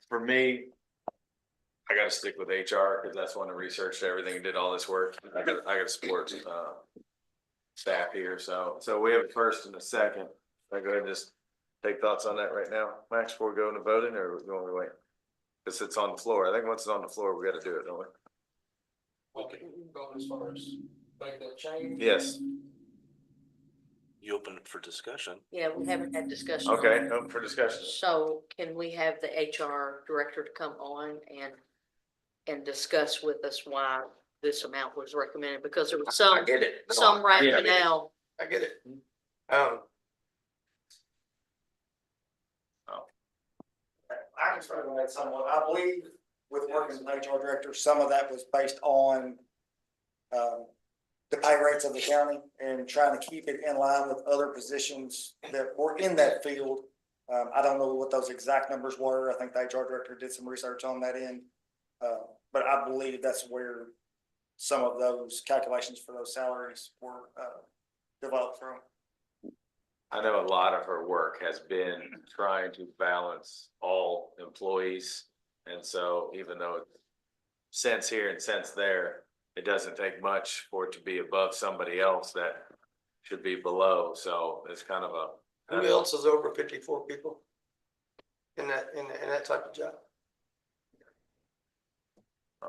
For me, I gotta stick with HR because that's one that researched everything and did all this work. I gotta support, staff here. So we have a first and a second. I go ahead and just take thoughts on that right now. Max, before we go into voting, or we want to wait? Cause it's on the floor. I think once it's on the floor, we gotta do it, don't we? Okay, go as far as make that change. Yes. you open it for discussion. Yeah, we haven't had discussion. on Okay, it. open for discussion. So can we have the HR director to come on and discuss with us why this amount was recommended? Because there was I get it. No, some I get it. rationale. I get it. I can start on that somewhat. I believe with working with HR director, some of that was based on the pay rates of the county and trying to keep it in line with other positions that were in that field. I don't know what those exact numbers were. I think the HR director did some research on that end. But I believe that's where some of those calculations for those salaries were developed from. I know a lot of her work has been trying to balance all employees. And so even though cents here and cents there, it doesn't take much for it to be above somebody else that should be below. So it's kind of a. Who else is over 54 people in that type of job?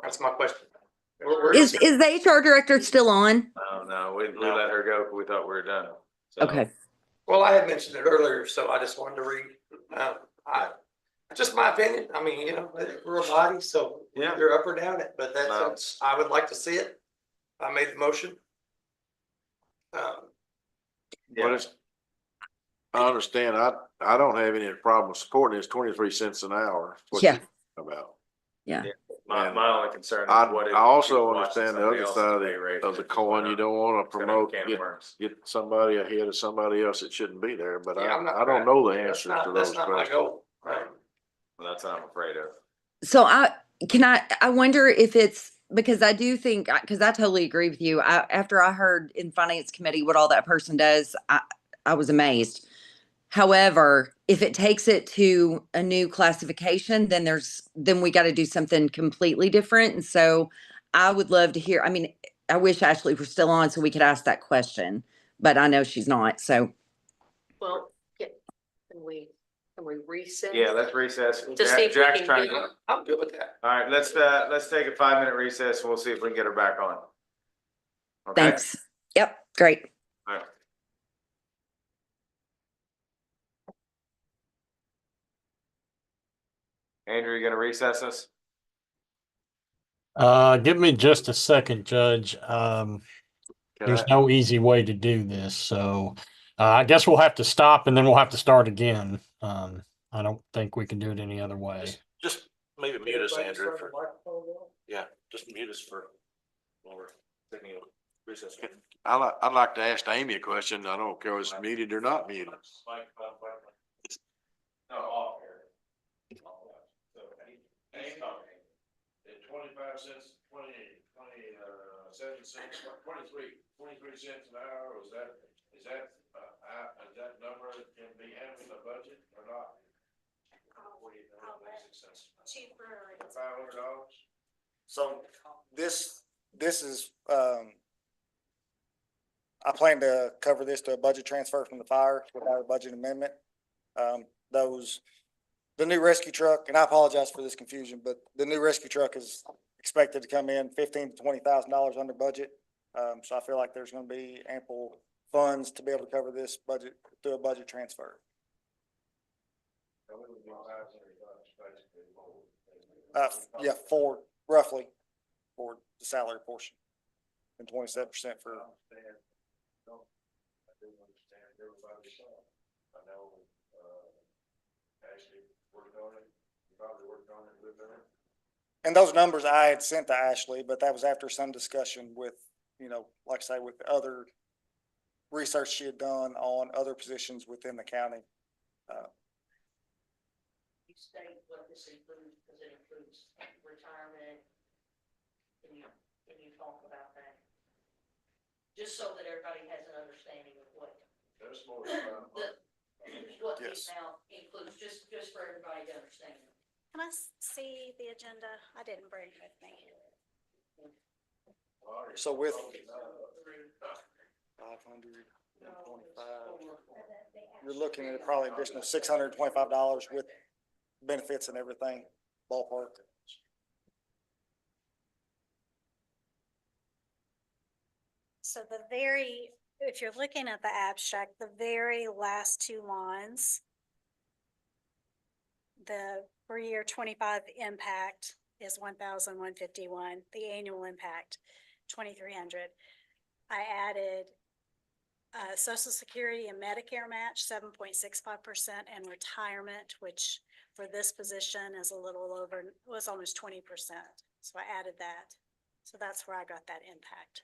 That's my question. Is the HR director still on? I don't know. We let her go. We thought we were done. So. Okay. Well, I had mentioned it earlier, so I just wanted to read. Just my opinion. I mean, we're a body, so yeah, you're up or down it. But that's I would like to see it. I made the motion. I understand. I don't have any problem supporting it. It's 23 cents an hour. What Yeah. About. Yeah. My only concern is I what if also you watch understand the somebody other else's side pay rate of the that coin. went You up. don't want to It's gonna be a promote, can of worms. get somebody ahead of somebody else that shouldn't be there, but Yeah, I don't know the answers to those That's not my questions. goal. Right. Well, that's what I'm afraid of. So I wonder if it's because I do think, because I totally agree with you. After I heard in finance committee what all that person does, I was amazed. However, if it takes it to a new classification, then we got to do something completely different. And so I would love to hear, I mean, I wish Ashley were still on so we could ask that question, but I know she's not, so. Well, can we recess? Yeah, let's recess. To see if we Jack's can trying get- to. I'm good with that. All right, let's take a 5-minute recess and we'll see if we can get her back on. Okay? Thanks. Yep, great. All right. Andrew, you gonna recess us? Give me just a second, Judge. There's no easy way to do this, so I guess we'll have to stop and then we'll have to start again. I don't think we can do it any other way. Just maybe mute us, Andrew, for, yeah, just mute us for while we're taking a recess. I'd like to ask Amy a question. I don't care if it's muted or not muted. No, off here. 25 cents, 7 cents, 23 cents an hour, is that number can be handled in the budget or not? $500? So this is, I plan to cover this to a budget transfer from the fire without a budget amendment. The new rescue truck, and I apologize for this confusion, but the new rescue truck is expected to come in $15,000 to $20,000 under budget. So I feel like there's gonna be ample funds to be able to cover this budget through a budget transfer. Yeah, roughly for the salary portion and 27% for. And those numbers I had sent to Ashley, but that was after some discussion with, like I say, with other research she had done on other positions within the county. You state what this includes, because it includes retirement. Can you talk about that? Just so that everybody has an understanding of what. What this now includes, just for everybody to understand. Can I see the agenda? I didn't bring it with me. So with 525, you're looking at probably additional $625 with benefits and everything, ballpark. So if you're looking at the abstract, the very last two lines, the per year 25 impact is 1,151. The annual impact, 2,300. I added Social Security and Medicare match 7.65% and retirement, which for this position is a little over, was almost 20%. So I added that. So that's where I got that impact.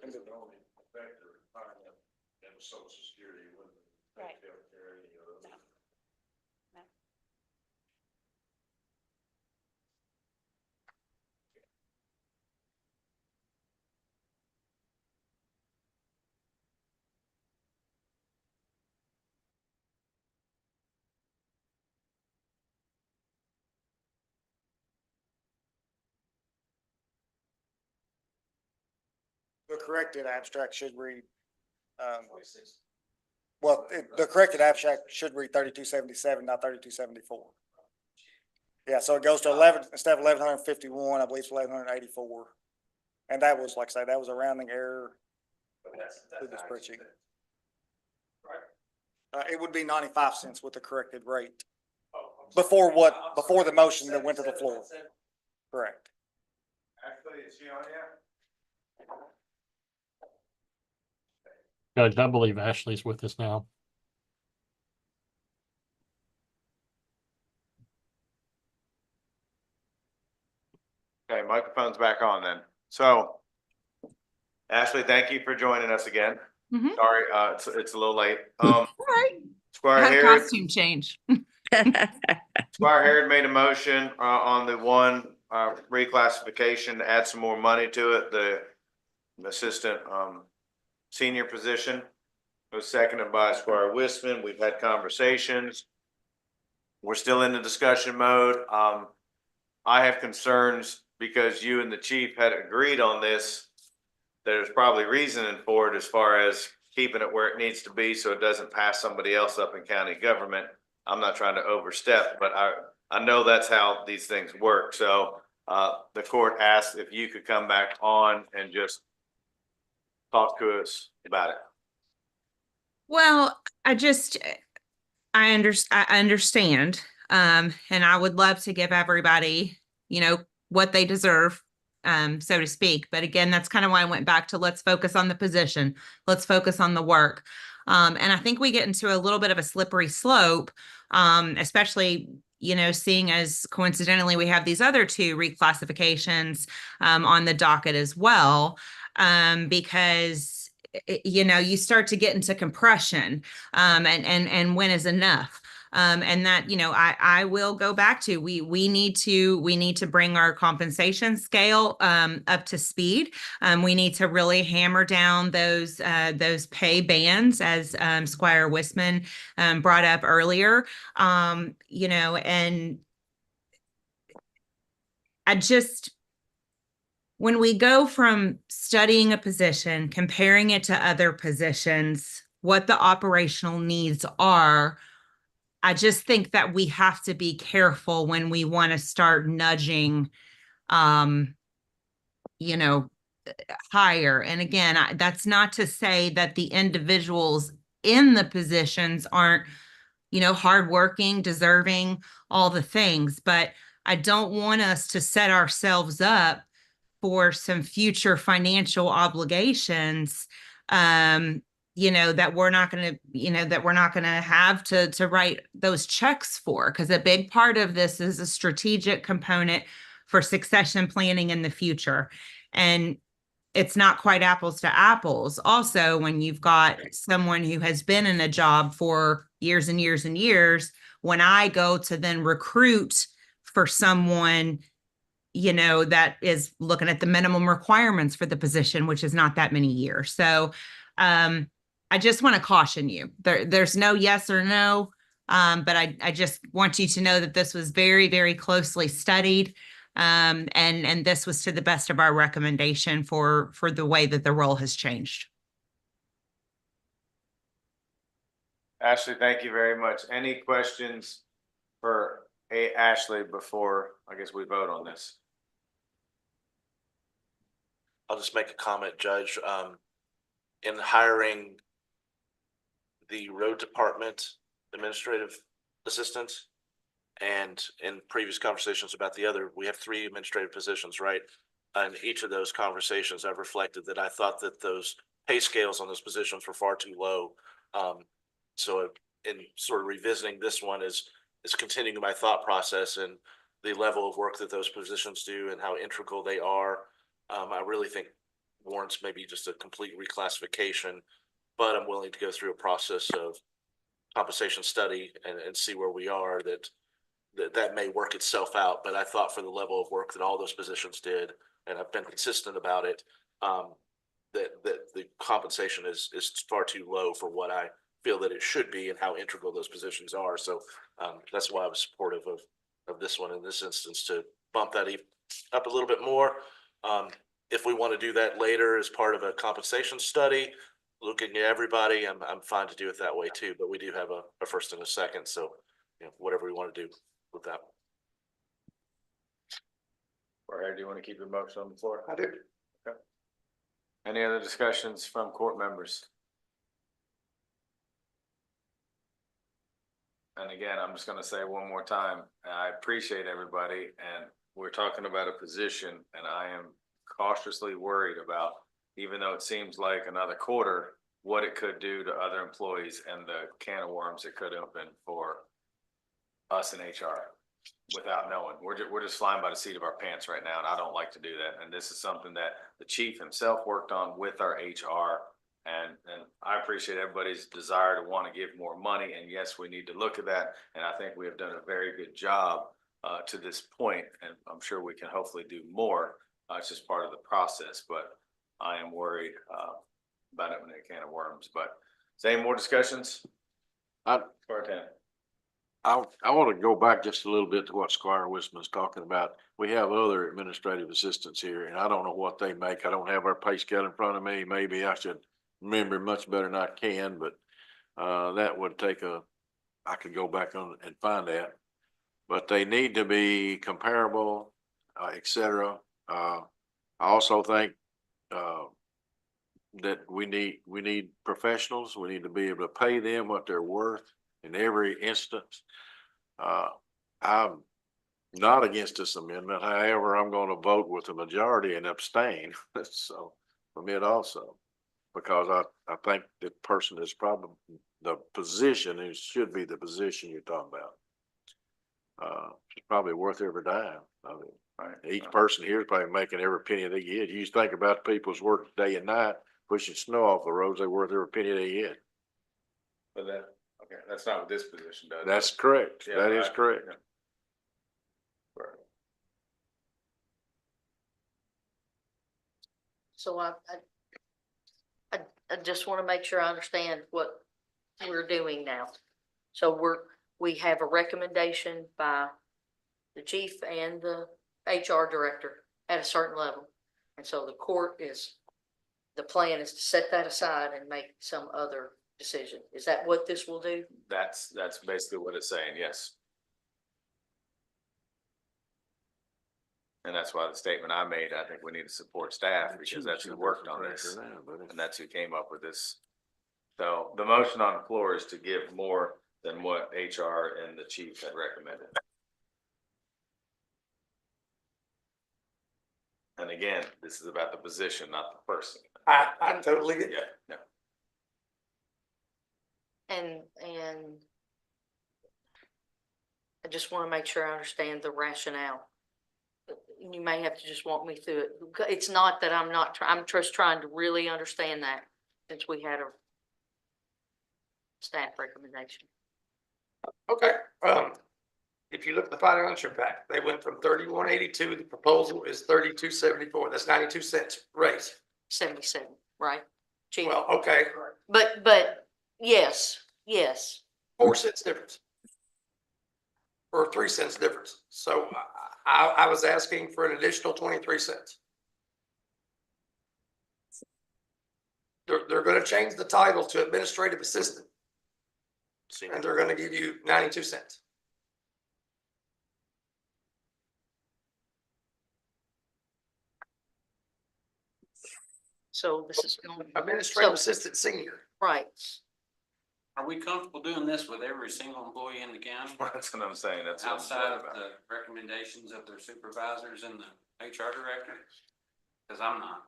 And it only affect the retirement and Social Security, wouldn't it? Right. No. No. The corrected abstract should read, the corrected abstract should read 3277, not 3274. Yeah, so it goes to 11, instead of 1,151, I believe it's 1,184. And that was, like I say, that was a rounding error through the spreadsheet. It would be 95 cents with the corrected rate. Before the motion that went to the floor. Correct. Actually, is she on yet? Judge, I believe Ashley's with us now. Okay, microphone's back on then. So Ashley, thank you for joining us again. Mhm. Sorry, it's a little late. All right. Squire Had a Harrod, costume change. Squire Harrod made a motion on the one reclassification to add some more money to it, the assistant senior position. It was seconded by Squire Wisman. We've had conversations. We're still in the discussion mode. I have concerns because you and the chief had agreed on this there's probably reasoning for it as far as keeping it where it needs to be so it doesn't pass somebody else up in county government. I'm not trying to overstep, but I know that's how these things work. So the court asked if you could come back on and just talk to us about it. Well, I understand. And I would love to give everybody, what they deserve, so to speak. But again, that's kind of why I went back to let's focus on the position. Let's focus on the work. And I think we get into a little bit of a slippery slope, especially, seeing as coincidentally we have these other two reclassifications on the docket as well, because you start to get into compression, and when is enough. And that, I will go back to, we need to bring our compensation scale up to speed. We need to really hammer down those pay bands, as Squire Wisman brought up earlier. And when we go from studying a position, comparing it to other positions, what the operational needs are, I just think that we have to be careful when we want to start nudging, higher. And again, that's not to say that the individuals in the positions aren't, hardworking, deserving, all the things, but I don't want us to set ourselves up for some future financial obligations, that we're not going to have to write those checks for, because a big part of this is a strategic component for succession planning in the future. And it's not quite apples to apples. Also, when you've got someone who has been in a job for years and years and years, when I go to then recruit for someone, that is looking at the minimum requirements for the position, which is not that many years. So I just want to caution you. There's no yes or no, but I just want you to know that this was very, very closely studied, and this was to the best of our recommendation for the way that the role has changed. Ashley, thank you very much. Any questions for Ashley before I guess we vote on this? I'll just make a comment, Judge. In hiring the road department administrative assistant, and in previous conversations about we have 3 administrative positions, right? And each of those conversations, I've reflected that I thought that those pay scales on those positions were far too low. So in sort of revisiting this one is continuing my thought process and the level of work that those positions do and how integral they are. I really think warrants maybe just a complete reclassification, but I'm willing to go through a process of compensation study and see where we are. That may work itself out, but I thought for the level of work that all those positions did, and I've been consistent about it, that the compensation is far too low for what I feel that it should be and how integral those positions are. So that's why I was supportive of this one in this instance, to bump that up a little bit more. If we want to do that later as part of a compensation study, looking at everybody, I'm fine to do it that way too. But we do have a first and a second, so whatever we want to do with that. Or do you want to keep your motion on the floor? I do. Okay. Any other discussions from court members? And again, I'm just going to say one more time, I appreciate everybody, and we're talking about a position, and I am cautiously worried about, even though it seems like another quarter, what it could do to other employees and the can of worms it could open for us in HR without knowing. We're just flying by the seat of our pants right now, and I don't like to do that. And this is something that the chief himself worked on with our HR. And I appreciate everybody's desire to want to give more money. And yes, we need to look at that. And I think we have done a very good job to this point. And I'm sure we can hopefully do more. It's just part of the process. But I am worried about it when a can of worms. But is there any more discussions? I I want to go back just a little bit to what Squire Wisman's talking about. We have other administrative assistants here, and I don't know what they make. I don't have our pay scale in front of me. Maybe I should remember much better than I can, but that would take I could go back on and find that. But they need to be comparable, et cetera. I also think that we need professionals. We need to be able to pay them what they're worth in every instance. I'm not against this amendment. However, I'm going to vote with the majority and abstain. So from it also, because I think the person is probably the position, it should be the position you're talking about. It's probably worth every dime. I mean, right. Each person here is probably making every penny they get. You think about people's work day and night, pushing snow off the roads, they're worth every penny they get. But that, okay, that's not what this position does. That's correct. Yeah, That is right. correct. Yeah. Right. So I just want to make sure I understand what we're doing now. So we have a recommendation by the chief and the HR director at a certain level. And so the plan is to set that aside and make some other decision. Is that what this will do? That's basically what it's saying, yes. And that's why the statement I made, I think we need to support staff because that's who worked on this. And that's who came up with this. So the motion on the floor is to give more than what HR and the chief had recommended. And again, this is about the position, not the person. I totally get that. Yeah. And I just want to make sure I understand the rationale. You may have to just walk me through it. It's not that I'm not, I'm just trying to really understand that since we had a staff recommendation. Okay, if you look at the financial pack, they went from 3182, the proposal is 3274, that's 92 cents raise. 77, right? Chief? Well, okay, But yes. 4 cents difference. Or 3 cents difference, so I was asking for an additional 23 cents. They're gonna change the title to administrative assistant. And they're gonna give you 92 cents. So this is going. Administrative assistant senior. Right. Are we comfortable doing this with every single employee in the county? That's what I'm saying. That's what I'm Outside talking of about. the recommendations of their supervisors and the HR director? Cause I'm not.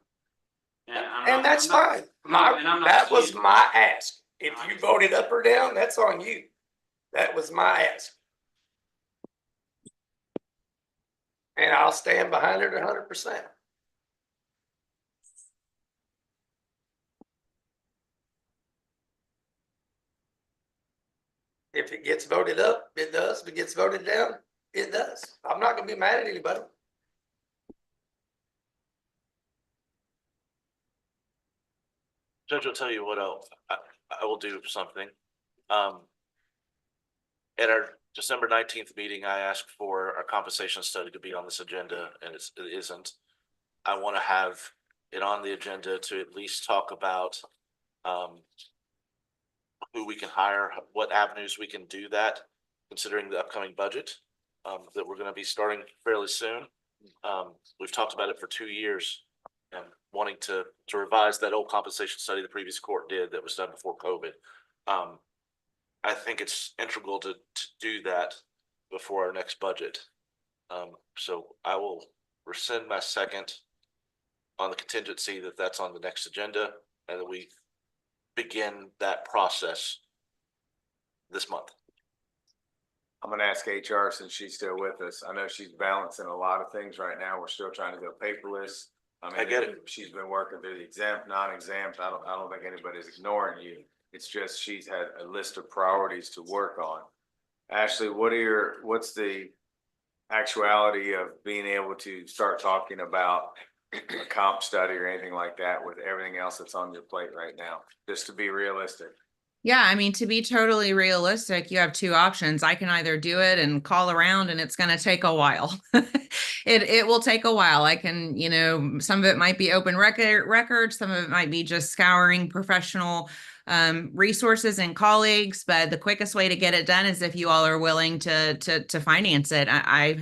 And that's fine. That was my ask. If you voted up or down, that's on you. That was my ask. And I'll stand behind it 100%. If it gets voted up, it does. If it gets voted down, it does. I'm not gonna be mad at anybody. Judge, I'll tell you what else. I will do something. At our December 19th meeting, I asked for our compensation study to be on this agenda, and it isn't. I want to have it on the agenda to at least talk about who we can hire, what avenues we can do that, considering the upcoming budget that we're going to be starting fairly soon. We've talked about it for 2 years and wanting to revise that old compensation study the previous court did that was done before COVID. I think it's integral to do that before our next budget. So I will rescind my second on the contingency that that's on the next agenda and that we begin that process this month. I'm gonna ask HR since she's still with us. I know she's balancing a lot of things right now. We're still trying to go paperless. I get it. She's been working through the exempt, non-exempt. I don't think anybody's ignoring you. It's just she's had a list of priorities to work on. Ashley, what's the actuality of being able to start talking about a comp study or anything like that with everything else that's on your plate right now, just to be realistic? Yeah, I mean, to be totally realistic, you have two options. I can either do it and call around and it's going to take a while. It will take a while. I can, some of it might be open record, some of it might be just scouring professional resources and colleagues, but the quickest way to get it done is if you all are willing to finance it.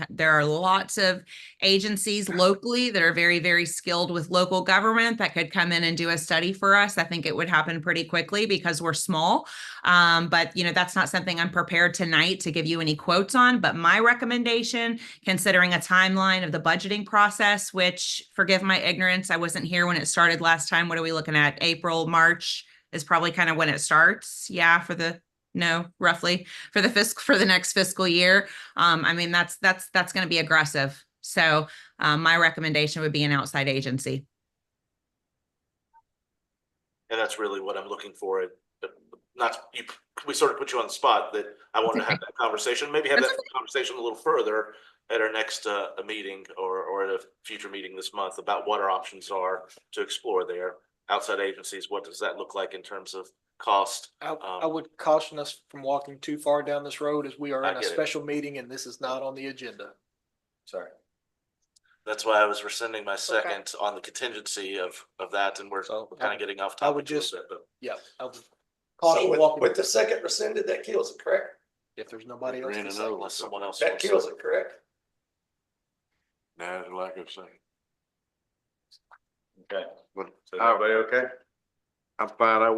There are lots of agencies locally that are very, very skilled with local government that could come in and do a study for us. I think it would happen pretty quickly because we're small. But that's not something I'm prepared tonight to give you any quotes on. But my recommendation, considering a timeline of the budgeting process, which, forgive my ignorance, I wasn't here when it started last time. What are we looking at? April, March is probably kind of when it starts. Yeah, roughly for the next fiscal year. I mean, that's going to be aggressive. So my recommendation would be an outside agency. And that's really what I'm looking for. We sort of put you on the spot that I wanted to have that conversation, maybe have that conversation a little further at our next meeting or at a future meeting this month about what our options are to explore there. Outside agencies, what does that look like in terms of cost? I would caution us from walking too far down this road as we are in a special meeting and this is not on the agenda. Sorry. That's why I was rescinding my second on the contingency of that, and we're kind of getting off topic. I would just, I would So caution walking. with the second rescinded, that kills it, correct? If there's nobody else to say. Unless someone else. That kills it, correct? Now, like I say. Okay. So everybody okay? I'm fine. I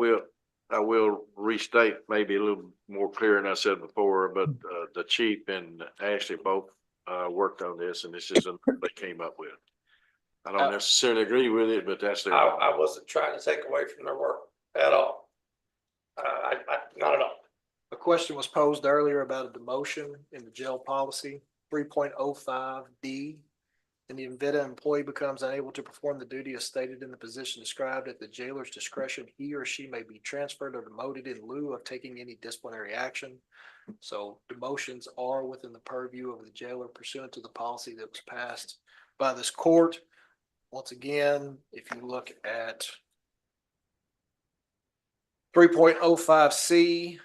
will restate maybe a little more clear than I said before, but the chief and Ashley both worked on this, and this isn't what they came up with. I don't necessarily agree with it, but that's their. I wasn't trying to take away from their work at all. Not at all. A question was posed earlier about a demotion in the jail policy, 3.05D. In the event an employee becomes unable to perform the duty as stated in the position described at the jailer's discretion, he or she may be transferred or demoted in lieu of taking any disciplinary action. So demotions are within the purview of the jailer pursuant to the policy that was passed by this court. Once again, if you look at 3.05C,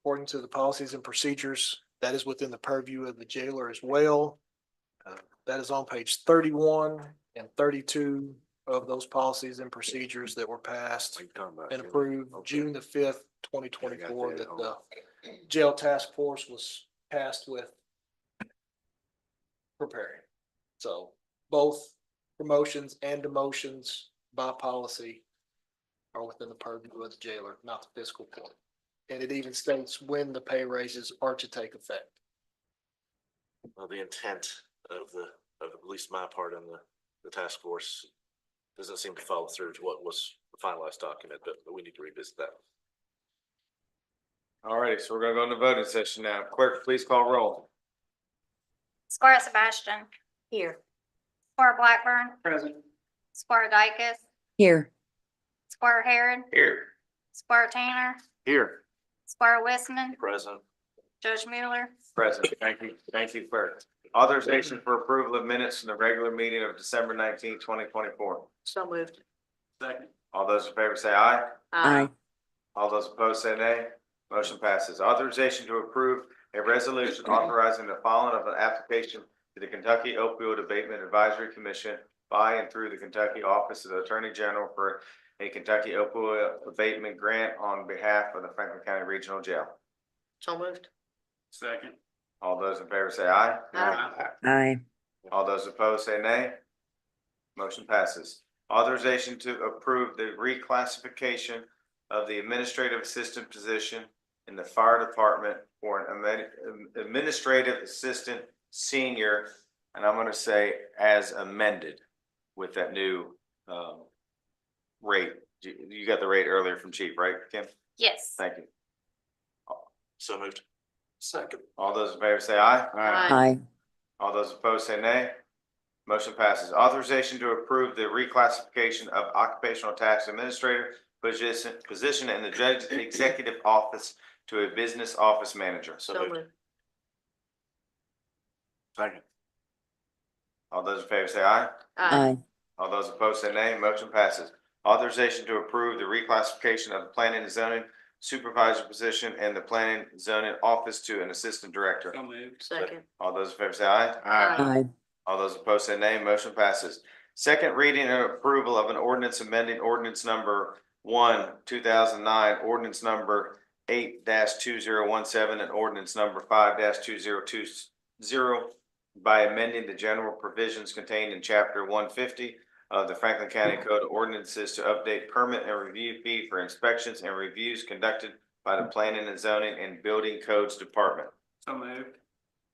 according to the policies and procedures, that is within the purview of the jailer as well. That is on page 31 and 32 of those policies and procedures that were passed and approved June the 5th, 2024, that the jail task force was tasked with preparing. So both promotions and demotions by policy are within the purview of the jailer, not the fiscal court. And it even states when the pay raises are to take effect. Well, the intent of at least my part in the task force doesn't seem to follow through to what was the finalized document, but we need to revisit that. All righty, so we're gonna go into voting session now. Clerk, please call roll. Squire Sebastian, Here. Squire Blackburn, Present. Squire Dykus, Here. Squire Herod, Here. Squire Tanner, Here. Squire Westman, Present. Judge Mueller. Present. Thank you. Thank you, clerk. Authorization for approval of minutes from the regular meeting of December 19th, 2024. So moved. Second. All those in favor say aye. Aye. All those opposed say nay. Motion passes. Authorization to approve a resolution authorizing the filing of an application to the Kentucky Opioid Abatement Advisory Commission by and through the Kentucky Office of the Attorney General for a Kentucky Opioid Abatement Grant on behalf of the Franklin County Regional Jail. So moved. Second. All those in favor say aye. Aye. All those opposed say nay. Motion passes. Authorization to approve the reclassification of the administrative assistant position in the fire department for an administrative assistant senior, and I'm gonna say as amended with that new rate. You got the rate earlier from Chief, right, Kim? Yes. Thank you. So moved. Second. All those in favor say aye. Aye. All those opposed say nay. Motion passes. Authorization to approve the reclassification of occupational tax administrator position in the judge executive office to a business office manager. So moved. Second. All those in favor say aye. Aye. All those opposed say nay. Motion passes. Authorization to approve the reclassification of the planning and zoning supervisor position and the planning and zoning office to an assistant director. So moved. Second. All those in favor say aye. Aye. All those opposed say nay. Motion passes. Second reading and approval of an ordinance amending ordinance number 1/2009, ordinance number 8-2017, and ordinance number 5-2020 by amending the general provisions contained in chapter 150 of the Franklin County Code of Ordinances to update permit and review fee for inspections and reviews conducted by the Planning and Zoning and Building Codes Department. So moved.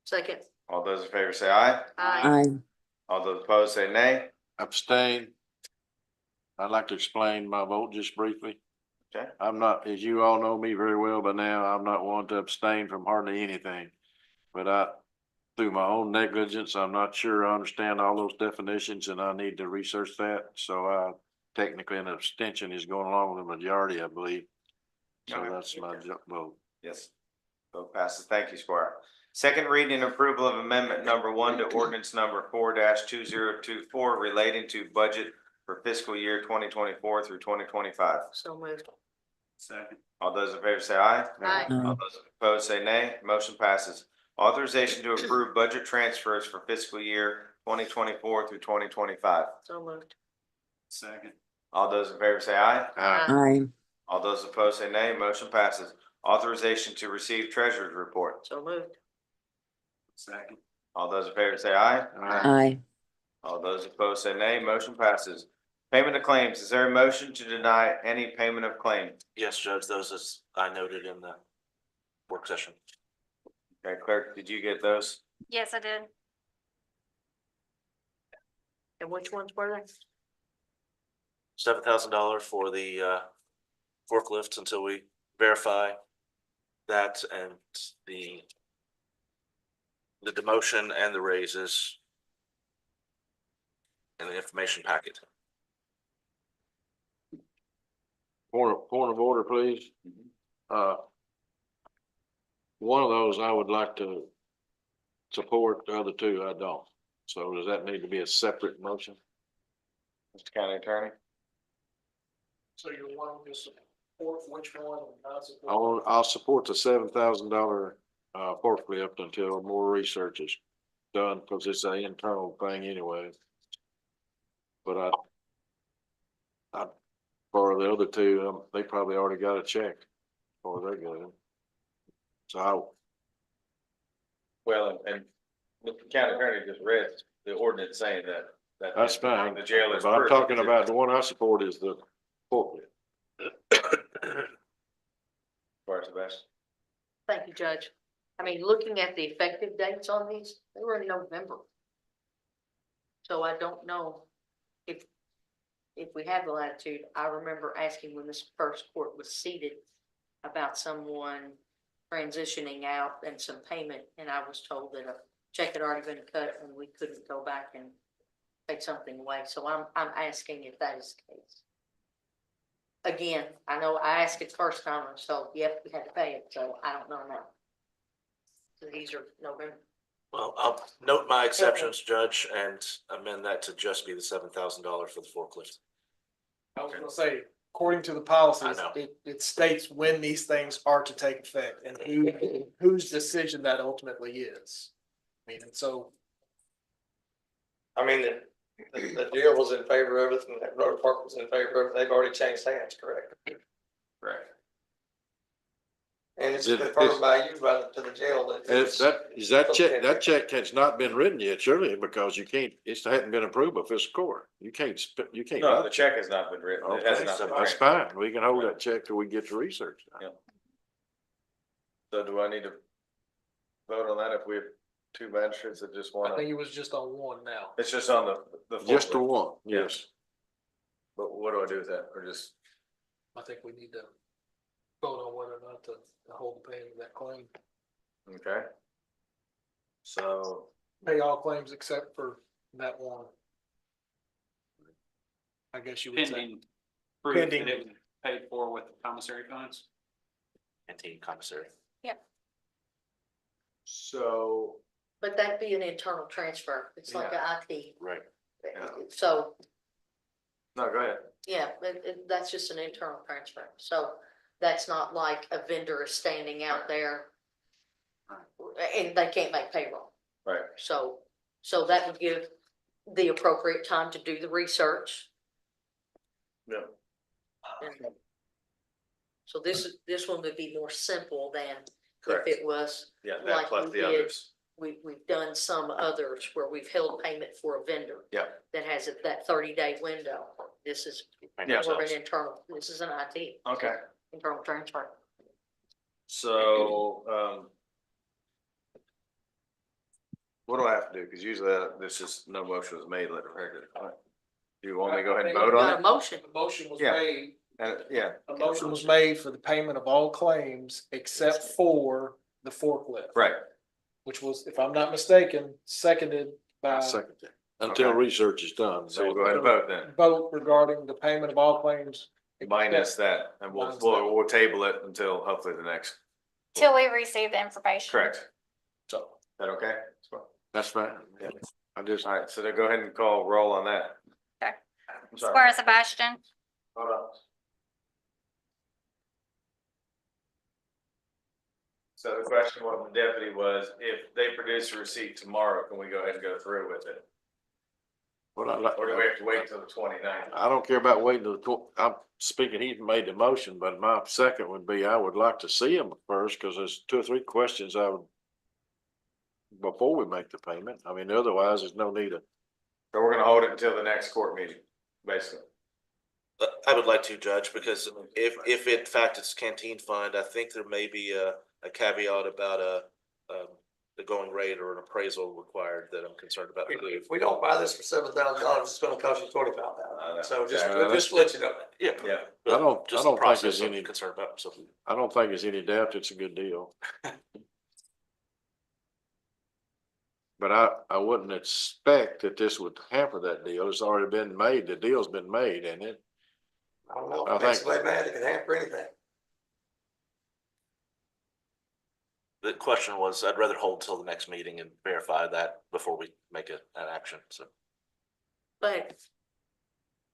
Second. All those in favor say aye. Aye. All those opposed say nay. Abstain. I'd like to explain my vote just briefly. Okay. I'm not, as you all know me very well by now, I'm not one to abstain from hardly anything. But through my own negligence, I'm not sure I understand all those definitions and I need to research that. So technically an abstention is going along with the majority, I believe. So Okay. that's my vote. Yes. Vote passes. Thank you, Squire. Second reading and approval of amendment number 1 to ordinance number 4-2024 relating to budget for fiscal year 2024 through 2025. So moved. Second. All those in favor say aye. Aye. All those opposed say nay. Motion passes. Authorization to approve budget transfers for fiscal year 2024 through 2025. So moved. Second. All those in favor say aye. Aye. All those opposed say nay. Motion passes. Authorization to receive treasurer's report. So moved. Second. All those in favor say aye. Aye. All those opposed say nay. Motion passes. Payment of claims. Is there a motion to deny any payment of claim? Yes, Judge, those as I noted in the work session. Okay, clerk, did you get those? Yes, I did. And which ones were they? $7,000 for the forklifts until we verify that, and the demotion and the raises and the information packet. Point of order, please. One of those I would like to support, the other two I don't. So does that need to be a separate motion? Mr. County Attorney? So you're wanting to support which one and not support? I'll support the $7,000 forklift until more research is done, because it's an internal thing anyway. But for the other two, they probably already got a check or they're good. So Well, and the county attorney just read the ordinance saying that. that's fine. The jail is. But I'm talking about the one I support is the forklift. Sebastian. Thank you, Judge. I mean, looking at the effective dates on these, they were in November. So I don't know if we have the latitude. I remember asking when this first court was seated about someone transitioning out and some payment, and I was told that a check had already been cut and we couldn't go back and take something away. So I'm asking if that is the case. Again, I know I asked it first time, and so yep, we had to pay it, so I don't know now. So these are November. Well, I'll note my exceptions, Judge, and amend that to just be the $7,000 for the forklift. I was gonna say, according to the policies, I know. it states when these things are to take effect and whose decision that ultimately is. I mean, and so. I mean, the jail was in favor of it and that road park was in favor of it. They've already changed hands, correct? Right. And it's confirmed by you to the jail that. That check has not been written yet, surely, because you can't, it hasn't been approved by fiscal court. You can't. No, the check has not been written. It has Okay, not so been that's written. fine. We can hold that check till we get to research. Yeah. So do I need to vote on that if we have two magistrates that just I want think to? it was just on one now. It's just on the. Just the forklift. one, yes. But what do I do with that? Or just? I think we need to vote on whether or not to hold the payment of that claim. Okay. So. Pay all claims except for that one. I guess you would say. Pending proof that Pending. it was paid for with the commissary funds. Canteen commissary. So. But that'd be an internal transfer. It's like an IT. Right. Yeah. So No, go ahead. Yeah, that's just an internal transfer. So that's not like a vendor is standing out there and they can't make payroll. Right. So that would give the appropriate time to do the research. Yeah. And so this one would be more simple than Correct. if it was. Yeah, that like plus we the did. others. We've done some others where we've held payment for a vendor. Yeah. That has that 30-day window. This is Yeah. more of an internal, this is an IT. Okay. Internal transfer. So, what do I have to do? Cause usually this is no motion was made, let the record. Do you want me to go ahead and vote Got on a it? motion. A motion was Yeah. made, Yeah. a motion was made for the payment of all claims except for the forklift. Right. Which was, if I'm not mistaken, seconded by Second, until Okay. research is done. So we'll go ahead and vote then. vote regarding the payment of all claims. Minus that, and we'll table it until hopefully the next. Till we receive the information. Correct. So. Is that okay? That's fine. Yeah. I just, All right, so then go ahead and call roll on that. Okay. I'm sorry. Square Sebastian, Hold on. So the question from the deputy was, if they produce a receipt tomorrow, can we go ahead and go through with it? what I like. Or do we have to wait until the 29th? I don't care about waiting till I'm speaking, he made the motion, but my second would be, I would like to see him first, cause there's 2 or 3 questions I would. Before we make the payment, I mean, otherwise, there's no need of. So we're gonna hold it until the next court meeting, basically. I would like to, Judge, because if in fact it's canteen fund, I think there may be a caveat about the going rate or an appraisal required that I'm concerned about. If we don't buy this for $7,000, it's gonna cost you $25,000. So just exactly. let you know that. Yeah. Yeah. I don't Just the think process there's I'm any, concerned about, so. I don't think there's any doubt it's a good deal. But I wouldn't expect that this would hamper that deal. It's already been made. The deal's been made, and it. I don't know, I if it makes think- somebody mad, it can hamper anything. The question was, I'd rather hold till the next meeting and verify that before we make an action, so. But.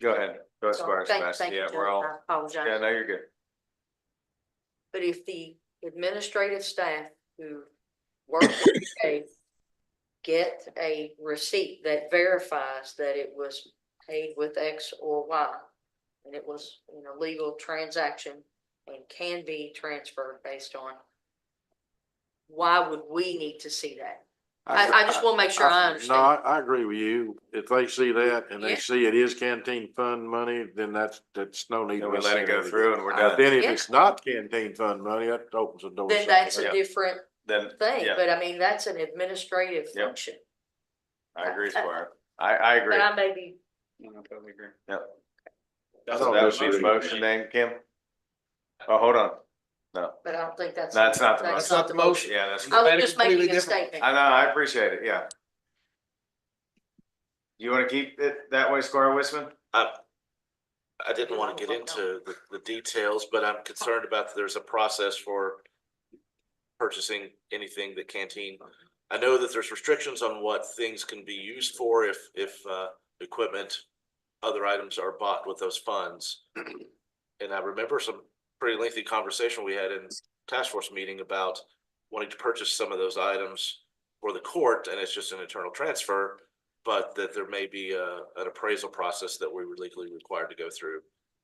Go ahead. Go so as far as thank you, Yeah, Judge. we're all, I apologize. yeah, no, you're good. But if the administrative staff who work with the state get a receipt that verifies that it was paid with X or Y, and it was in a legal transaction and can be transferred based on, why would we need to see that? I just want to make sure I No, understand. I agree with you. If they see that and they Yeah. see it is canteen fund money, then that's no need. Then to we let it go send through and we're done. Then if Yeah. it's not canteen fund money, that opens the door. Then that's a Yeah. different Then, thing, yeah, but I mean, that's an administrative Yep. function. I agree, Squire. I agree. But I may be, Yep. I So don't that was your disagree. motion then, Kim? Oh, hold on. No, but I don't think that's. that's not the that's motion. not the motion. Yeah, that's. I was Made a just making completely a different- statement. I know, I appreciate it, yeah. You wanna keep it that way, Squire Wisman? I didn't want to get into the details, but I'm concerned about that there's a process for purchasing anything that canteen. I know that there's restrictions on what things can be used for if equipment, other items are bought with those funds. And I remember some pretty lengthy conversation we had in task force meeting about wanting to purchase some of those items for the court, and it's just an internal transfer. But that there may be an appraisal process that we were legally required to go through.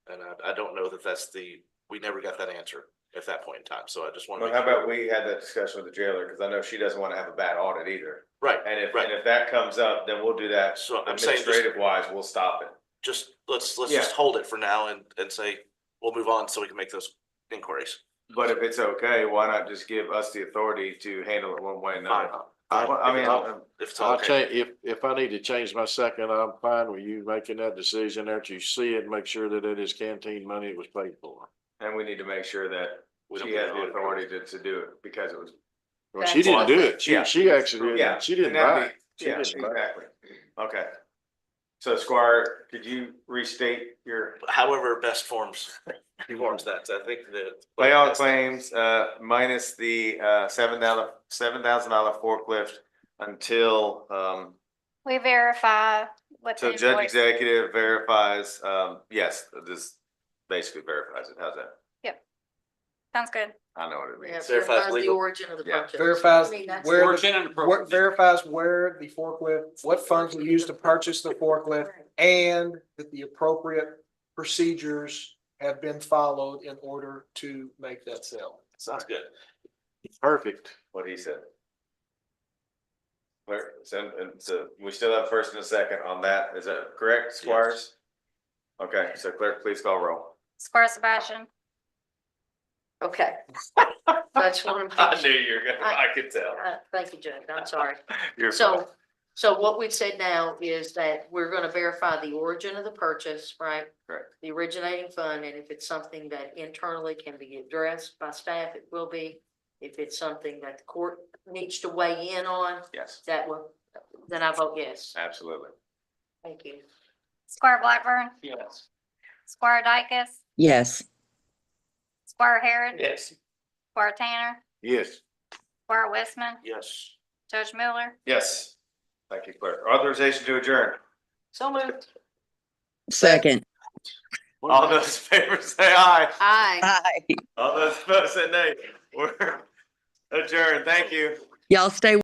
And I don't know that we never got that answer at that point in time. So I just want to. Well, how about we had that discussion with the jailer, cause I know she doesn't wanna have a bad audit either. Right, And if right. that comes up, then we'll do that. So I'm saying Administrative wise, we'll stop it. just, let's Yeah. just hold it for now and say, we'll move on so we can make those inquiries. But if it's okay, why not just give us the authority to handle it one way or another? Fine. Well, I mean, If it's I'll okay. change, if I need to change my second, I'm fine with you making that decision after you see it, make sure that it is canteen money it was paid for. and we need to make sure that We don't she get has the audited. authority to do it because it was. Well, she didn't do it. Yeah. She actually Yeah. didn't, she didn't and that'd buy be- it. She Yeah, didn't buy it. exactly. Okay. So Squire, could you restate your However best forms that, I think that. lay all claims, minus the, $7,000 forklift until, We verify what So the judge invoice. executive verifies, yes, this basically verifies it. How's that? Sounds good. I know what it means. Verifies the legal. origin of the Yeah. purchase. Verifies I mean, that's- where, Origin and appropriate. verifies where the forklift, what funds were used to purchase the forklift, and that the appropriate procedures have been followed in order to make that sale. Sounds good. Perfect. What he said. Clerk, so we still have first and a second on that. Is that correct, Squires? Okay, so clerk, please call roll. Squire Sebastian, Okay. That's one. I knew you were gonna, I could tell. Thank you, Judge. I'm sorry. You're fine. So what we've said now is that we're gonna verify the origin of the purchase, right? Correct. The originating fund, and if it's something that internally can be addressed by staff, it will be. If it's something that the court needs to weigh in on, Yes, that will, then I vote yes. absolutely. Thank you. Squire Blackburn, Yes. Squire Dykus, Yes. Squire Harrod, Yes. Squire Tanner, Yes. Squire Westman, Yes. Judge Miller. Yes. Thank you, clerk. Authorization to adjourn. So moved. Second. All those in favor say aye. Aye. Aye. All those opposed say nay. We're adjourned. Thank you. Y'all stay